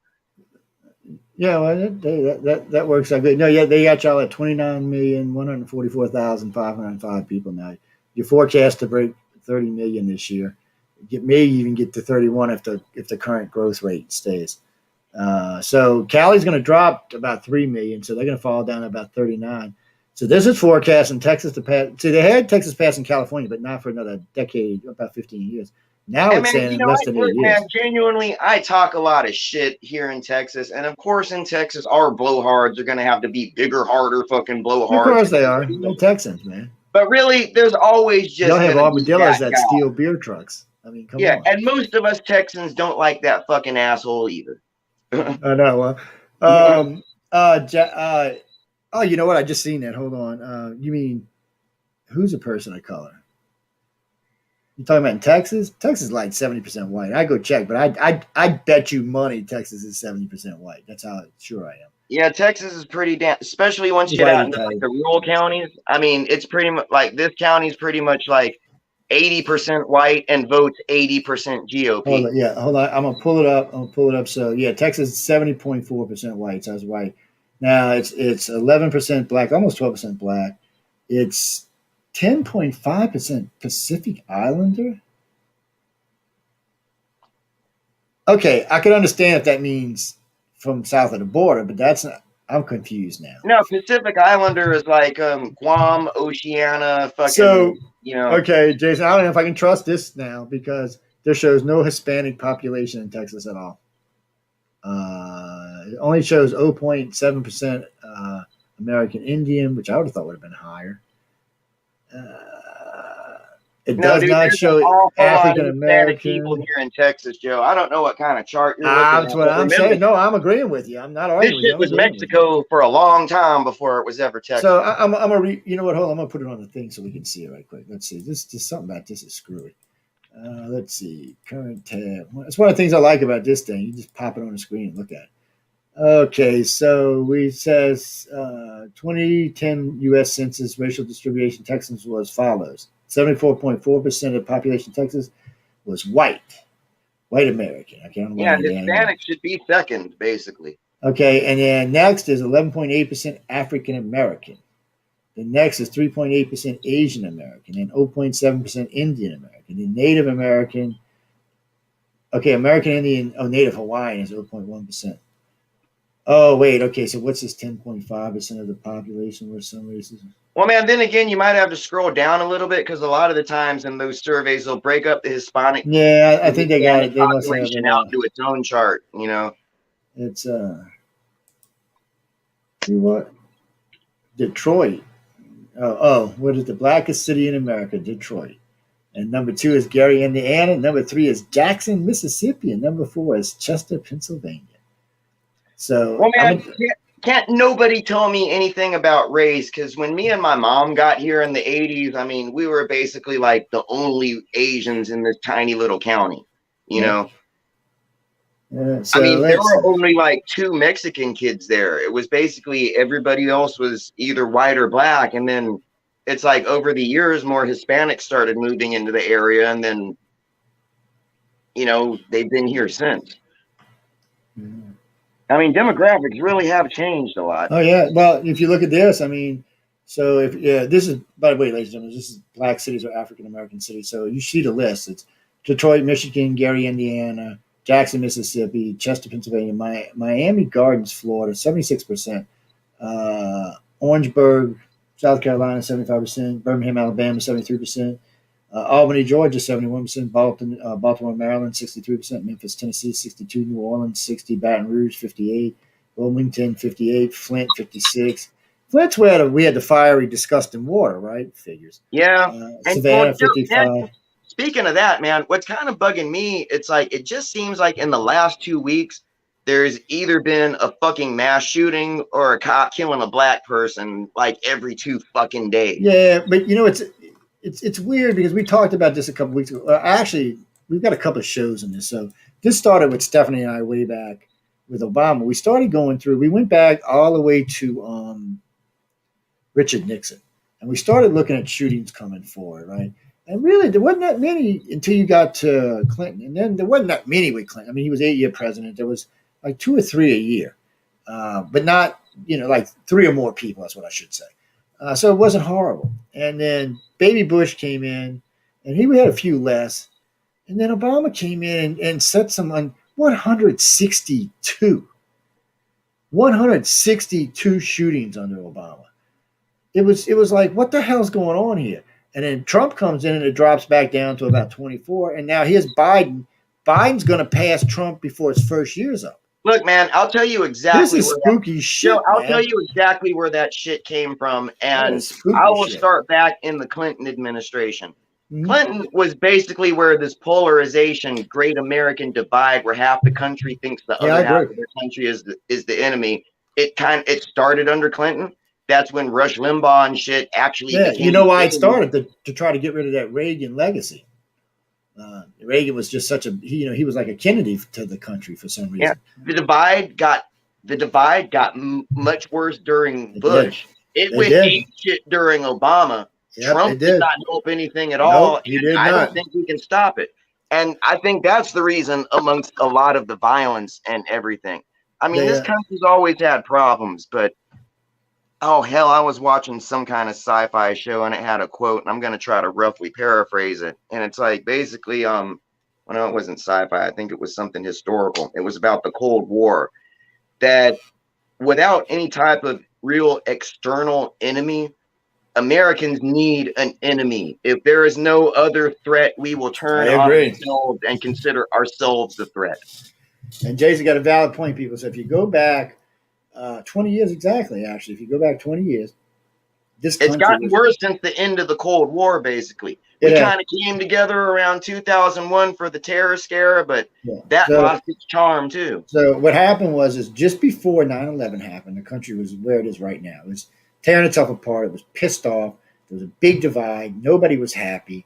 S2: yeah, well, that works out good. No, yeah, they got y'all at 29,144,505 people now. You're forecast to break 30 million this year. May even get to 31 if the current growth rate stays. So Cali's going to drop about 3 million, so they're going to fall down to about 39. So this is forecasting Texas to pass. See, they had Texas passing California, but not for another decade, about 15 years. Now it's saying in less than 8 years.
S3: Man, genuinely, I talk a lot of shit here in Texas, and of course, in Texas, our blowhards are going to have to be bigger, harder, fucking blowhards.
S2: Of course they are. They're Texans, man.
S3: But really, there's always just
S2: they'll have armadillos that steal beer trucks. I mean, come on.
S3: And most of us Texans don't like that fucking asshole either.
S2: I know. Oh, you know what? I just seen that. Hold on. You mean who's a person of color? You talking about in Texas? Texas is like 70% white. I go check, but I bet you money Texas is 70% white. That's how sure I am.
S3: Yeah, Texas is pretty damn, especially once you get out into like the rural counties. I mean, it's pretty much like this county is pretty much like 80% white and votes 80% GOP.
S2: Hold on. I'm gonna pull it up. So yeah, Texas is 70.4% white. So I was right. Now it's 11% black, almost 12% black. It's 10.5% Pacific Islander. Okay, I can understand if that means from south of the border, but that's not. I'm confused now.
S3: No, Pacific Islander is like Guam, Oceania, fucking.
S2: So
S3: you know.
S2: Okay, Jason, I don't know if I can trust this now because there shows no Hispanic population in Texas at all. It only shows 0.7% American Indian, which I would have thought would have been higher. It does not show African American
S3: people here in Texas, Joe. I don't know what kind of chart you're looking at.
S2: That's what I'm saying. No, I'm agreeing with you. I'm not arguing.
S3: This shit was Mexico for a long time before it was ever Texas.
S2: So I'm gonna read. You know what? Hold on. I'm gonna put it on the thing so we can see it right quick. Let's see. This something about this is screwy. Let's see. Current tab. That's one of the things I like about this thing. You just pop it on the screen and look at it. Okay, so we says 2010 U.S. Census racial distribution Texas was as follows: 74.4% of the population of Texas was white American. Okay,
S3: Hispanic should be second, basically.
S2: Okay, and then next is 11.8% African American. The next is 3.8% Asian American and 0.7% Indian American. The Native American, American Indian, Native Hawaiian is 0.1%. Oh, wait. Okay. So what's this 10.5% of the population with some races?
S3: Well, man, then again, you might have to scroll down a little bit because a lot of the times in those surveys, they'll break up the Hispanic.
S2: Yeah, I think they got it. They must have
S3: it out to its own chart, you know.
S2: It's, see what? Detroit. What is the blackest city in America? Detroit. And number 2 is Gary, Indiana. Number 3 is Jackson, Mississippi. And number 4 is Chester, Pennsylvania. So,
S3: well, man, can't nobody tell me anything about race? Because when me and my mom got here in the 80s, I mean, we were basically like the only Asians in this tiny little county, you know?
S2: So
S3: I mean, there were only like 2 Mexican kids there. It was basically everybody else was either white or black. And then it's like over the years, more Hispanics started moving into the area, and then, you know, they've been here since.
S2: Mhm.
S3: I mean, demographics really have changed a lot.
S2: Oh yeah. Well, if you look at this, I mean, so if yeah, this is by the way, ladies and gentlemen, this is black cities or African American cities. So you see the list. It's Detroit, Michigan, Gary, Indiana, Jackson, Mississippi, Chester, Pennsylvania, Miami Gardens, Florida, 76%. Orangeburg, South Carolina, 75%. Birmingham, Alabama, 73%. Albany, Georgia, 71%. Baltimore, Maryland, 63%. Memphis, Tennessee, 62%. New Orleans, 60%. Baton Rouge, 58%. Wilmington, 58%. Flint, 56%. Flint's where we had the fiery, disgusting water, right? Figures.
S3: Yeah. And well,
S2: Savannah, 55%.
S3: speaking of that, man, what's kind of bugging me, it's like it just seems like in the last 2 weeks, there's either been a fucking mass shooting or a cop killing a black person like every 2 fucking days.
S2: Yeah, but you know it's weird because we talked about this a couple weeks ago. Actually, we've got a couple of shows on this. So this started with Stephanie and I way back with Obama. We started going through. We went back all the way to Richard Nixon, and we started looking at shootings coming forward, right? And really, there wasn't that many until you got to Clinton, and then there wasn't that many with Clinton. I mean, he was 8-year president. There was like 2 or 3 a year, but not like 3 or more people. That's what I should say. So it wasn't horrible. And then Baby Bush came in, and he had a few less. And then Obama came in and set some on 162 shootings under Obama. It was like, what the hell's going on here? And then Trump comes in and it drops back down to about 24. And now here's Biden. Biden's going to pass Trump before his first year's up.
S3: Look, man, I'll tell you exactly.
S2: This is spooky shit.
S3: I'll tell you exactly where that shit came from, and I will start back in the Clinton administration. Mm-hmm. Clinton was basically where this polarization, great American divide, where half the country thinks the other half of the country is the enemy. It started under Clinton. That's when Rush Limbaugh and shit actually.
S2: Yeah, you know why it started to try to get rid of that Reagan legacy. Reagan was just such a he was like a Kennedy to the country for some reason.
S3: Yeah, the divide got much worse during Bush. It went ape shit during Obama. Yep, Trump did not help anything at all.
S2: He did
S3: I don't think we can stop it. And I think that's the reason amongst a lot of the violence and everything. I mean, this country's always had problems, but oh hell, I was watching some kind of sci-fi show and it had a quote, and I'm gonna try to roughly paraphrase it. And it's like basically, well, no, it wasn't sci-fi. I think it was something historical. It was about the Cold War, that without any type of real external enemy, Americans need an enemy. If there is no other threat, we will turn on ourselves and consider ourselves the threat.
S2: And Jason got a valid point, people. So if you go back 20 years exactly, actually, if you go back 20 years, it's
S3: gotten worse since the end of the Cold War, basically. We kind of came together around 2001 for the terror scare, but that lost its charm too.
S2: So what happened is just before 9/11 happened, the country was where it is right now. It was tearing itself apart. It was pissed off. There was a big divide. Nobody was happy.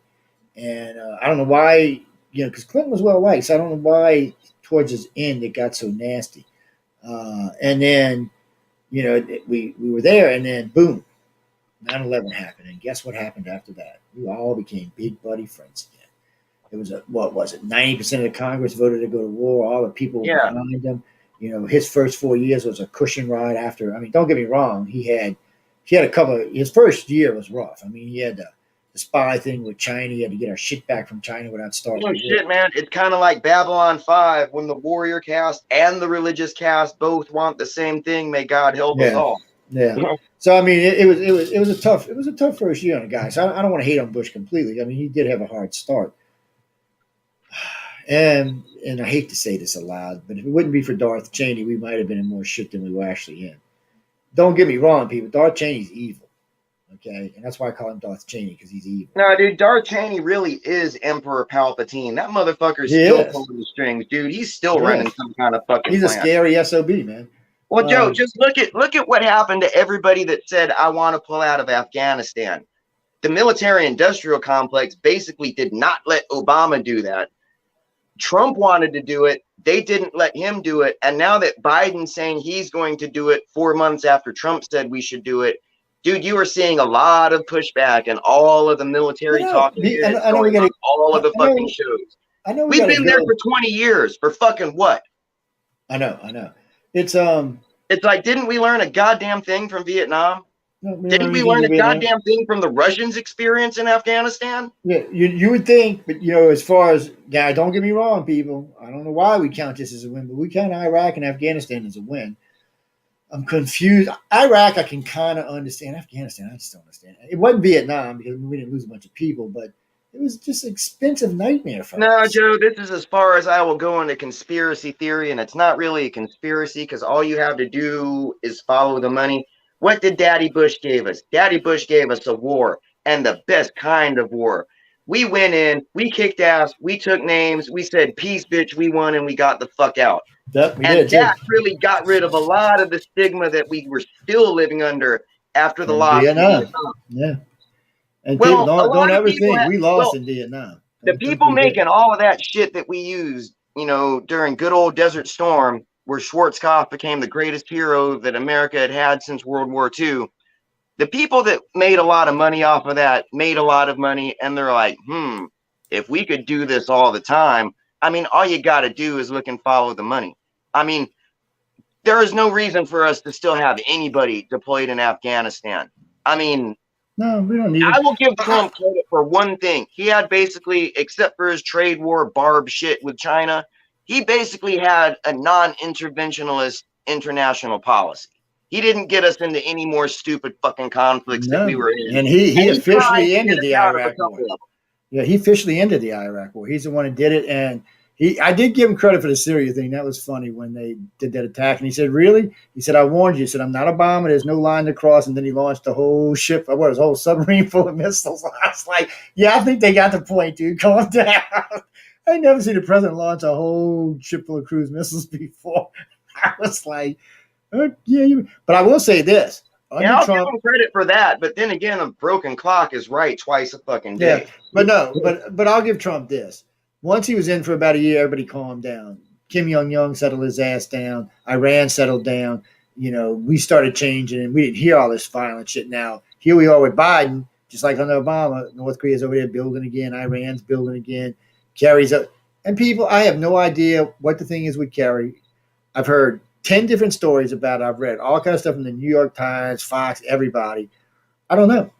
S2: And I don't know why, because Clinton was well liked. So I don't know why towards his end it got so nasty. And then, we were there, and then boom, 9/11 happened. And guess what happened after that? We all became big buddy friends again. It was 90% of the Congress voted to go to war. All the people behind him. His first 4 years was a cushion ride after. I mean, don't get me wrong. He had a couple. His first year was rough. I mean, he had the spy thing with China. He had to get our shit back from China without starting.
S3: Oh shit, man! It's kind of like Babylon 5 when the warrior caste and the religious caste both want the same thing. May God help us all.
S2: Yeah. So I mean, it was a tough first year on a guy. So I don't want to hate on Bush completely. I mean, he did have a hard start. And I hate to say this aloud, but if it wouldn't be for Darth Cheney, we might have been in more shit than we were actually in. Don't get me wrong, people. Darth Cheney's evil. Okay, and that's why I call him Darth Cheney, because he's evil.
S3: No, dude, Darth Cheney really is Emperor Palpatine. That motherfucker's still pulling the strings, dude. He's still running some kind of fucking.
S2: He's plan. A scary SOB, man.
S3: Well, Joe, just look at what happened to everybody that said, I want to pull out of Afghanistan. The military-industrial complex basically did not let Obama do that. Trump wanted to do it. They didn't let him do it. And now that Biden's saying he's going to do it 4 months after Trump said we should do it, dude, you were seeing a lot of pushback and all of the military talking heads
S2: I know we
S3: going
S2: got
S3: on all of the
S2: I
S3: fucking
S2: know,
S3: shows.
S2: I know we
S3: We've
S2: got to
S3: been there
S2: go.
S3: for 20 years for fucking what?
S2: I know. It's
S3: It's like, didn't we learn a goddamn thing from Vietnam?
S2: no, we don't
S3: Didn't
S2: know
S3: we
S2: anything
S3: learn
S2: to
S3: a
S2: Vietnam.
S3: goddamn thing from the Russians' experience in Afghanistan?
S2: Yeah, you would think, but as far as don't get me wrong, people. I don't know why we count this as a win, but we count Iraq and Afghanistan as a win. I'm confused. Iraq, I can kind of understand. Afghanistan, I just don't understand. It wasn't Vietnam because we didn't lose a bunch of people, but it was just an expensive nightmare for
S3: No,
S2: us.
S3: Joe, this is as far as I will go into conspiracy theory, and it's not really a conspiracy because all you have to do is follow the money. What did Daddy Bush gave us? Daddy Bush gave us a war, and the best kind of war. We went in, we kicked ass, we took names, we said, peace, bitch, we won, and we got the fuck out.
S2: Yep, we
S3: And
S2: did too.
S3: that really got rid of a lot of the stigma that we were still living under after the
S2: In
S3: loss in
S2: Vietnam,
S3: Vietnam.
S2: yeah. And people
S3: Well, a
S2: don't
S3: lot of
S2: ever
S3: people
S2: think
S3: have,
S2: we
S3: well,
S2: lost in Vietnam.
S3: the
S2: Don't think
S3: people
S2: we did.
S3: making all of that shit that we used, during good old Desert Storm, where Schwarzkopf became the greatest hero that America had had since World War II, the people that made a lot of money off of that made a lot of money, and they're like, if we could do this all the time, I mean, all you got to do is look and follow the money. I mean, there is no reason for us to still have anybody deployed in Afghanistan. I mean,
S2: No, we don't need
S3: I
S2: it.
S3: will give Trump credit for one thing. He had basically, except for his trade war barb shit with China, he basically had a non-interventionalist international policy. He didn't get us into any more stupid fucking conflicts that we
S2: No,
S3: were in.
S2: and he
S3: And he tried
S2: officially
S3: to get
S2: ended
S3: us
S2: the
S3: out of a
S2: Iraq War.
S3: couple of them.
S2: Yeah, he officially ended the Iraq War. He's the one who did it, and I did give him credit for the Syria thing. That was funny when they did that attack, and he said, "Really?" He said, "I warned you." He said, "I'm not a bomber. There's no line to cross." And then he launched a whole ship, what was a whole submarine full of missiles. I was like, "Yeah, I think they got the point, dude. Calm down." I never seen the president launch a whole ship full of cruise missiles before. I was like, "Yeah." But I will say this:
S3: Yeah,
S2: under
S3: I'll give
S2: Trump.
S3: him credit for that. But then again, a broken clock is right twice a fucking
S2: Yeah,
S3: day.
S2: but no, but I'll give Trump this. Once he was in for about a year, everybody calmed down. Kim Jong settled his ass down. Iran settled down. We started changing, and we didn't hear all this violent shit. Now here we are with Biden, just like under Obama. North Korea's over there building again. Iran's building again. Kerry's up, and people. I have no idea what the thing is with Kerry. I've heard 10 different stories about it. I've read all kinds of stuff from the New York Times, Fox, everybody. I don't know.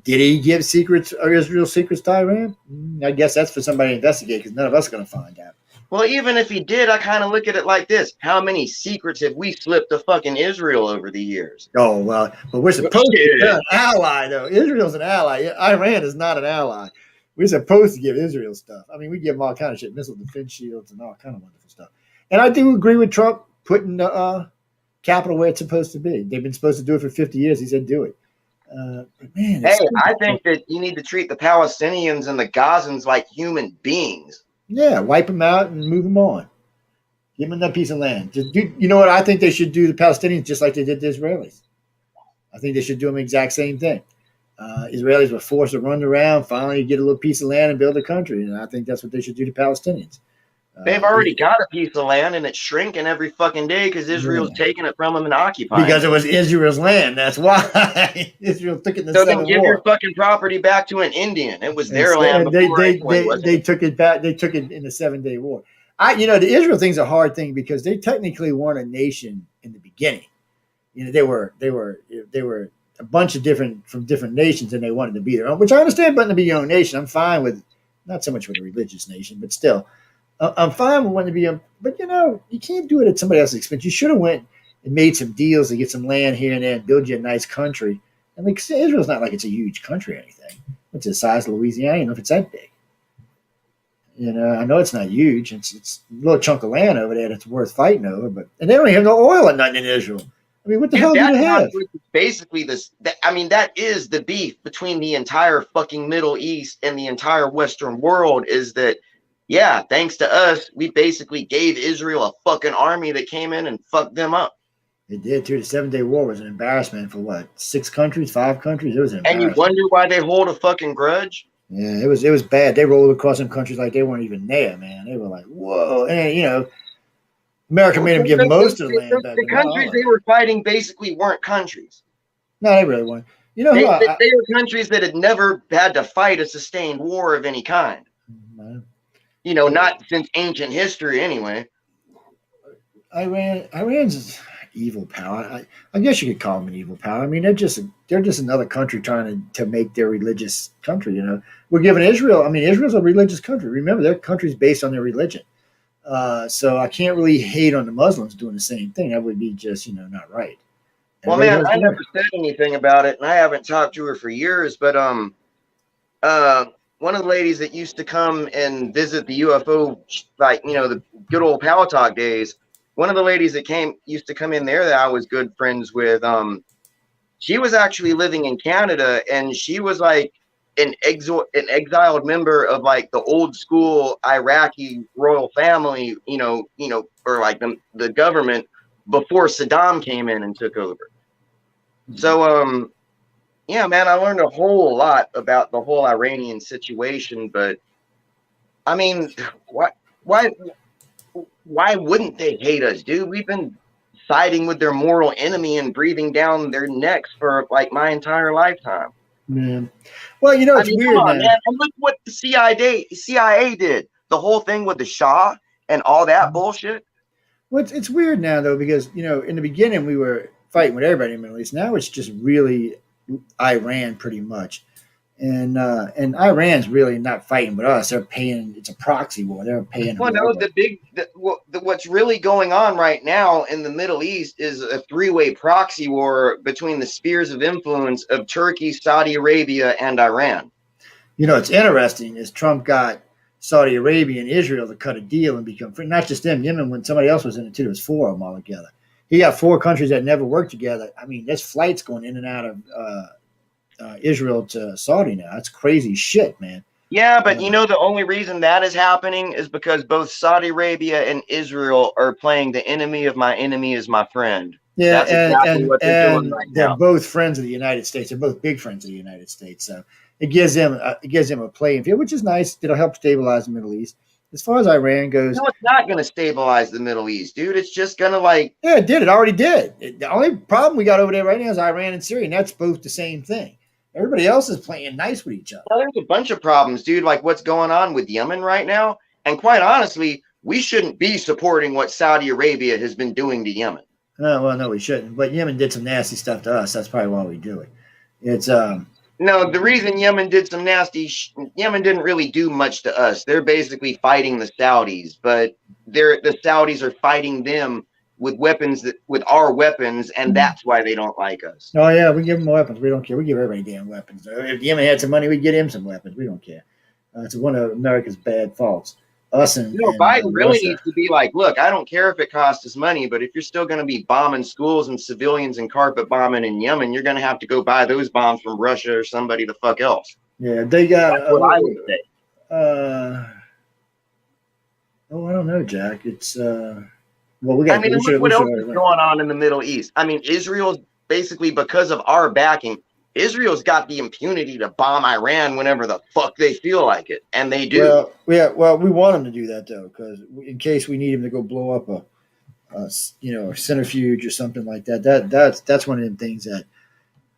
S2: Did he give secrets or Israel secrets to Iran? I guess that's for somebody to investigate because none of us are going to find out.
S3: Well, even if he did, I kind of look at it like this. How many secrets have we slipped to fucking Israel over the years?
S2: Oh, well, but we're supposed to be an ally, though. Israel's an ally. Iran is not an ally. We're supposed to give Israel stuff. I mean, we give them all kind of shit, missile defense shields and all kind of wonderful stuff. And I do agree with Trump putting the capital where it's supposed to be. They've been supposed to do it for 50 years. He said do it. But man,
S3: hey, I think that you need to treat the Palestinians and the Gazans like human beings.
S2: Yeah, wipe them out and move them on. Give them that piece of land. You know what I think they should do to the Palestinians just like they did the Israelis. I think they should do them the exact same thing. Israelis were forced to run around, finally get a little piece of land and build a country, and I think that's what they should do to Palestinians.
S3: They've already got a piece of land, and it's shrinking every fucking day because Israel's taking it from them and occupying.
S2: Because it was Israel's land. That's why Israel took it in the
S3: so
S2: Civil
S3: then give
S2: War.
S3: your fucking property back to an Indian. It was their land.
S2: They took it back. They took it in the 7-Day War. The Israel thing's a hard thing because they technically weren't a nation in the beginning. They were a bunch of different nations, and they wanted to be their own. Which I understand, wanting to be your own nation. I'm fine with, not so much with a religious nation, but still. I'm fine with wanting to be but you can't do it at somebody else's expense. You should have went and made some deals to get some land here and there and build you a nice country. And Israel's not like it's a huge country or anything. It's the size of Louisiana. I don't know if it's that big. I know it's not huge. It's a little chunk of land over there that's worth fighting over. And they don't even have no oil or nothing in Israel. I mean, what the hell do they have?
S3: Basically, that is the beef between the entire fucking Middle East and the entire Western world is that, yeah, thanks to us, we basically gave Israel a fucking army that came in and fucked them up.
S2: It did too. The 7-Day War was an embarrassment for what? 6 countries, 5 countries? It was an embarrassment.
S3: And you wonder why they hold a fucking grudge?
S2: Yeah, it was bad. They rolled across some countries like they weren't even there, man. They were like, whoa. And, America made them give most of the land back.
S3: The countries they were fighting basically weren't countries.
S2: No, they really weren't. You know who
S3: They were countries that had never had to fight a sustained war of any kind. You know, not since ancient history anyway.
S2: Iran's evil power. I guess you could call them an evil power. I mean, they're just another country trying to make their religious country. You know, we're giving Israel. I mean, Israel's a religious country. Remember, their country's based on their religion. So I can't really hate on the Muslims doing the same thing. That would be just not right.
S3: Well, man, I never said anything about it, and I haven't talked to her for years. But one of the ladies that used to come and visit the UFO, like the good old Power Talk days. One of the ladies that used to come in there that I was good friends with. She was actually living in Canada, and she was like an exiled member of like the old school Iraqi royal family, or like the government before Saddam came in and took over. So, yeah, man, I learned a whole lot about the whole Iranian situation, but I mean, why wouldn't they hate us, dude? We've been siding with their mortal enemy and breathing down their necks for like my entire lifetime.
S2: Man. Well, it's weird,
S3: man. And look what the CIA did. The whole thing with the Shah and all that bullshit.
S2: Well, it's weird now though, because in the beginning we were fighting with everybody in the Middle East. Now it's just really Iran pretty much. And Iran's really not fighting with us. They're paying. It's a proxy war. They're paying.
S3: Well, no, what's really going on right now in the Middle East is a three-way proxy war between the spheres of influence of Turkey, Saudi Arabia, and Iran.
S2: It's interesting is Trump got Saudi Arabia and Israel to cut a deal and become free. Not just them, Yemen. When somebody else was in it too, there was 4 of them all together. He got 4 countries that never worked together. I mean, there's flights going in and out of Israel to Saudi now. That's crazy shit, man.
S3: Yeah, but the only reason that is happening is because both Saudi Arabia and Israel are playing the enemy of my enemy is my friend.
S2: Yeah, that's exactly what they're doing right now. They're both friends of the United States. They're both big friends of the United States. So it gives them a playing field, which is nice. It'll help stabilize the Middle East. As far as Iran goes,
S3: no, it's not going to stabilize the Middle East, dude. It's just going to
S2: yeah, it did. It already did. The only problem we got over there right now is Iran and Syria, and that's both the same thing. Everybody else is playing nice with each other.
S3: Well, there's a bunch of problems, dude, like what's going on with Yemen right now. And quite honestly, we shouldn't be supporting what Saudi Arabia has been doing to Yemen.
S2: Well, no, we shouldn't. But Yemen did some nasty stuff to us. That's probably why we do it. It's
S3: No, the reason Yemen did some nasty Yemen didn't really do much to us. They're basically fighting the Saudis, but the Saudis are fighting them with our weapons, and that's why they don't like us.
S2: Oh yeah, we give them weapons. We don't care. We give everybody damn weapons. If Yemen had some money, we'd get him some weapons. We don't care. It's one of America's bad faults. Us and
S3: Biden really needs to be like, look, I don't care if it costs us money, but if you're still going to be bombing schools and civilians and carpet bombing in Yemen, you're going to have to go buy those bombs from Russia or somebody the fuck else.
S2: Yeah, they got.
S3: That's what I would say.
S2: I don't know, Jack. It's
S3: well, look what else is going on in the Middle East. I mean, Israel's basically, because of our backing, Israel's got the impunity to bomb Iran whenever the fuck they feel like it, and they do.
S2: Well, we want them to do that though, because in case we need them to go blow up a centrifuge or something like that. That's one of the things that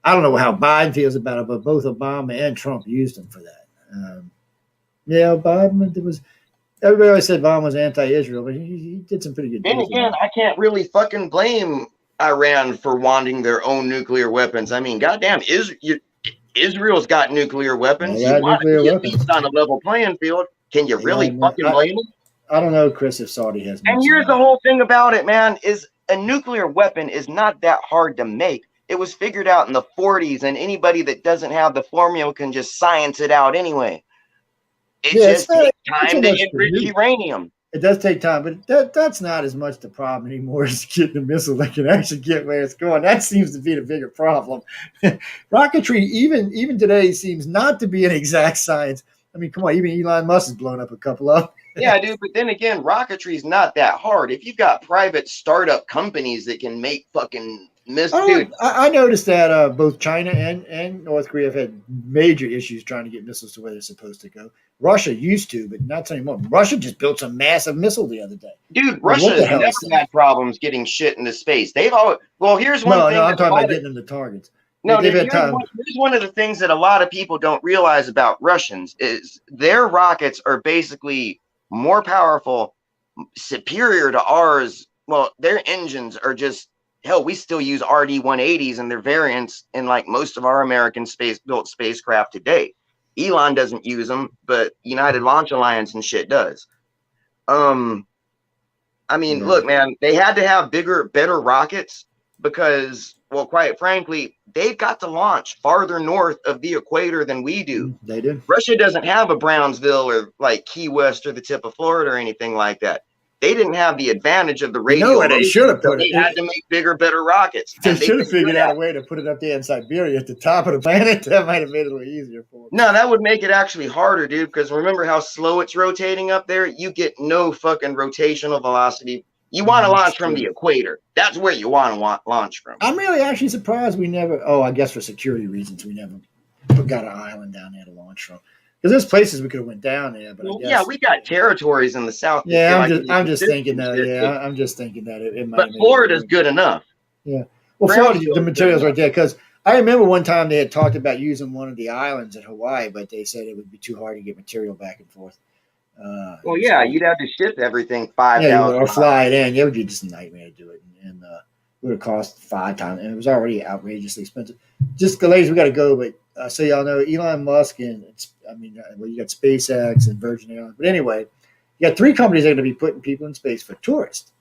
S2: I don't know how Biden feels about it, but both Obama and Trump used them for that. Obama everybody always said Obama was anti-Israel, but he did some pretty good things.
S3: And again, I can't really fucking blame Iran for wanting their own nuclear weapons. I mean, goddamn, Israel's got nuclear weapons. You want to get these on a level playing field. Can you really fucking blame them?
S2: I don't know, Chris, if Saudi has.
S3: And here's the whole thing about it, man, is a nuclear weapon is not that hard to make. It was figured out in the 40s, and anybody that doesn't have the formula can just science it out anyway. It just takes time to enrich uranium.
S2: It does take time, but that's not as much the problem anymore as getting a missile that can actually get where it's going. That seems to be the bigger problem. Rocketry, even today, seems not to be an exact science. I mean, come on, even Elon Musk has blown up a couple of them.
S3: Yeah, dude, but then again, rocketry is not that hard. If you've got private startup companies that can make fucking missiles, dude.
S2: I noticed that both China and North Korea have had major issues trying to get missiles to where they're supposed to go. Russia used to, but not anymore. Russia just built some massive missile the other day.
S3: Dude, Russia has never had problems getting shit into space. They've always, well, here's one thing.
S2: No, I'm talking about getting them to targets.
S3: No,
S2: They've
S3: dude,
S2: had time.
S3: here's one of the things that a lot of people don't realize about Russians is their rockets are basically more powerful, superior to ours. Well, their engines are just hell. We still use RD-180s and their variants in like most of our American built spacecraft today. Elon doesn't use them, but United Launch Alliance and shit does. I mean,
S2: Yeah.
S3: look, man, they had to have bigger, better rockets because, well, quite frankly, they've got to launch farther north of the equator than we do.
S2: They do.
S3: Russia doesn't have a Brownsville or like Key West or the tip of Florida or anything like that. They didn't have the advantage of the radial
S2: What they
S3: motion,
S2: should have
S3: so
S2: put
S3: they
S2: it.
S3: had to make bigger, better rockets.
S2: They
S3: And
S2: should have
S3: couldn't do
S2: figured out a
S3: that.
S2: way to put it up there in Siberia at the top of the planet. That might have made it a little easier for them.
S3: No, that would make it actually harder, dude, because remember how slow it's rotating up there? You get no fucking rotational velocity. You want to launch from the equator. That's where you want to launch from.
S2: I'm really actually surprised we never. Oh, I guess for security reasons we never got an island down there to launch from. Because there's places we could have went down there, but
S3: Well,
S2: I guess,
S3: yeah, we got territories in the south.
S2: Yeah,
S3: I'm
S2: just thinking that. Yeah, I'm just thinking that it might.
S3: But Florida's good enough.
S2: Yeah. Well, Florida, the material's right there. Because I remember one time they had talked about using one of the islands in Hawaii, but they said it would be too hard to get material back and forth.
S3: Well, yeah, you'd have to ship everything 5,000
S2: or fly it in. It would be just a nightmare to do it, and it would have cost 5 times, and it was already outrageously expensive. Just ladies, we got to go, but so y'all know Elon Musk and you got SpaceX and Virgin Airlines, but anyway, you got 3 companies that are going to be putting people in space for tourists.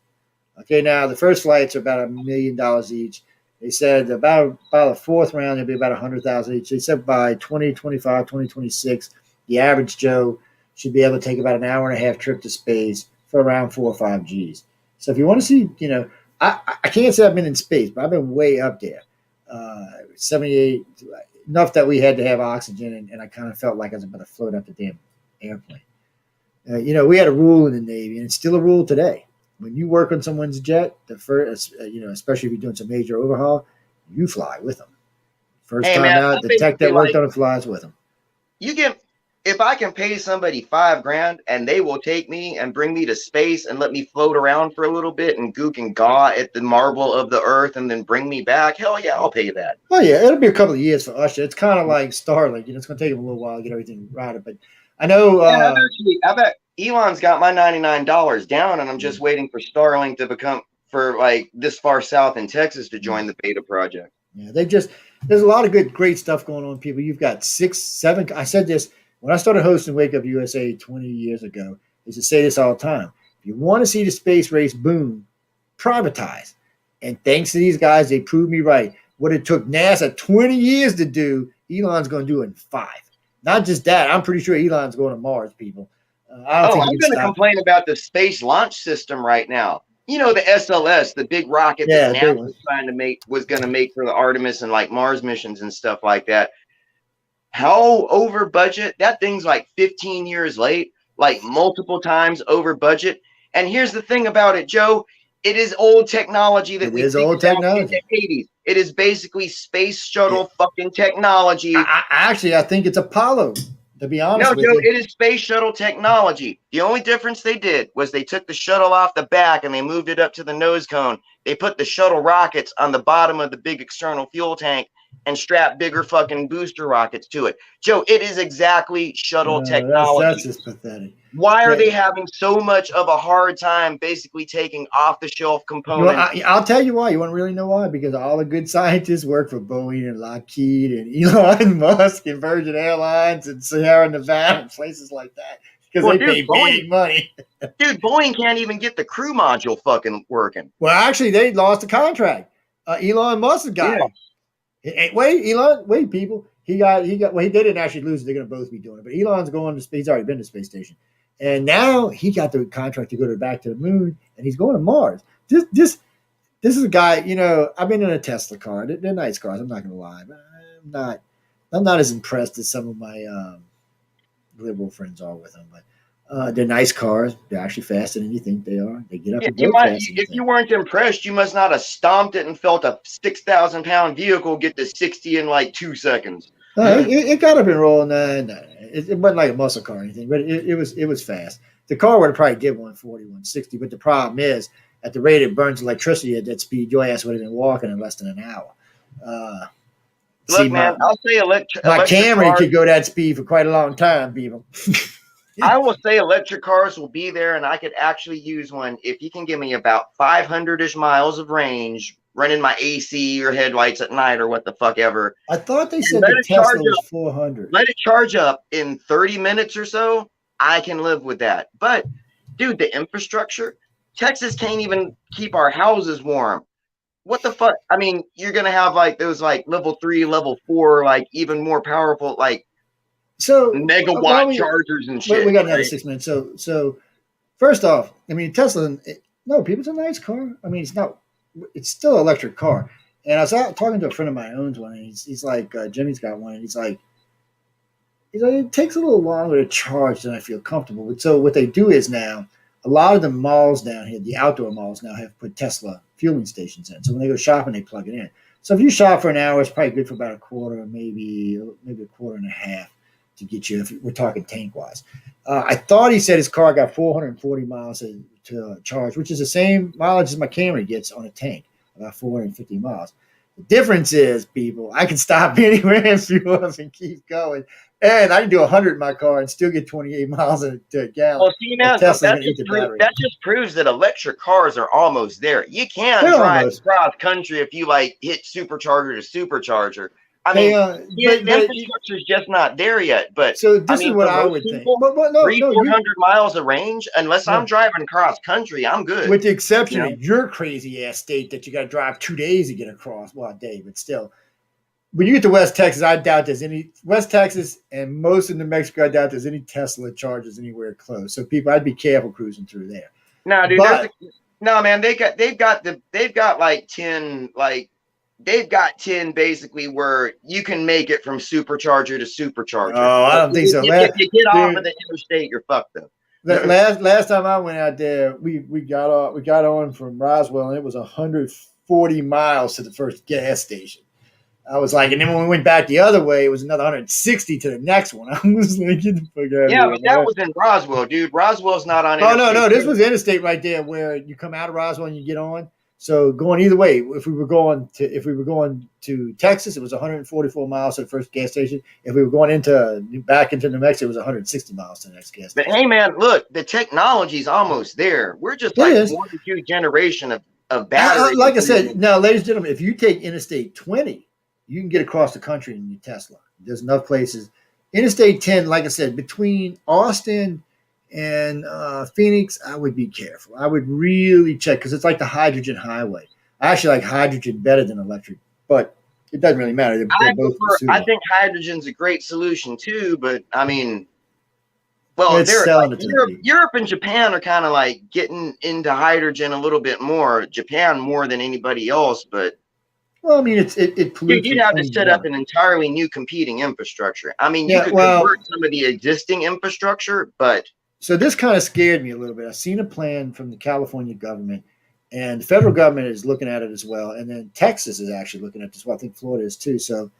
S2: Okay, now the first flights are about $1 million each. They said about the 4th round it'll be about 100,000 each. They said by 2025, 2026, the average Joe should be able to take about an hour and a half trip to space for around 4 or 5 G's. So if you want to see, I can't say I've been in space, but I've been way up there. 78, enough that we had to have oxygen, and I kind of felt like I was about to float up the damn airplane. We had a rule in the Navy, and it's still a rule today. When you work on someone's jet, the first, especially if you're doing some major overhaul, you fly with them. First time out, the tech that worked on it flies with them.
S3: If I can pay somebody $5,000 and they will take me and bring me to space and let me float around for a little bit and gook and gaw at the marble of the earth and then bring me back, hell yeah, I'll pay that.
S2: Oh yeah, it'll be a couple of years for us. It's kind of like Starlink. It's going to take them a little while to get everything routed, but I know.
S3: I bet Elon's got my $99 down, and I'm just waiting for Starlink to become for like this far south in Texas to join the beta project.
S2: Yeah, there's a lot of great stuff going on, people. You've got 6, 7. I said this when I started hosting Wake Up USA 20 years ago. I used to say this all the time. If you want to see the space race boom, privatize. And thanks to these guys, they proved me right. What it took NASA 20 years to do, Elon's going to do it in 5. Not just that. I'm pretty sure Elon's going to Mars, people.
S3: I'm going to complain about the space launch system right now. The SLS, the big rocket that NASA was going to make for the Artemis and like Mars missions and stuff like that. How over budget? That thing's like 15 years late, like multiple times over budget. And here's the thing about it, Joe. It is old technology that we
S2: old technology.
S3: In the 80s. It is basically space shuttle fucking technology.
S2: I think it's Apollo, to be honest with you.
S3: No, Joe, it is space shuttle technology. The only difference they did was they took the shuttle off the back and they moved it up to the nose cone. They put the shuttle rockets on the bottom of the big external fuel tank and strap bigger fucking booster rockets to it. Joe, it is exactly shuttle technology.
S2: That's just pathetic.
S3: Why are they having so much of a hard time basically taking off-the-shelf components?
S2: I'll tell you why. You want to really know why? Because all the good scientists work for Boeing and Lockheed and Elon Musk and Virgin Airlines and Sierra Nevada and places like that. Because they pay big money.
S3: Dude, Boeing can't even get the crew module fucking working.
S2: Well, actually, they lost the contract. Elon Musk got it. Wait, people. They didn't actually lose it. They're going to both be doing it. But Elon's going to space. He's already been to the space station. And now he got the contract to go back to the moon, and he's going to Mars. This is a guy, I've been in a Tesla car. They're nice cars. I'm not going to lie. But I'm not as impressed as some of my liberal friends are with them. But they're nice cars. They're actually faster than you think they are. They get up and go faster.
S3: If you weren't impressed, you must not have stomped it and felt a 6,000-pound vehicle get to 60 in like 2 seconds.
S2: It got up and rolling. It wasn't like a muscle car or anything, but it was fast. The car would have probably did 140, 160, but the problem is, at the rate it burns electricity at that speed, your ass would have been walking in less than an hour. See,
S3: Look, man, I'll say
S2: my
S3: electric
S2: Camry
S3: cars.
S2: could go that speed for quite a long time, people.
S3: I will say electric cars will be there, and I could actually use one if you can give me about 500-ish miles of range, running my AC or headlights at night or what the fuck ever,
S2: I thought they
S3: and
S2: said the Tesla was 400.
S3: let it charge up in 30 minutes or so. I can live with that. But dude, the infrastructure, Texas can't even keep our houses warm. What the fuck? I mean, you're gonna have like those like level 3, level 4, like even more powerful like
S2: So
S3: megawatt chargers and shit.
S2: we got another
S3: right?
S2: 6 minutes. So first off, I mean, Tesla, no, people, it's a nice car. I mean, it's still an electric car. And I was out talking to a friend of mine who owns one, and he's like, Jimmy's got one, and he's like, it takes a little longer to charge than I feel comfortable with. So what they do is now, a lot of the malls down here, the outdoor malls now have put Tesla fueling stations in. So when they go shopping, they plug it in. So if you shop for an hour, it's probably good for about a quarter, maybe a quarter and a half to get you, if we're talking tank wise. I thought he said his car got 440 miles to charge, which is the same mileage as my Camry gets on a tank, about 450 miles. The difference is, people, I can stop anywhere and fuel up and keep going. And I can do 100 in my car and still get 28 miles to a gallon.
S3: Well, see, now that just proves that electric cars are almost there. You can drive cross country if you like hit supercharger to supercharger. I mean, the infrastructure is just not there yet. But
S2: so this is what I would think.
S3: But 400 miles of range, unless I'm driving cross country, I'm good.
S2: With the exception of your crazy ass state that you got to drive 2 days to get across. Well, a day, but still. When you get to West Texas, I doubt there's any West Texas and most of New Mexico. I doubt there's any Tesla chargers anywhere close. So people, I'd be careful cruising through there.
S3: No, dude, no, man. They've got like 10 basically where you can make it from supercharger to supercharger.
S2: Oh, I don't think so.
S3: If you get off of the interstate, you're fucked up.
S2: Last time I went out there, we got on from Roswell, and it was 140 miles to the first gas station. I was like, and then when we went back the other way, it was another 160 to the next one. I was like, get the fuck out of here.
S3: Yeah, but that was in Roswell, dude. Roswell's not on
S2: interstate. Oh, no. This was interstate right there where you come out of Roswell and you get on. So going either way, if we were going to Texas, it was 144 miles to the first gas station. If we were going back into New Mexico, it was 160 miles to the next gas station.
S3: But hey, man, look, the technology's almost there. We're just like 1 or 2 generation of batteries.
S2: Like I said, now, ladies and gentlemen, if you take Interstate 20, you can get across the country in your Tesla. There's enough places. Interstate 10, like I said, between Austin and Phoenix, I would be careful. I would really check because it's like the hydrogen highway. I actually like hydrogen better than electric, but it doesn't really matter.
S3: I think hydrogen's a great solution too, but I mean, well, Europe and Japan are kind of like getting into hydrogen a little bit more. Japan more than anybody else, but.
S2: Well, I mean, it pollutes.
S3: You'd have to set up an entirely new competing infrastructure. I mean, you could convert some of the existing infrastructure, but.
S2: So this kind of scared me a little bit. I've seen a plan from the California government, and the federal government is looking at it as well. And then Texas is actually looking at this as well. I think Florida is too. So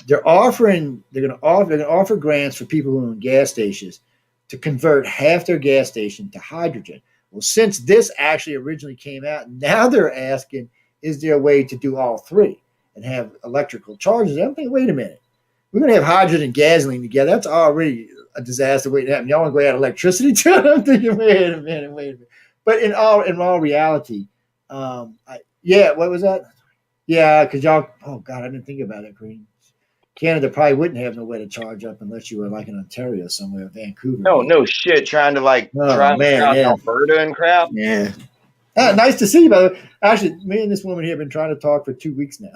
S2: they're going to offer grants for people who own gas stations to convert half their gas station to hydrogen. Well, since this actually originally came out, now they're asking, is there a way to do all three and have electrical charges? I'm thinking, wait a minute. We're going to have hydrogen and gasoline together. That's already a disaster waiting to happen. Y'all want to go add electricity to it? I'm thinking, wait a minute. But in all reality, what was that? Yeah, because y'all, oh God, I didn't think about it, Green. Canada probably wouldn't have no way to charge up unless you were like in Ontario somewhere, Vancouver.
S3: No shit, trying to drive around Alberta and crap.
S2: Yeah. Nice to see you, by the way. Actually, me and this woman here have been trying to talk for 2 weeks now.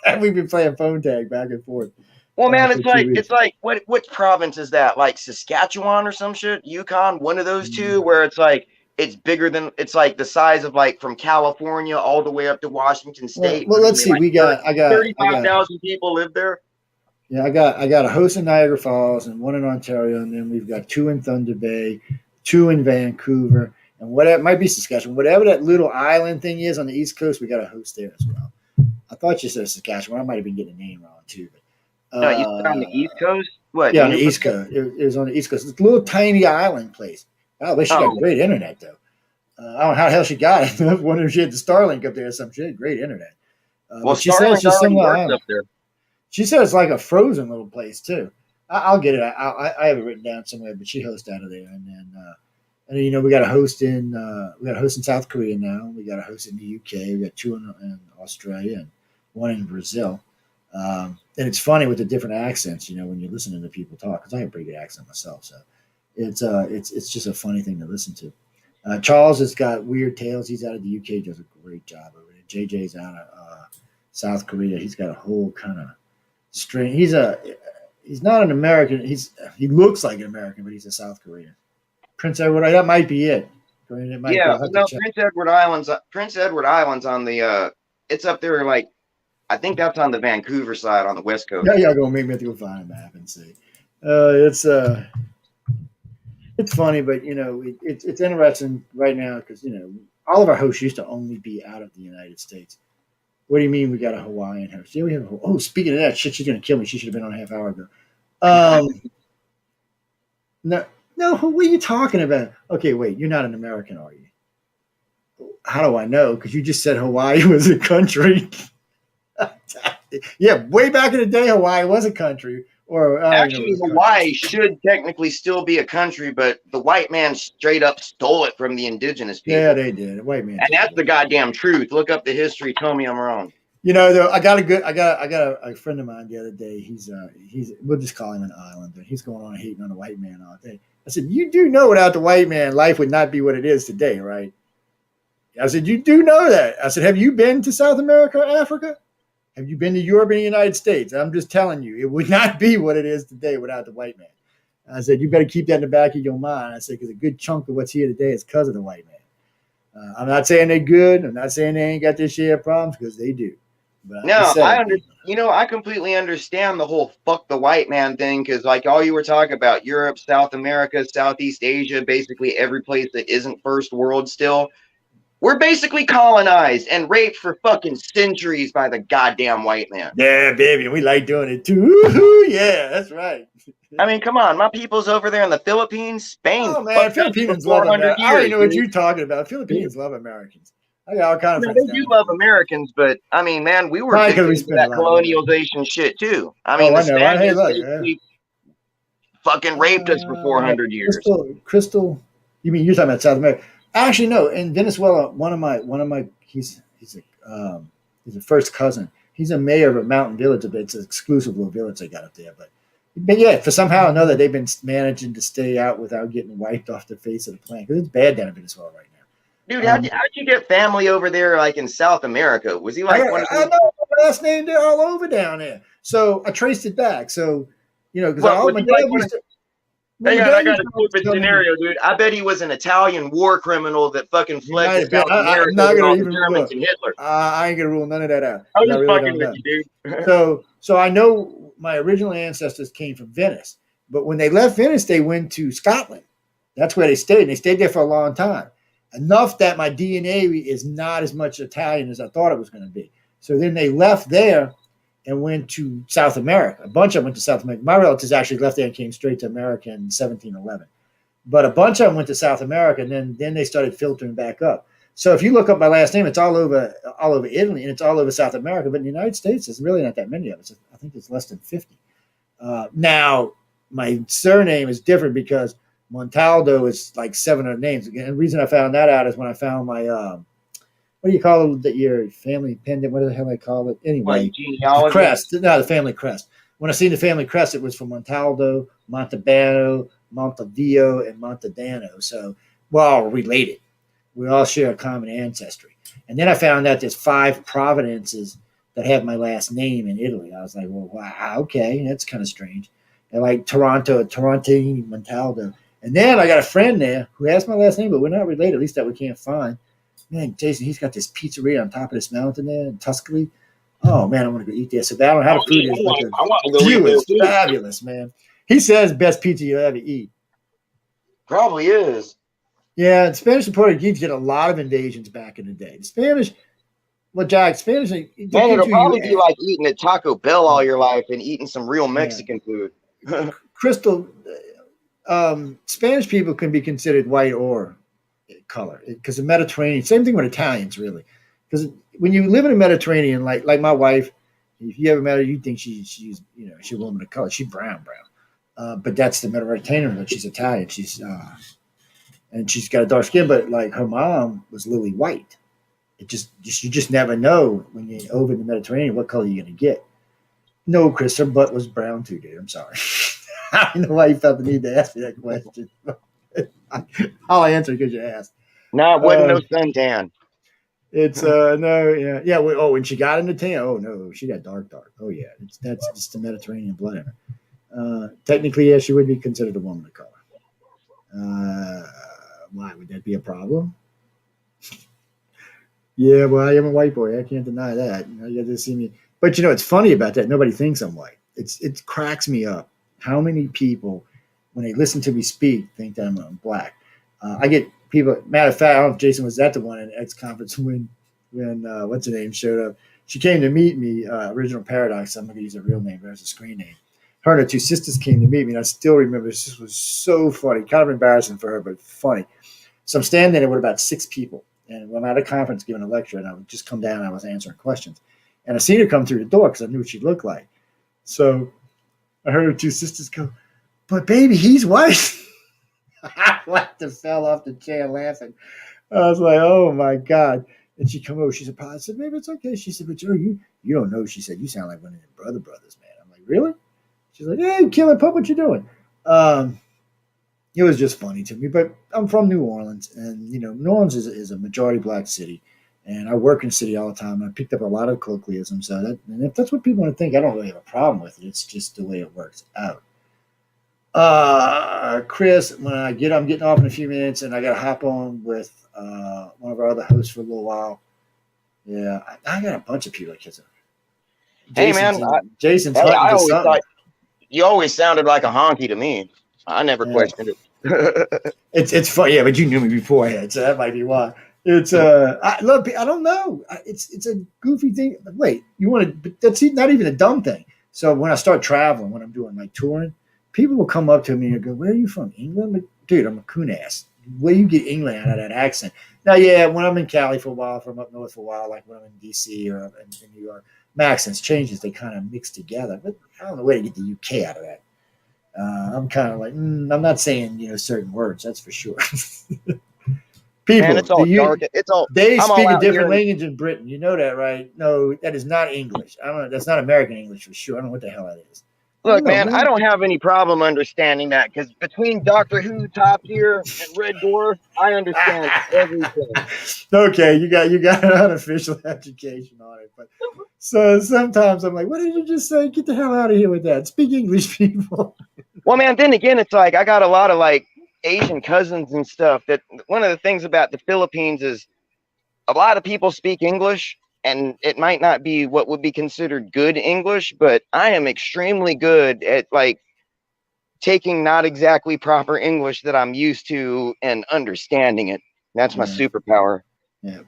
S2: And we've been playing phone tag back and forth.
S3: Well, man, it's like what province is that? Like Saskatchewan or some shit? Yukon, one of those two, where it's like it's bigger than it's like the size of like from California all the way up to Washington State.
S2: Well, let's see.
S3: I got 35,000 people live there.
S2: Yeah, I got a host in Niagara Falls and one in Ontario, and then we've got 2 in Thunder Bay, 2 in Vancouver, and whatever might be Saskatchewan, whatever that little island thing is on the East Coast, we got a host there as well. I thought you said Saskatchewan. I might have been getting the name wrong too. But,
S3: no, you said on the East Coast? What?
S2: Yeah, on the East Coast. It was on the East Coast. It's a little tiny island place. Oh, but she got great internet though. I don't know how the hell she got it. I wonder if she had the Starlink up there or some shit. Great internet.
S3: Well,
S2: But she said it's
S3: Starlink
S2: just
S3: already
S2: similar
S3: works
S2: island.
S3: up there.
S2: She said it's like a frozen little place too. I'll get it. I have it written down somewhere, but she hosts out of there, and then, you know, we got a host in South Korea now. We got a host in the UK. We got two in Australia and one in Brazil. And it's funny with the different accents, you know, when you're listening to people talk, because I have a pretty good accent myself, so it's just a funny thing to listen to. Charles has got weird tales. He's out of the UK, does a great job over it. JJ's out of South Korea. He's got a whole kind of strange. He's not an American. He looks like an American, but he's a South Korean. Prince Edward. That might be it. I mean, it might be.
S3: Yeah,
S2: I'll have to
S3: no,
S2: check.
S3: Prince Edward Island's on the it's up there like I think that's on the Vancouver side on the west coast.
S2: Yeah, y'all gonna make me have to go find a map and see. It's funny, but you know, it's interesting right now because you know all of our hosts used to only be out of the United States. What do you mean we got a Hawaiian host? Yeah, we have. Oh, speaking of that, shit, she's gonna kill me. She should have been on a half hour ago. No, no. What are you talking about? Okay, wait. You're not an American, are you? How do I know? Because you just said Hawaii was a country. Yeah, way back in the day, Hawaii was a country. Or
S3: Actually, Hawaii should technically still be a country, but the white man straight up stole it from the indigenous people.
S2: Yeah, they did. White man.
S3: And that's the goddamn truth. Look up the history. Tell me I'm wrong.
S2: You know, though, I got a friend of mine the other day. He's we'll just call him an islander. He's going on hating on the white man all day. I said, you do know without the white man, life would not be what it is today, right? I said, you do know that. I said, have you been to South America or Africa? Have you been to Europe and the United States? I'm just telling you, it would not be what it is today without the white man. I said, you better keep that in the back of your mind. I said, because a good chunk of what's here today is because of the white man. I'm not saying they're good. I'm not saying they ain't got their share of problems, because they do. But
S3: no, I completely understand the whole fuck the white man thing, because like all you were talking about, Europe, South America, Southeast Asia, basically every place that isn't first world still. We're basically colonized and raped for fucking centuries by the goddamn white man.
S2: Yeah, baby, we like doing it too. Woo-hoo, yeah, that's right.
S3: I mean, come on, my people's over there in the Philippines, Spain.
S2: Oh man, Filipinos love Americans. I don't know what you're talking about. Filipinos love Americans. I got all kinds of friends.
S3: They do love Americans, but I mean, man, we were victims of that colonialization shit too. I mean, the Spaniards fucking raped us for 400 years.
S2: Crystal, you mean you're talking about South America? Actually, no. In Venezuela, one of my he's a first cousin. He's a mayor of a mountain village. It's an exclusive little village they got up there. But yeah, for somehow or another, they've been managing to stay out without getting wiped off the face of the planet, because it's bad down in Venezuela right now.
S3: Dude, how'd you get family over there, like in South America? Was he like one of
S2: I know my last name. They're all over down there. So I traced it back. So you know, because my dad used to.
S3: I got a stupid scenario, dude. I bet he was an Italian war criminal that fucking fled to South America with all the Germans and Hitler.
S2: I ain't gonna rule none of that out.
S3: I was just fucking with you,
S2: dude. So I know my original ancestors came from Venice, but when they left Venice, they went to Scotland. That's where they stayed, and they stayed there for a long time. Enough that my DNA is not as much Italian as I thought it was going to be. So then they left there and went to South America. A bunch of them went to South America. My relatives actually left there and came straight to America in 1711. But a bunch of them went to South America, and then they started filtering back up. So if you look up my last name, it's all over Italy, and it's all over South America. But in the United States, there's really not that many of us. I think it's less than 50. Now, my surname is different because Montaldo is like 700 names. Again, the reason I found that out is when I found my what do you call it? Your family pendant? What the hell they call it? Anyway,
S3: genealogy?
S2: Crest. No, the family crest. When I seen the family crest, it was from Montaldo, Montalbano, Montaldio, and Montadano. So we're all related. We all share a common ancestry. And then I found out there's 5 provinces that have my last name in Italy. I was like, well, wow, okay, that's kind of strange. And like Toronto, Montaldo. And then I got a friend there who has my last name, but we're not related, at least that we can't find. Man, Jason, he's got this pizzeria on top of this mountain there in Tuscany. Oh, man, I want to go eat there. So I don't know how the food is, but the view is fabulous, man. He says best pizza you'll ever eat.
S3: Probably is.
S2: Yeah, Spanish and Portuguese did a lot of invasions back in the day. The Spanish, well, Jack, Spanish.
S3: Man, it'll probably be like eating at Taco Bell all your life and eating some real Mexican food.
S2: Crystal, Spanish people can be considered white or color because the Mediterranean. Same thing with Italians, really. because when you live in the Mediterranean, like my wife, if you ever met her, you think she's she's a woman of color. She's brown. But that's the Mediterranean. But she's Italian. And she's got a dark skin, but like her mom was lily white. You just never know when you're over in the Mediterranean what color you're gonna get. No, Chris, her butt was brown too, dude. I'm sorry. I don't know why you felt the need to ask me that question. I'll answer because you asked.
S3: No, it wasn't no suntan.
S2: It's no, yeah. When she got into tan, oh no, she got dark. Oh yeah, that's just the Mediterranean blood in her. Technically, yeah, she would be considered a woman of color. Why would that be a problem? Yeah, well, I am a white boy. I can't deny that. You got to see me. But it's funny about that. Nobody thinks I'm white. It cracks me up how many people, when they listen to me speak, think that I'm black. I get people. Matter of fact, I don't know if Jason was at the one at X conference when what's her name showed up. She came to meet me. Original Paradox. I'm gonna use her real name, but it's a screen name. Her and her two sisters came to meet me, and I still remember this was so funny. Kind of embarrassing for her, but funny. So I'm standing there with about 6 people, and I'm at a conference giving a lecture, and I would just come down and I was answering questions. And I seen her come through the door because I knew what she looked like. So I heard her two sisters go, "But baby, he's white." I laughed and fell off the chair laughing. I was like, "Oh my God." And she come over, she said, "I said, maybe it's okay." She said, "But Joe, you don't know." She said, "You sound like one of them brothers, man." I'm like, "Really?" She's like, "Hey, Killer Pup, what you doing?" It was just funny to me. But I'm from New Orleans, and New Orleans is a majority black city, and I work in the city all the time. And I picked up a lot of colloquialism. So and if that's what people want to think, I don't really have a problem with it. It's just the way it works out. Chris, I'm getting off in a few minutes, and I got to hop on with one of our other hosts for a little while. Yeah, I got a bunch of people that kiss it.
S3: Hey, man.
S2: Jason's
S3: Hey,
S2: hunting
S3: I
S2: for
S3: always
S2: something.
S3: thought you always sounded like a honky to me. I never
S2: Yeah.
S3: questioned it.
S2: It's funny, yeah, but you knew me beforehand, so that might be why. It's I don't know. It's a goofy thing. Wait, you want to? But that's not even a dumb thing. So when I start traveling, when I'm doing like touring, people will come up to me and go, "Where are you from? England?" Like, dude, I'm a coon ass. Where you get England out of that accent? Now, yeah, when I'm in Cali for a while, if I'm up north for a while, like when I'm in DC or in New York, my accents changes. They kind of mix together. But I don't know where to get the UK out of that. I'm kind of like, I'm not saying certain words. That's for sure. People,
S3: Man, it's all dark.
S2: They
S3: I'm all
S2: speak a
S3: out here.
S2: different language in Britain. You know that, right? No, that is not English. I don't know. That's not American English for sure. I don't know what the hell that is.
S3: Look, man, I don't have any problem understanding that because between Doctor Who, Top Tier, and Red Dwarf, I understand everything.
S2: Okay, you got an unofficial education on it, but so sometimes I'm like, what did you just say? Get the hell out of here with that. Speak English, people.
S3: Well, man, then again, it's like I got a lot of like Asian cousins and stuff. That one of the things about the Philippines is a lot of people speak English, and it might not be what would be considered good English, but I am extremely good at like taking not exactly proper English that I'm used to and understanding it. That's my superpower.
S2: Yeah,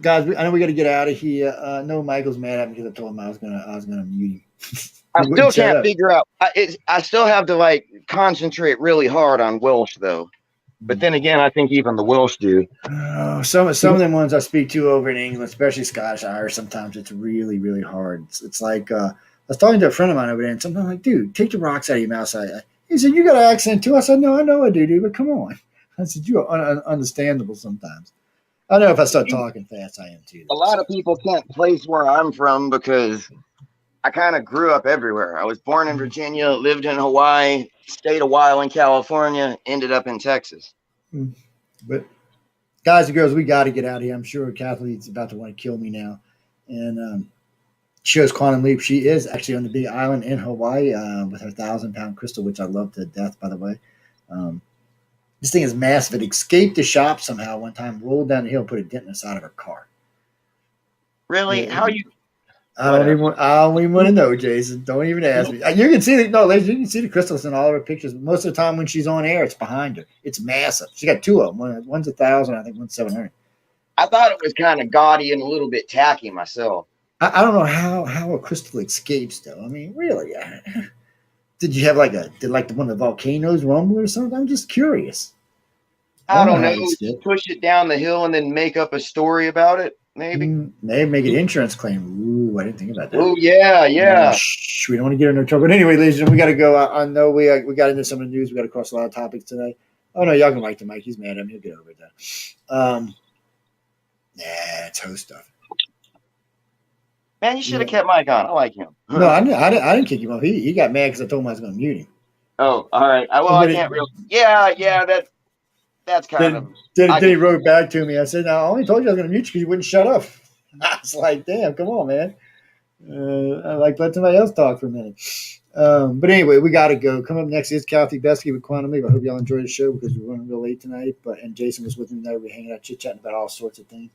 S2: guys, I know we got to get out of here. No, Michael's mad at me because I told him I was gonna mute him.
S3: I still can't figure out. I still have to like concentrate really hard on Welsh though. But then again, I think even the Welsh do.
S2: Some of them ones I speak to over in England, especially Scottish, Irish. Sometimes it's really, really hard. It's like I was talking to a friend of mine over there, and sometimes I'm like, dude, take the rocks out of your mouth. He said, "You got an accent too." I said, "No, I know I do, dude, but come on." I said, "You are understandable sometimes." I know if I start talking fast, I am too.
S3: A lot of people can't place where I'm from because I kind of grew up everywhere. I was born in Virginia, lived in Hawaii, stayed a while in California, ended up in Texas.
S2: But guys and girls, we got to get out of here. I'm sure Kathleen's about to want to kill me now. And she has Quantum Leap. She is actually on the big island in Hawaii with her 1,000-pound crystal, which I love to death, by the way. This thing is massive. It escaped the shop somehow one time, rolled down the hill, put a dent in the side of her car.
S3: Really?
S2: Yeah.
S3: How you?
S2: I don't even want to know, Jason. Don't even ask me. You can see ladies, you can see the crystals in all of her pictures. Most of the time when she's on air, it's behind her. It's massive. She got 2 of them. One's 1,000, I think one's 700.
S3: I thought it was kind of gaudy and a little bit tacky myself.
S2: I don't know how a crystal escapes though. I mean, really, did you have did one of the volcanoes rumble or something? I'm just curious.
S3: I don't know. Just push it down the hill and then make up a story about it. maybe.
S2: Maybe make an insurance claim. Ooh, I didn't think about that.
S3: Oh yeah, yeah.
S2: We don't want to get into trouble. But anyway, ladies and gentlemen, we got to go. I know we got into some of the news. We got to cross a lot of topics tonight. Oh no, y'all can mic the mic. He's mad at me. He'll get over it then. It's host stuff.
S3: Man, you should have kept Mike on. I like him.
S2: No, I didn't kick him off. He got mad because I told him I was going to mute him.
S3: Oh, all right. I can't really. Yeah. That's kind of.
S2: Then he wrote back to me. I said, "No, I only told you I was going to mute you because you wouldn't shut up." I was like, "Damn, come on, man." I like let somebody else talk for a minute. But anyway, we got to go. Coming up next is Kathy Besky with Quantum Leap. I hope y'all enjoyed the show because we're running real late tonight. And Jason was with me tonight. We're hanging out, chit-chatting about all sorts of things.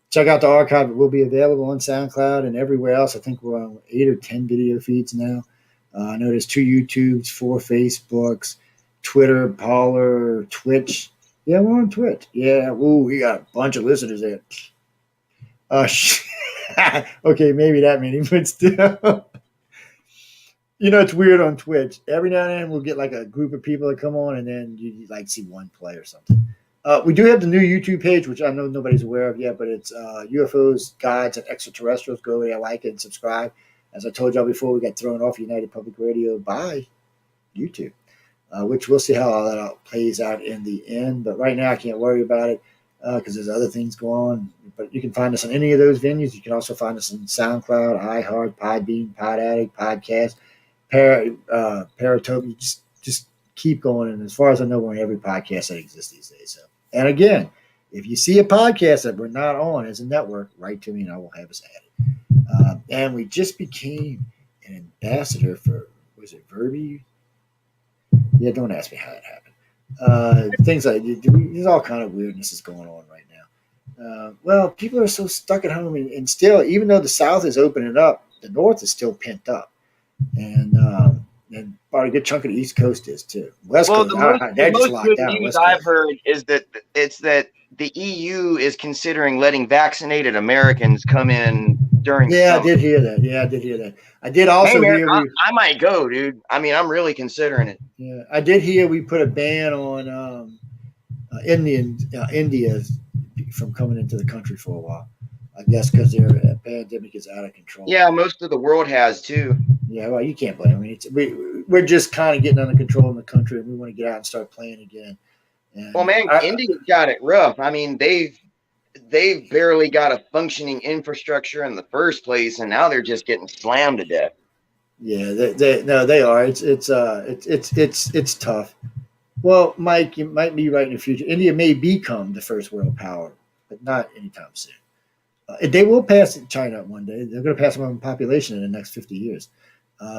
S2: Check out the archive. It will be available on SoundCloud and everywhere else. I think we're on 8 or 10 video feeds now. I know there's 2 YouTubes, 4 Facebooks, Twitter, Parler, Twitch. Yeah, we're on Twitch. Yeah, ooh, we got a bunch of listeners there. Okay, maybe that many, but still. It's weird on Twitch. Every now and then we'll get like a group of people that come on, and then you like see one play or something. We do have the new YouTube page, which I know nobody's aware of yet, but it's UFOs, Guides, and Extraterrestrials. Go over there, like it, and subscribe. As I told y'all before, we got thrown off United Public Radio by YouTube, which we'll see how all that plays out in the end. But right now, I can't worry about it because there's other things going on. But you can find us on any of those venues. You can also find us on SoundCloud, iHeart, Podbean, Pod Addict, Podcast, Paratopia. Just keep going. And as far as I know, we're on every podcast that exists these days. So, and again, if you see a podcast that we're not on as a network, write to me and I will have us added. And we just became an ambassador for, was it Verby? Yeah, don't ask me how that happened. Things like there's all kind of weirdness is going on right now. Well, people are so stuck at home, and still, even though the South is opening up, the North is still pent up, and about a good chunk of the East Coast is too. West Coast,
S3: the most good news I've heard is that the EU is considering letting vaccinated Americans come in during.
S2: Yeah, summer. I did hear that. I did also hear.
S3: I might go, dude. I mean, I'm really considering it.
S2: Yeah, I did hear we put a ban on India from coming into the country for a while. I guess because their pandemic is out of control.
S3: Yeah, most of the world has too.
S2: Yeah, well, you can't blame them. I mean, we're just kind of getting under control in the country, and we want to get out and start playing again. And
S3: well, man, India's got it rough. I mean, they've barely got a functioning infrastructure in the first place, and now they're just getting slammed to death.
S2: Yeah, they are. It's tough. Well, Mike, you might be right in the future. India may become the first world power, but not anytime soon. They will pass China one day. They're going to pass them on population in the next 50 years.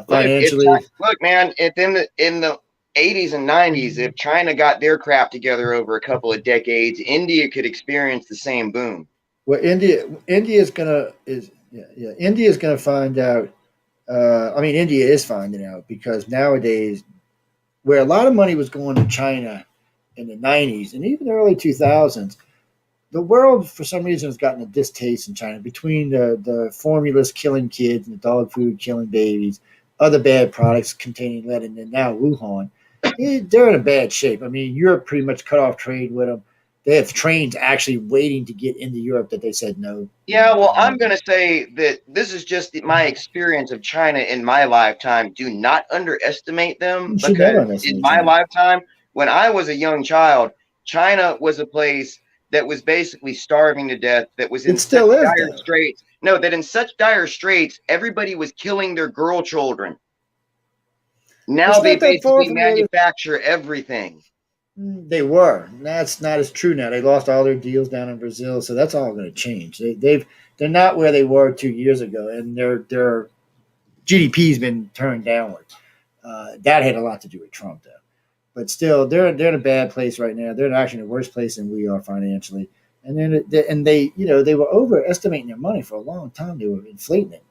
S2: Financially,
S3: look, man, if in the 80s and 90s, if China got their crap together over a couple of decades, India could experience the same boom.
S2: Well, India is going to find out. India is finding out because nowadays, where a lot of money was going to China in the 90s and even the early 2000s, the world, for some reason, has gotten a distaste in China between the formulas killing kids and the dog food killing babies, other bad products containing lead, and then now Wuhan. They're in a bad shape. I mean, Europe pretty much cut off trade with them. They have trains actually waiting to get into Europe that they said no.
S3: Yeah, well, I'm going to say that this is just my experience of China in my lifetime. Do not underestimate them because in my lifetime, when I was a young child, China was a place that was basically starving to death, that was in such dire straits. No, that in such dire straits, everybody was killing their girl children. Now they basically manufacture everything.
S2: They were. That's not as true now. They lost all their deals down in Brazil, so that's all going to change. They're not where they were 2 years ago, and their GDP's been turned downward. That had a lot to do with Trump, though. But still, they're in a bad place right now. They're actually in a worse place than we are financially. And then they were overestimating their money for a long time. They were inflating it.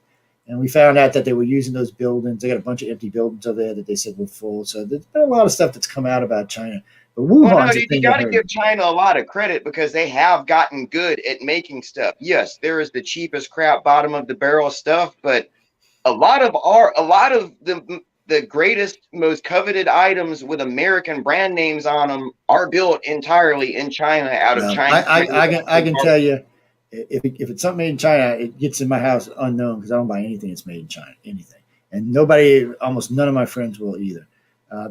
S2: And we found out that they were using those buildings. They got a bunch of empty buildings over there that they said were full. So there's been a lot of stuff that's come out about China. But Wuhan's
S3: you got to give China a lot of credit because they have gotten good at making stuff. Yes, there is the cheapest crap, bottom of the barrel stuff, but a lot of the greatest, most coveted items with American brand names on them are built entirely in China, out of China.
S2: I can tell you, If it's something made in China, it gets in my house unknown because I don't buy anything that's made in China, anything. And nobody, almost none of my friends will either.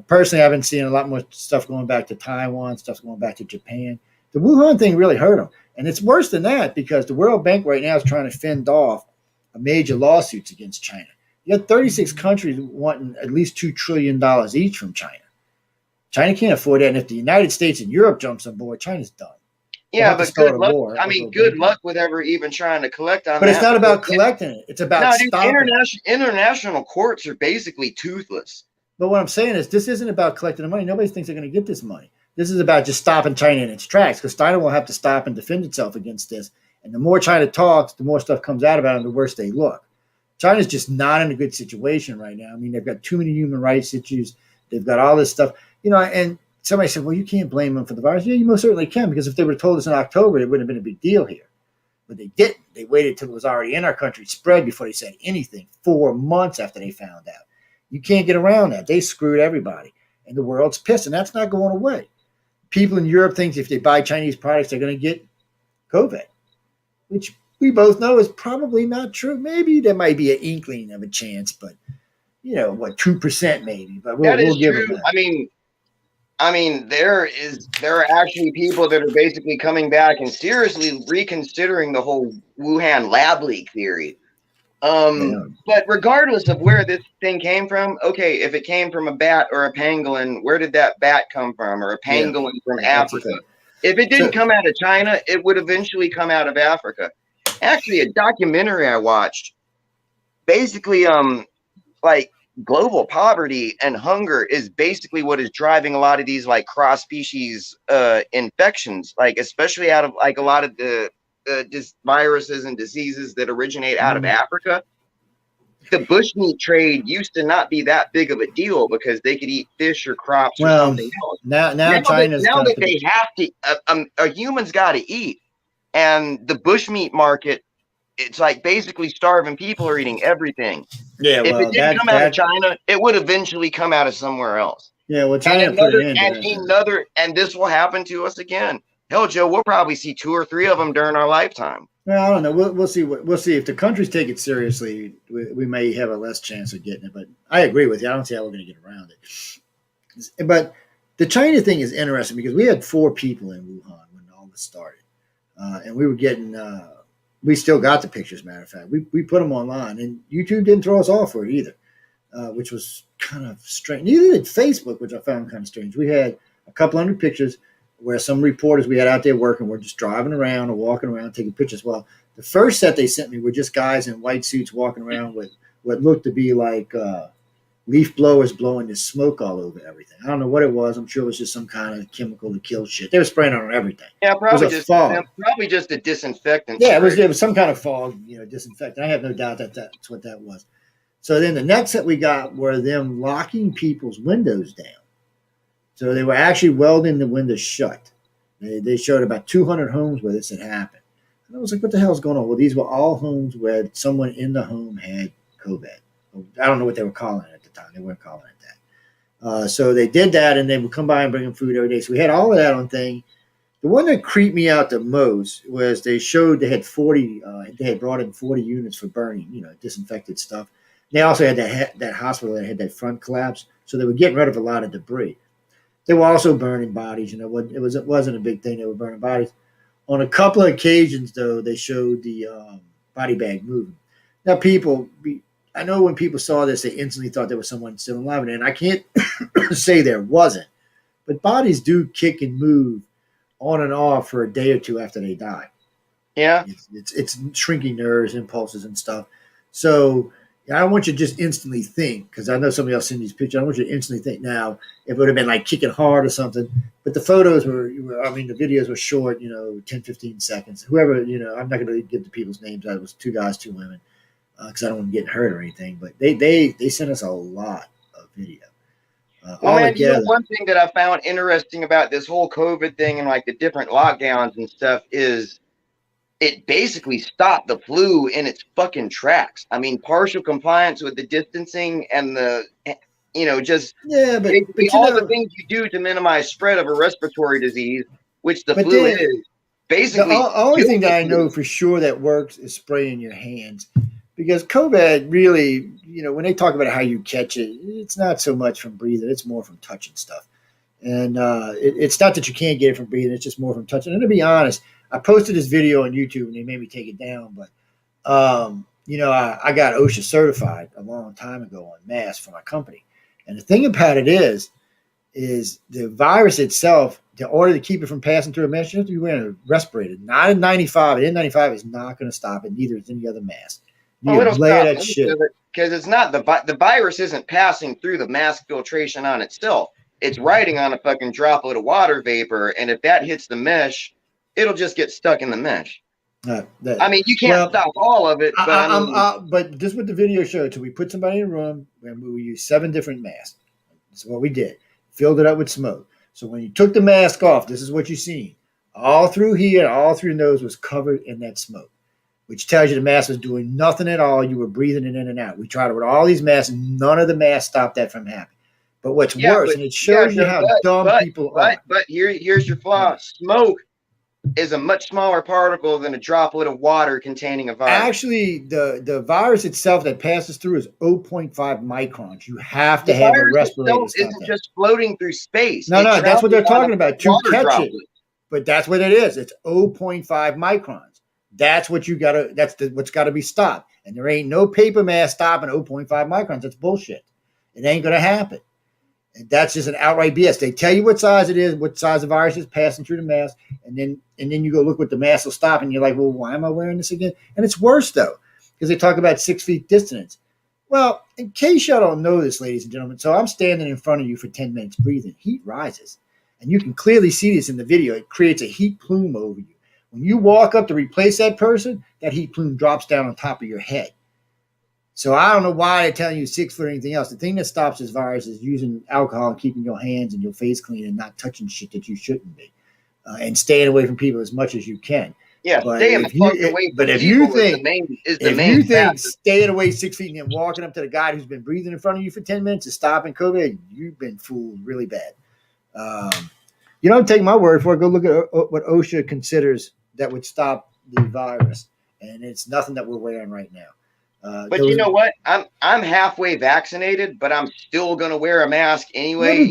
S2: Personally, I've been seeing a lot more stuff going back to Taiwan, stuff going back to Japan. The Wuhan thing really hurt them. And it's worse than that because the World Bank right now is trying to fend off a major lawsuits against China. You got 36 countries wanting at least $2 trillion each from China. China can't afford that. And if the United States and Europe jumps on board, China's done.
S3: Yeah, but good luck. I mean, good luck with ever even trying to collect on that.
S2: But it's not about collecting it. It's about stopping it.
S3: International courts are basically toothless.
S2: But what I'm saying is this isn't about collecting the money. Nobody thinks they're going to get this money. This is about just stopping China in its tracks because China will have to stop and defend itself against this. And the more China talks, the more stuff comes out about them, the worse they look. China's just not in a good situation right now. I mean, they've got too many human rights issues. They've got all this stuff. And somebody said, well, you can't blame them for the virus. Yeah, you most certainly can, because if they would have told us in October, it wouldn't have been a big deal here. But they didn't. They waited till it was already in our country spread before they said anything, 4 months after they found out. You can't get around that. They screwed everybody. And the world's pissed, and that's not going away. People in Europe think if they buy Chinese products, they're going to get COVID, which we both know is probably not true. Maybe there might be an inkling of a chance, but, 2% maybe. But we'll give them that.
S3: I mean, there are actually people that are basically coming back and seriously reconsidering the whole Wuhan lab leak theory. But regardless of where this thing came from, okay, if it came from a bat or a pangolin, where did that bat come from? Or a pangolin from Africa? If it didn't come out of China, it would eventually come out of Africa. Actually, a documentary I watched, basically, like global poverty and hunger is basically what is driving a lot of these like cross species infections, like especially out of like a lot of the viruses and diseases that originate out of Africa. The bushmeat trade used to not be that big of a deal because they could eat fish or crops or something else.
S2: Now China's
S3: now that they have to, humans got to eat, and the bushmeat market, it's like basically starving people are eating everything.
S2: Yeah,
S3: if it didn't come out of China, it would eventually come out of somewhere else.
S2: Yeah, well, China
S3: and this will happen to us again. Hell, Joe, we'll probably see 2 or 3 of them during our lifetime.
S2: Well, I don't know. We'll see. We'll see if the countries take it seriously. We may have a less chance of getting it. But I agree with you. I don't see how we're going to get around it. But the China thing is interesting because we had 4 people in Wuhan when all this started, and we were getting. We still got the pictures. Matter of fact, we put them online, and YouTube didn't throw us off for it either, which was kind of strange. Neither did Facebook, which I found kind of strange. We had a couple hundred pictures where some reporters we had out there working were just driving around or walking around taking pictures. Well, the first set they sent me were just guys in white suits walking around with what looked to be like leaf blowers blowing this smoke all over everything. I don't know what it was. I'm sure it was just some kind of chemical to kill shit. They were spraying on everything.
S3: Yeah, probably just a disinfectant.
S2: Yeah, it was some kind of fog, disinfectant. I have no doubt that that's what that was. So then the next set we got were them locking people's windows down. So they were actually welding the windows shut. They showed about 200 homes where this had happened. And I was like, what the hell is going on? Well, these were all homes where someone in the home had COVID. I don't know what they were calling it at the time. They weren't calling it that. So they did that, and they would come by and bring them food every day. So we had all of that on thing. The one that creeped me out the most was they showed they had 40. They had brought in 40 units for burning, disinfected stuff. They also had that hospital that had that front collapse. So they were getting rid of a lot of debris. They were also burning bodies, it wasn't a big thing. They were burning bodies. On a couple of occasions, though, they showed the body bag moving. Now, I know when people saw this, they instantly thought there was someone still alive, and I can't say there wasn't. But bodies do kick and move on and off for a day or two after they die.
S3: Yeah,
S2: it's shrinking nerves, impulses, and stuff. So I don't want you to just instantly think, because I know somebody else seen these pictures. I don't want you to instantly think now if it would have been like kicking hard or something. But the photos the videos were short, 10, 15 seconds. Whoever, I'm not going to give the people's names out. It was 2 guys, 2 women, because I don't want to get hurt or anything. But they sent us a lot of video.
S3: One thing that I found interesting about this whole COVID thing and like the different lockdowns and stuff is it basically stopped the flu in its fucking tracks. I mean, partial compliance with the distancing and the, the things you do to minimize spread of a respiratory disease, which the flu is. basically
S2: only thing that I
S3: you.
S2: know for sure that works is spraying your hands, because COVID really, when they talk about how you catch it, it's not so much from breathing; it's more from touching stuff. And it's not that you can't get it from breathing; it's just more from touching. And to be honest, I posted this video on YouTube and they made me take it down, but I got OSHA certified a long time ago on masks for my company. And the thing about it is the virus itself, in order to keep it from passing through a mask, you have to be wearing a respirator. Not an N95. An N95 is not going to stop it. Neither is any other mask. You
S3: It'll
S2: layer
S3: stop
S2: that
S3: most
S2: shit.
S3: of it because it's not the virus isn't passing through the mask filtration on itself. It's riding on a fucking droplet of water vapor, and if that hits the mesh, it'll just get stuck in the mesh. I mean, you can't stop all of it,
S2: but just what the video showed. So we put somebody in a room and we used 7 different masks. That's what we did. Filled it up with smoke. So when you took the mask off, this is what you seen. All through here, all through the nose was covered in that smoke, which tells you the mask was doing nothing at all. You were breathing it in and out. We tried it with all these masks. None of the masks stopped that from happening. But what's worse, and it shows you how dumb people are.
S3: But here's your flaw. Smoke is a much smaller particle than a droplet of water containing a virus.
S2: Actually, the virus itself that passes through is 0.5 microns. You have to have a respirator.
S3: Isn't just floating through space.
S2: No, that's what they're talking about. To catch it. But that's what it is. It's 0.5 microns. That's what you gotta. What's got to be stopped. And there ain't no paper mask stopping 0.5 microns. That's bullshit. It ain't gonna happen. And that's just an outright BS. They tell you what size it is, what size the virus is passing through the mask, and then you go look what the mask will stop, and you're like, well, why am I wearing this again? And it's worse though, because they talk about 6 feet distance. Well, in case y'all don't know this, ladies and gentlemen, so I'm standing in front of you for 10 minutes breathing. Heat rises, and you can clearly see this in the video. It creates a heat plume over you. When you walk up to replace that person, that heat plume drops down on top of your head. So I don't know why they're telling you 6 foot or anything else. The thing that stops this virus is using alcohol and keeping your hands and your face clean and not touching shit that you shouldn't be, and staying away from people as much as you can.
S3: Yeah,
S2: but
S3: staying away from
S2: you think staying away 6 feet and then walking up to the guy who's been breathing in front of you for 10 minutes is stopping COVID, you've been fooled really bad. You don't take my word for it. Go look at what OSHA considers that would stop the virus, and it's nothing that we're wearing right now.
S3: But you know what? I'm halfway vaccinated, but I'm still gonna wear a mask anyway,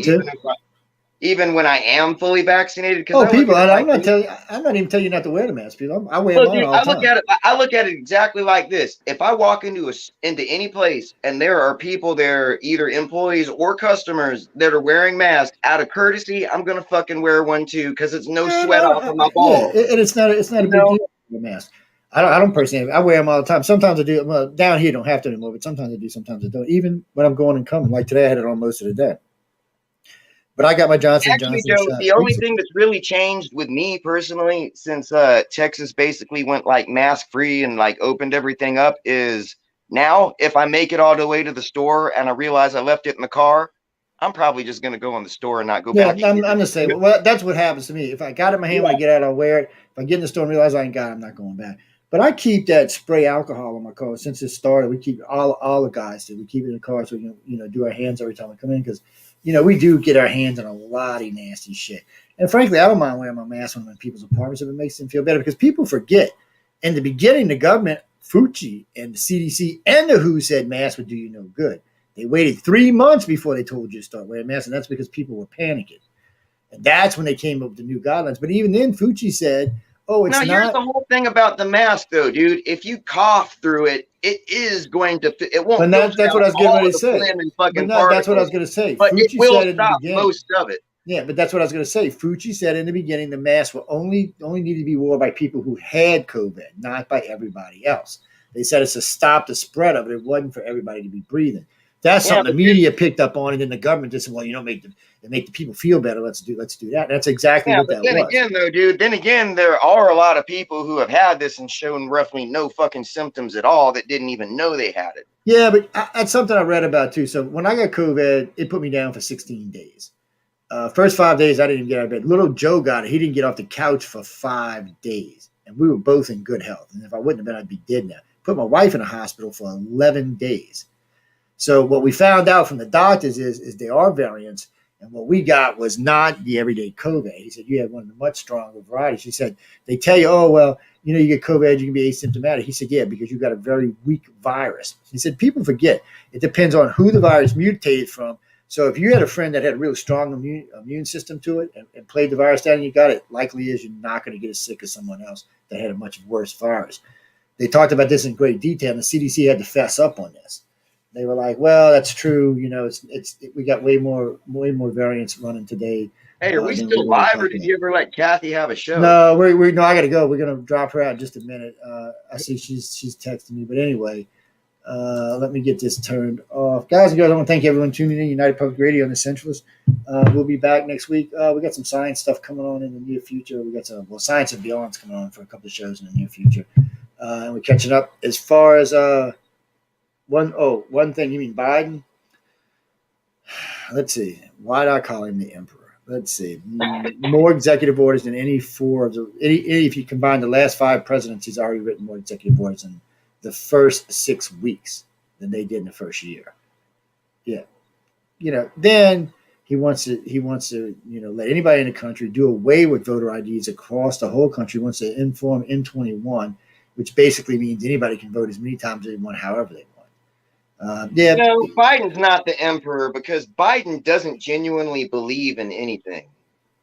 S3: even when I am fully vaccinated.
S2: I'm not even telling you not to wear the mask, people. I wear mine all the time.
S3: I look at it exactly like this. If I walk into any place and there are people there, either employees or customers, that are wearing masks out of courtesy, I'm gonna fucking wear one too, because it's sweat off of my balls.
S2: Yeah, and it's not a big deal with a mask. I don't personally. I wear them all the time. Sometimes I do. Well, down here, don't have to anymore, but sometimes I do. Sometimes I don't. Even when I'm going and coming, like today, I had it on most of the day. But I got my Johnson & Johnson.
S3: Joe, the only thing that's really changed with me personally since Texas basically went like mask free and like opened everything up is now if I make it all the way to the store and I realize I left it in the car, I'm probably just going to go in the store and not go back.
S2: I'm the same. Well, that's what happens to me. If I got it in my hand when I get out, I'll wear it. If I get in the store and realize I ain't got it, I'm not going back. But I keep that spray alcohol in my car. Since it started, we keep all the guys do. We keep it in the car so we can do our hands every time we come in, because we do get our hands on a lot of nasty shit. And frankly, I don't mind wearing my mask when I'm in people's apartments if it makes them feel better, because people forget. In the beginning, the government, Fauci and the CDC and the WHO said masks would do you no good. They waited 3 months before they told you to start wearing masks, and that's because people were panicking. And that's when they came up with the new guidelines. But even then, Fauci said, here's the whole thing about the mask, though, dude. If you cough through it, it is going to. It won't. And that's what I was getting ready to say. That's what I was going to say.
S3: But Fauci will stop most of it.
S2: Yeah, but that's what I was going to say. Fauci said in the beginning the mask will only need to be worn by people who had COVID, not by everybody else. They said it's to stop the spread of it. It wasn't for everybody to be breathing. That's something the media picked up on, and then the government just said, "Well, make the people feel better. Let's do that." And that's exactly what that was.
S3: Then again, there are a lot of people who have had this and shown roughly no fucking symptoms at all that didn't even know they had it.
S2: Yeah, but that's something I read about too. So when I got COVID, it put me down for 16 days. First 5 days, I didn't even get out of bed. Little Joe got it. He didn't get off the couch for 5 days, and we were both in good health. And if I wouldn't have been, I'd be dead now. Put my wife in a hospital for 11 days. So what we found out from the doctors is there are variants, And what we got was not the everyday COVID. He said, you had one of the much stronger varieties. He said, they tell you, oh, well, you get COVID, you can be asymptomatic. He said, yeah, because you got a very weak virus. He said, people forget. It depends on who the virus mutated from. So if you had a friend that had a really strong immune system to it and played the virus down and you got it, likely is you're not going to get as sick as someone else that had a much worse virus. They talked about this in great detail, and the CDC had to fess up on this. They were like, "Well, that's true. We got way more variants running today."
S3: Hey, are we
S2: than
S3: still
S2: were
S3: live, or
S2: talking
S3: did you ever let Kathy have a show?
S2: No, we no. I got to go. We're gonna drop her out in just a minute. I see she's texting me, but anyway, let me get this turned off, guys and girls. I want to thank everyone tuning in. United Public Radio on the Centralist. We'll be back next week. We got some science stuff coming on in the near future. We got some Science and Beyond's coming on for a couple of shows in the near future. And we're catching up as far as one thing. You mean Biden? Let's see. Why did I call him the emperor? Let's see. More executive orders than any four of the. If you combine the last 5 presidents, he's already written more executive orders in the first 6 weeks than they did in the first year. Yeah, Then he wants to let anybody in the country do away with voter IDs across the whole country. He wants to inform M21, which basically means anybody can vote as many times as they want, however they want.
S3: Biden's not the emperor because Biden doesn't genuinely believe in anything.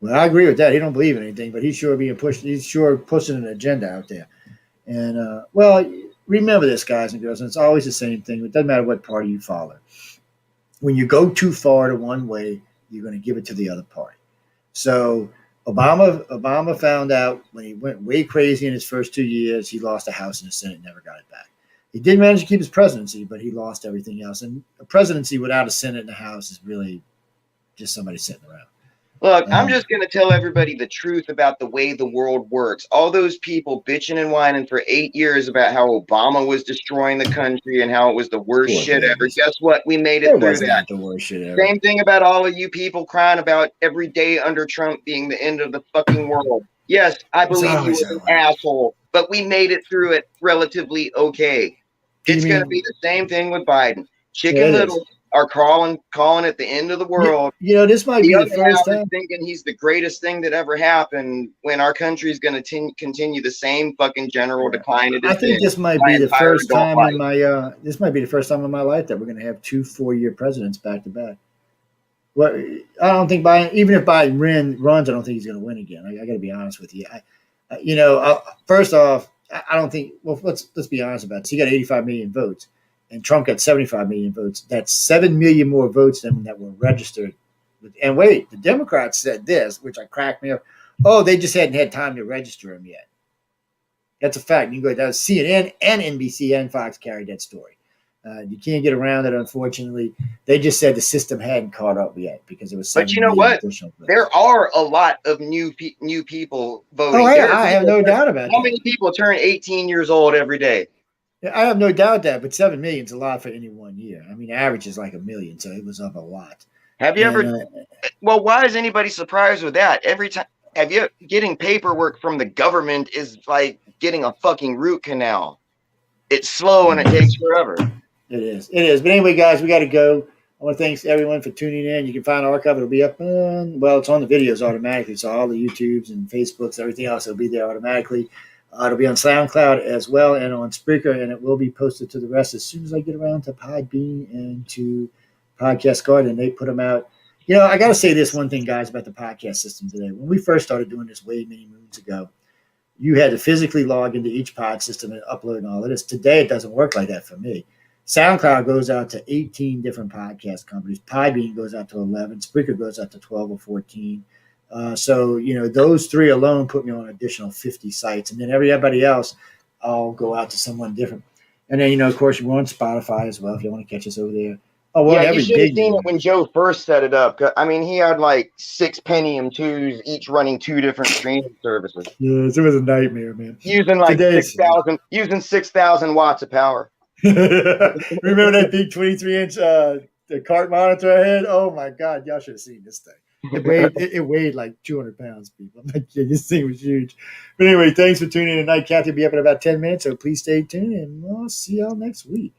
S2: Well, I agree with that. He don't believe in anything, but he's sure being pushed. He's sure pushing an agenda out there. And remember this, guys and girls. And it's always the same thing. It doesn't matter what party you follow. When you go too far to one way, you're going to give it to the other party. So Obama found out when he went way crazy in his first 2 years, he lost the House and the Senate, never got it back. He did manage to keep his presidency, but he lost everything else. And a presidency without a Senate and a House is really just somebody sitting around.
S3: Look, I'm just going to tell everybody the truth about the way the world works. All those people bitching and whining for 8 years about how Obama was destroying the country and how it was the worst shit ever. Guess what? We made it through that.
S2: The worst shit ever.
S3: Same thing about all of you people crying about every day under Trump being the end of the fucking world. Yes, I believe you were an asshole, but we made it through it relatively okay. It's going to be the same thing with Biden. Chicken Little are calling it the end of the world.
S2: This might be the first time.
S3: Thinking he's the greatest thing that ever happened when our country is going to continue the same fucking general decline.
S2: I think this might be the first time in my this might be the first time in my life that we're going to have 2 4-year presidents back to back. Well, I don't think Biden, even if Biden runs, I don't think he's going to win again. I got to be honest with you. First off, I don't think. Well, let's be honest about this. He got 85 million votes, and Trump got 75 million votes. That's 7 million more votes than that were registered. And wait, the Democrats said this, which I cracked me up. Oh, they just hadn't had time to register them yet. That's a fact. You can go down. CNN and NBC and Fox carried that story. You can't get around it, unfortunately. They just said the system hadn't caught up yet because it was.
S3: But you know what? There are a lot of new people voting.
S2: Oh, I have no doubt about that.
S3: How many people turn 18 years old every day?
S2: I have no doubt that, but 7 million is a lot for any 1 year. I mean, average is like 1 million, so it was up a lot.
S3: Have you ever? Well, why is anybody surprised with that? Every time, getting paperwork from the government is like getting a fucking root canal. It's slow and it takes forever.
S2: It is. But anyway, guys, we got to go. I want to thank everyone for tuning in. You can find archive. It'll be up. It's on the videos automatically. So all the YouTubes and Facebooks, everything else, will be there automatically. It'll be on SoundCloud as well and on Spreaker, and it will be posted to the rest as soon as I get around to Podbean and to Podcast Garden. They put them out. I got to say this one thing, guys, about the podcast system today. When we first started doing this way many moons ago, you had to physically log into each pod system and upload and all of this. Today, it doesn't work like that for me. SoundCloud goes out to 18 different podcast companies. Podbean goes out to 11. Spreaker goes out to 12 or 14. So those 3 alone put me on an additional 50 sites. And then everybody else, I'll go out to someone different. And then, of course, we're on Spotify as well if you want to catch us over there. Oh, well,
S3: you should have seen it when Joe first set it up. I mean, he had like 6 Pentium 2s, each running 2 different streaming services.
S2: Yes, it was a nightmare, man.
S3: Using like 6,000 watts of power.
S2: Remember that big 23-inch the cart monitor I had? Oh my God, y'all should have seen this thing. It weighed like 200 pounds, people. I'm not kidding. This thing was huge. But anyway, thanks for tuning in tonight. Kathy will be up in about 10 minutes, so please stay tuned, and we'll see y'all next week.